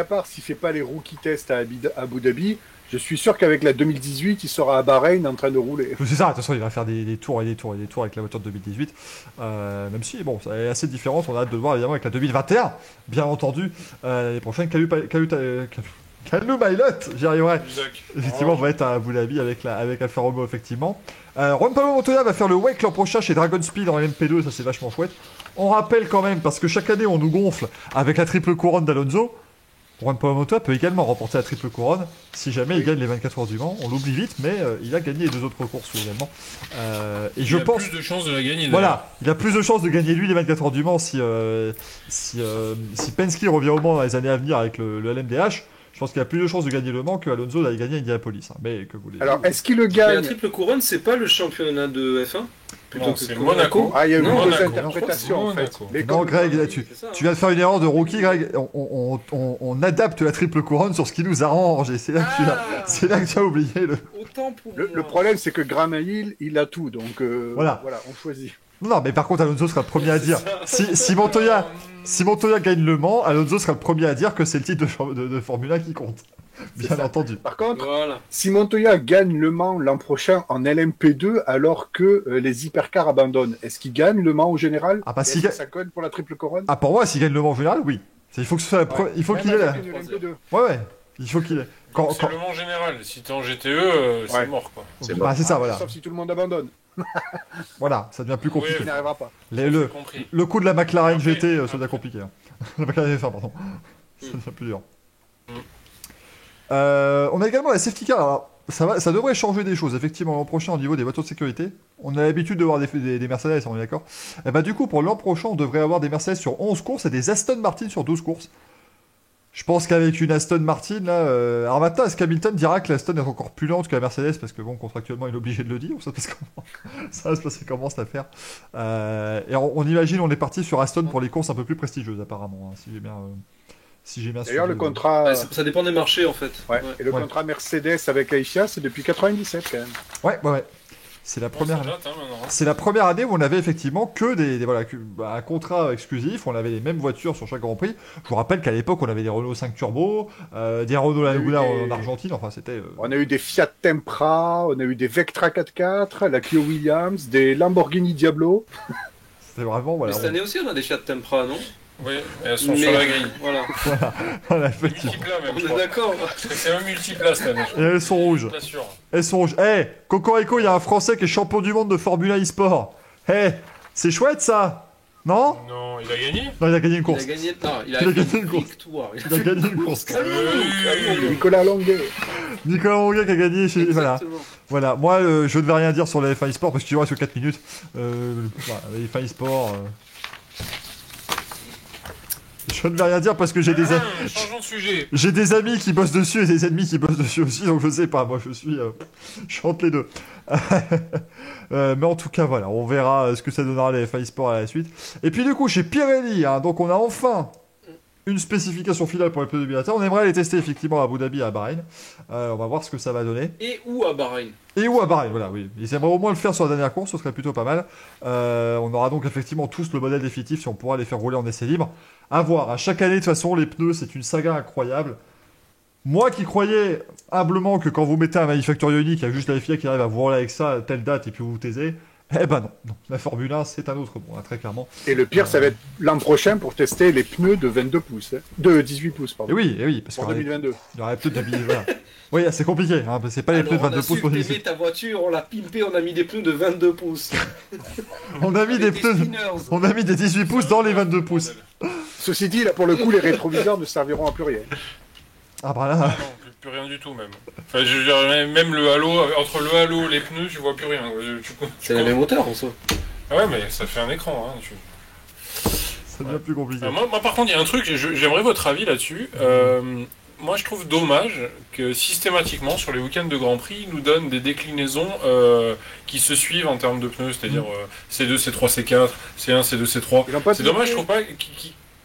part, s'il fait pas les rookie tests à Abu Dhabi, je suis sûr qu'avec la 2018, il sera à Bahreïn en train de rouler. C'est ça, de toute façon, il va faire des tours et des tours et des tours avec la voiture de 2018. Même si, bon, ça est assez différent. On a hâte de le voir, évidemment, avec la 2021, bien entendu. Les prochaines Calum Mailot, j'y arriverai. Effectivement, on va être à Abu Dhabi avec Alfa Romeo, effectivement. Juan Pablo Montoya va faire le WEC l'an prochain chez Dragon Speed en LMP2, ça c'est vachement chouette. On rappelle quand même, parce que chaque année on nous gonfle avec la triple couronne d'Alonso, Juan Pablo Montoya peut également remporter la triple couronne si jamais il gagne les 24 heures du Mans. On l'oublie vite, mais il a gagné les deux autres courses également. Il a plus de chances de la gagner. Voilà, il a plus de chances de gagner lui les 24 heures du Mans si Penske revient au Mans dans les années à venir avec le LMDH. Je pense qu'il a plus de chances de gagner le Mans que Alonso d'aller gagner Indianapolis. Hein. Mais que vous voulez. Alors, est-ce qu'il le gagne? La triple couronne, c'est pas le championnat de F1 plutôt que c'est Monaco. Ah, il y a eu Monaco. deux interprétations en fait. Non, Greg, tu viens de faire une erreur de rookie, Greg. On adapte la triple couronne sur ce qui nous arrange. Et c'est là que tu as oublié le. Le problème, c'est que Graham Hill, il a tout. Donc, voilà, on choisit. Non, mais par contre, Alonso sera le premier à dire. Si Montoya gagne le Mans, Alonso sera le premier à dire que c'est le titre de Formule 1 qui compte. Bien entendu. Par contre, Voilà. si Montoya gagne Le Mans l'an prochain en LMP2 alors que les hypercars abandonnent, est-ce qu'il gagne Le Mans au général? Ah, bah, Est-ce s'il que ga- ça colle pour la triple couronne? Ah, pour moi, s'il gagne le Mans en général, oui. Il faut que ce soit il faut Même qu'il ait la... avec une LMP2. Ouais. Il faut qu'il ait... Quand... C'est le Mans général. Si t'es en GTE, c'est Ouais. mort, quoi. C'est Bah, mort. c'est ça, voilà. Sauf si tout le monde abandonne. Voilà, ça devient plus compliqué. Il n'y arrivera pas. Le... J'ai compris. le coup de la McLaren Après- GT, ça devient compliqué. Hein. La McLaren F1, pardon. Ça devient plus dur. On a également la safety car. Alors, ça devrait changer des choses, effectivement, l'an prochain au niveau des voitures de sécurité. On a l'habitude de voir des Mercedes, on est d'accord. Et bah, du coup, pour l'an prochain, on devrait avoir des Mercedes sur 11 courses et des Aston Martin sur 12 courses. Je pense qu'avec une Aston Martin, là, alors maintenant, est-ce qu'Hamilton dira que l'Aston est encore plus lente que la Mercedes? Parce que bon, contractuellement, il est obligé de le dire. Ça, ça va se passer comment cette affaire? Et on imagine, on est parti sur Aston pour les courses un peu plus prestigieuses, apparemment, hein, si j'ai bien D'ailleurs, le suivi. contrat, Ça dépend des marchés, en fait. ouais. Et le Ouais. contrat Mercedes avec Aisha, c'est depuis 97 quand même. Ouais. C'est la première. Bon, ça date, hein, maintenant, hein. C'est la première année où on avait effectivement que un contrat exclusif, on avait les mêmes voitures sur chaque Grand Prix. Je vous rappelle qu'à l'époque, on avait des Renault 5 Turbo, des Renault Laguna Il y a eu des- en Argentine, enfin c'était... On a eu des Fiat Tempra, on a eu des Vectra 4x4, la Clio Williams, des Lamborghini Diablo. C'était vraiment... Voilà, Mais cette année aussi, on a des Fiat Tempra, non? Oui, et elles sont Mais- sur la grille. Voilà. voilà, effectivement. Multiplat, même, On je est crois. d'accord. C'est un multiplat, cette année, je Et elles sont rouges. suis pas sûr. Elles sont rouges. Eh, Cocorico, il y a un Français qui est champion du monde de Formula e-sport. Eh, c'est chouette ça. Non? Non, il a gagné. Non, il a gagné une Il course. a gagné. Non, il a Il a fait gagné une une course. victoire. Il a gagné une course. Nicolas Longuet. Nicolas Monguet qui a gagné chez... Voilà. Exactement. Voilà, moi je ne vais rien dire sur la F1 e-sport parce qu'il reste que 4 minutes. Voilà, la F1 e-sport... Je ne vais rien dire parce que j'ai des, Changeons de sujet. j'ai des amis qui bossent dessus et des ennemis qui bossent dessus aussi, donc je sais pas, moi je suis entre les deux. Mais en tout cas, voilà, on verra ce que ça donnera les F1 e-sport à la suite. Et puis du coup, chez Pirelli, hein, donc on a enfin une spécification finale pour les pneus de bilatéral. On aimerait les tester effectivement à Abu Dhabi et à Bahreïn. On va voir ce que ça va donner. Et où à Bahreïn? Et ou à Bahreïn, voilà, oui. Ils aimeraient au moins le faire sur la dernière course, ce serait plutôt pas mal. On aura donc effectivement tous le modèle définitif si on pourra les faire rouler en essai libre. À voir, à chaque année de toute façon, les pneus, c'est une saga incroyable. Moi qui croyais humblement que quand vous mettez un manufacturier unique, il y a juste la FIA qui arrive à vous rouler avec ça à telle date et puis vous vous taisez. Eh ben non. La Formule 1, c'est un autre monde, hein, très clairement. Et le pire, ça va être l'an prochain pour tester les pneus de 22 pouces. Hein. De 18 pouces, Et pardon. oui, parce Pour qu'il y aurait- 2022. il y aurait peut-être des voilà. Oui, c'est compliqué, hein, c'est pas les Alors, pneus de on 22 a pouces pour supprimé ta voiture, on l'a pimpé, on a mis des pneus de 22 pouces. On a mis des Avec pneus, spinners. on a mis des 18 pouces dans les 22 pouces. Ceci dit, là, pour le coup, les rétroviseurs ne serviront à plus rien. Ah bah là, Ah non, plus rien du tout même. Enfin, je veux dire, même le halo, entre le halo et les pneus, je vois plus rien. C'est la même hauteur en soi. Ah ouais, mais ça fait un écran. Hein, ça devient plus compliqué. moi, par contre, il y a un truc, j'aimerais votre avis là-dessus. Moi, je trouve dommage que systématiquement, sur les week-ends de Grand Prix, ils nous donnent des déclinaisons qui se suivent en termes de pneus, c'est-à-dire C2, C3, C4, C1, C2, C3. Ils n'ont pas, C'est toujours dommage, je fait. trouve pas.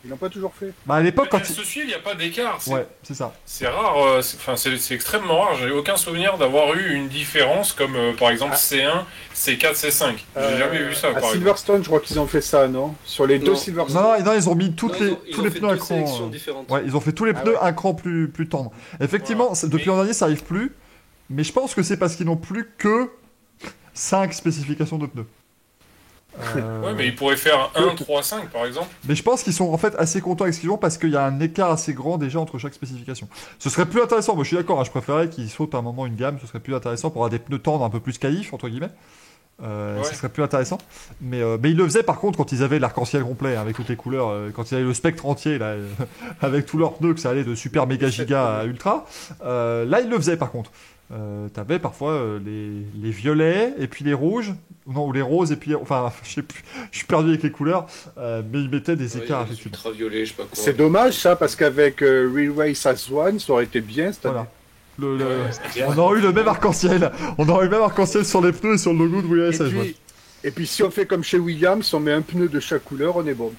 Ils l'ont pas toujours fait. Bah à l'époque, quand Elles se suivent, il n'y a pas d'écart. Ouais, c'est ça. C'est rare, c'est extrêmement rare. J'ai aucun souvenir d'avoir eu une différence comme par exemple C1, C4, C5. J'ai jamais vu ça. À par exemple. Silverstone, je crois qu'ils ont fait ça, non? Sur les deux Non. Silverstone. Non, ils ont mis tous Non, les ils tous ont les fait pneus à deux sélections cran. différentes. Ouais, ils ont fait tous les Ah pneus ouais. un cran plus tendres. Effectivement, Voilà. depuis Mais- l'an dernier, ça arrive plus. Mais je pense que c'est parce qu'ils n'ont plus que 5 spécifications de pneus. Ouais, mais ils pourraient faire 1, 3, 5 par exemple. Mais je pense qu'ils sont en fait assez contents avec ce qu'ils ont parce qu'il y a un écart assez grand déjà entre chaque spécification. Ce serait plus intéressant, moi je suis d'accord, hein, je préférerais qu'ils sautent à un moment une gamme, ce serait plus intéressant pour avoir des pneus tendres un peu plus qualifs, entre guillemets. Ouais. Ce serait plus intéressant. Mais ils le faisaient par contre quand ils avaient l'arc-en-ciel complet, hein, avec toutes les couleurs, quand ils avaient le spectre entier, là, avec tous leurs pneus, que ça allait de super méga giga à ultra. Là ils le faisaient par contre. T'avais parfois les violets et puis les rouges, non, ou les roses et puis, enfin, je sais plus, je suis perdu avec les couleurs, mais ils mettaient des écarts effectivement. Ultraviolet, je sais pas quoi. C'est dommage, ça, parce qu'avec Real Race as One, ça aurait été bien cette année. Voilà. C'est clair. On aurait eu le même arc-en-ciel. On aurait eu le même arc-en-ciel sur les pneus et sur le logo de WSS. Et puis, si on fait comme chez Williams, on met un pneu de chaque couleur, on est bon.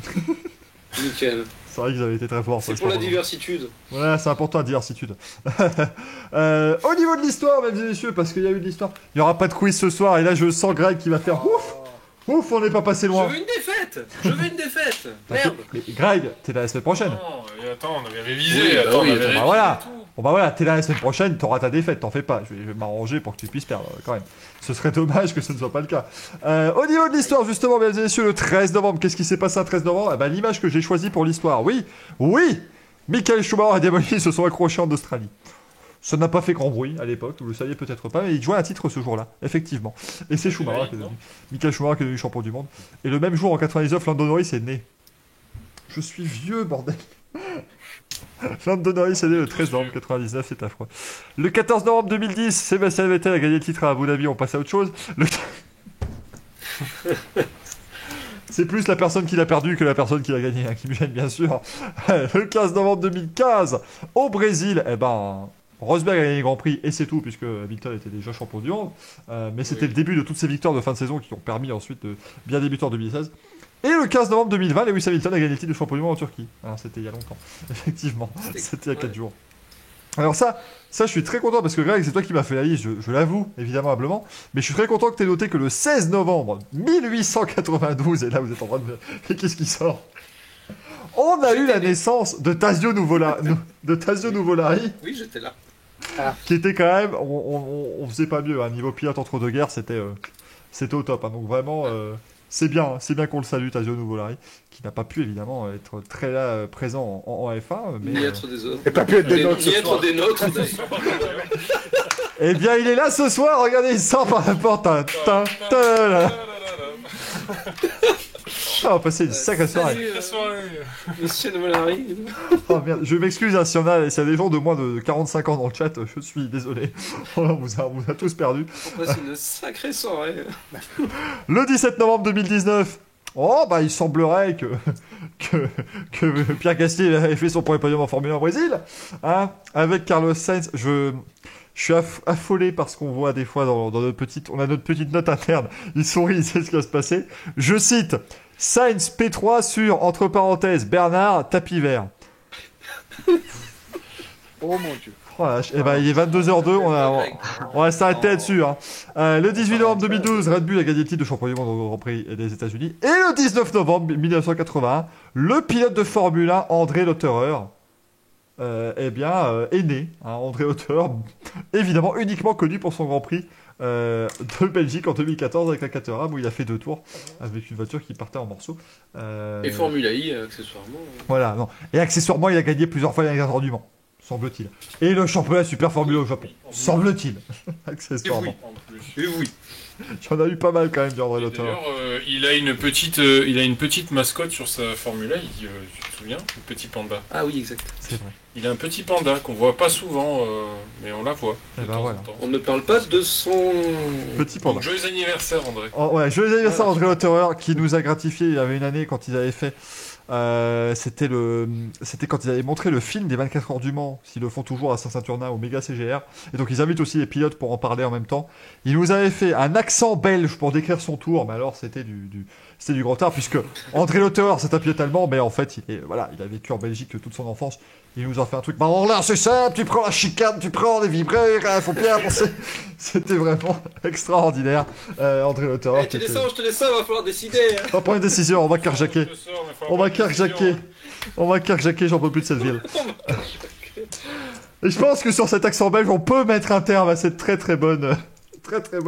Nickel. C'est vrai qu'ils avaient été très forts. C'est ça, pour je la pense. diversitude. Voilà, c'est important la diversitude. Au niveau de l'histoire, mesdames et messieurs, parce qu'il y a eu de l'histoire, il n'y aura pas de quiz ce soir. Et là, je sens Greg qui va faire ouf. Ouf, on n'est pas passé Je loin. veux une défaite. Je veux une défaite. Merde. Mais Greg, t'es là la semaine prochaine. Non, attends, on avait révisé. Oui, bah attends, oui, on avait attends, révisé bah voilà. et tout. Bon bah voilà, t'es là la semaine prochaine, t'auras ta défaite, t'en fais pas. Je vais m'arranger pour que tu puisses perdre quand même. Ce serait dommage que ce ne soit pas le cas. Au niveau de l'histoire, justement, mesdames et messieurs, le 13 novembre, qu'est-ce qui s'est passé un 13 novembre? L'image que j'ai choisie pour l'histoire, oui, Michael Schumacher et Demoli se sont accrochés en Australie. Ça n'a pas fait grand bruit à l'époque, vous le saviez peut-être pas, mais il jouait un titre ce jour-là, effectivement. Et c'est Schumacher qui est devenu. Michael Schumacher qui est devenu champion du monde. Et le même jour, en 99, Lando Norris est né. Je suis vieux, bordel. Lando Norris est né le 13 novembre 99, c'est affreux. Le 14 novembre 2010, Sébastien Vettel a gagné le titre à Abu Dhabi, on passe à autre chose. C'est plus la personne qui l'a perdu que la personne qui l'a gagné, qui me gêne bien sûr. Le 15 novembre 2015, au Brésil, Rosberg a gagné le Grand Prix et c'est tout, puisque Hamilton était déjà champion du monde. Mais c'était le début de toutes ces victoires de fin de saison qui ont permis ensuite de bien débuter en 2016. Et le 15 novembre 2020, Lewis Hamilton a gagné le titre de champion du monde en Turquie. C'était il y a longtemps, effectivement. C'était il y a 4 jours. Alors ça, je suis très content parce que Greg, c'est toi qui m'as fait la liste, je l'avoue, évidemment, humblement. Mais je suis très content que tu aies noté que le 16 novembre 1892, et là vous êtes en train de me... Mais qu'est-ce qui sort? On a eu la naissance de Tazio Nuvolari. Oui, j'étais là. Qui était quand même, on faisait pas mieux, hein. Niveau pilote entre deux guerres, c'était au top, hein. Donc vraiment, c'est bien qu'on le salue, Tazio Nuvolari, qui n'a pas pu évidemment être très là présent en F1, mais Ni être des autres. Et pas pu être des nôtres ce Ni être soir. des nôtres, d'ailleurs. eh bien il est là ce soir, regardez, il sort par la porte. On va passer une sacrée soirée. Monsieur Novolari. Oh merde, je m'excuse hein, s'il y a des gens de moins de 45 ans dans le chat, je suis désolé. On vous a tous perdu. On passe une sacrée soirée. Le 17 novembre 2019, il semblerait que Pierre Gasly avait fait son premier podium en Formule 1 au Brésil, hein, avec Carlos Sainz. Je suis affolé parce qu'on voit des fois dans notre petite... On a notre petite note interne. Il sourit, il sait ce qui va se passer. Je cite, Sainz P3 sur, entre parenthèses, Bernard, tapis vert. Oh mon dieu. Oh la vache. Il est 22h02, on va s'arrêter là-dessus. Hein. Le 18 novembre 2012, Red Bull a gagné le titre de champion du monde au Grand Prix des États-Unis. Et le 19 novembre 1981, le pilote de Formule 1, André Lotterer, est né. Hein, André Lotterer, évidemment uniquement connu pour son Grand Prix de Belgique en 2014 avec la Caterham, où il a fait 2 tours avec une voiture qui partait en morceaux. Et Formula I, accessoirement. Voilà, non. Et accessoirement, il a gagné plusieurs fois les du Mans, semble-t-il. Et le championnat Super Formule au Japon, semble-t-il. Accessoirement. Et oui. J'en ai eu pas mal quand même du André Lotterer. D'ailleurs, il a une petite mascotte sur sa Formule 1, tu te souviens? Le petit panda. Ah oui, exact. C'est vrai. Il a un petit panda qu'on voit pas souvent, mais on la voit. Eh de ben temps voilà. en temps. On ne parle pas de son... Petit panda. Joyeux anniversaire, André. Ouais, joyeux anniversaire André Lotterer qui nous a gratifié. Il y avait une année quand ils avaient fait. C'était quand ils avaient montré le film des 24 heures du Mans, s'ils le font toujours à Saint-Saturnin au Méga CGR. Et donc ils invitent aussi les pilotes pour en parler en même temps. Il nous avait fait un accent belge pour décrire son tour, mais alors c'était du grand art, puisque André Lotterer c'est un pilote allemand, mais en fait il a vécu en Belgique toute son enfance. Il nous a fait un truc. Bah alors là c'est simple, tu prends la chicane, tu prends les vibreurs, faut bien penser. C'était vraiment extraordinaire. André Lotterer. Je te descends, il va falloir décider. On va prendre une décision, on va carjacker. On va carjacker, j'en peux plus de cette ville. Et je pense que sur cet accent belge, on peut mettre un terme à cette très très bonne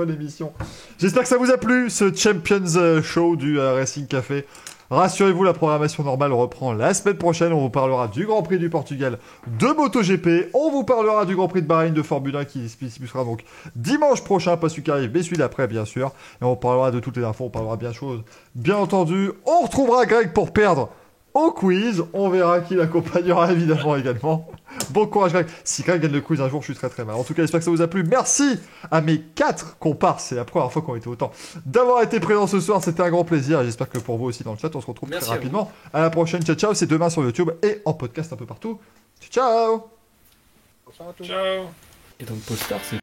émission. J'espère que ça vous a plu, ce Champions Show du Racing Café. Rassurez-vous, la programmation normale reprend la semaine prochaine. On vous parlera du Grand Prix du Portugal de MotoGP. On vous parlera du Grand Prix de Bahreïn de Formule 1 qui sera donc dimanche prochain, pas celui qui arrive, mais celui d'après, bien sûr. Et on parlera de toutes les infos, on parlera bien de choses. Bien entendu, on retrouvera Greg pour perdre au quiz. On verra qui l'accompagnera évidemment également. Bon courage Greg. Si Greg gagne le quiz un jour, je suis très très mal. En tout cas, j'espère que ça vous a plu. Merci à mes 4 comparses. C'est la première fois qu'on était autant d'avoir été présents ce soir. C'était un grand plaisir. J'espère que pour vous aussi dans le chat. On se retrouve très rapidement. À la prochaine. Ciao ciao. C'est demain sur YouTube et en podcast un peu partout. Ciao. Ciao. Et donc Polestar, c'est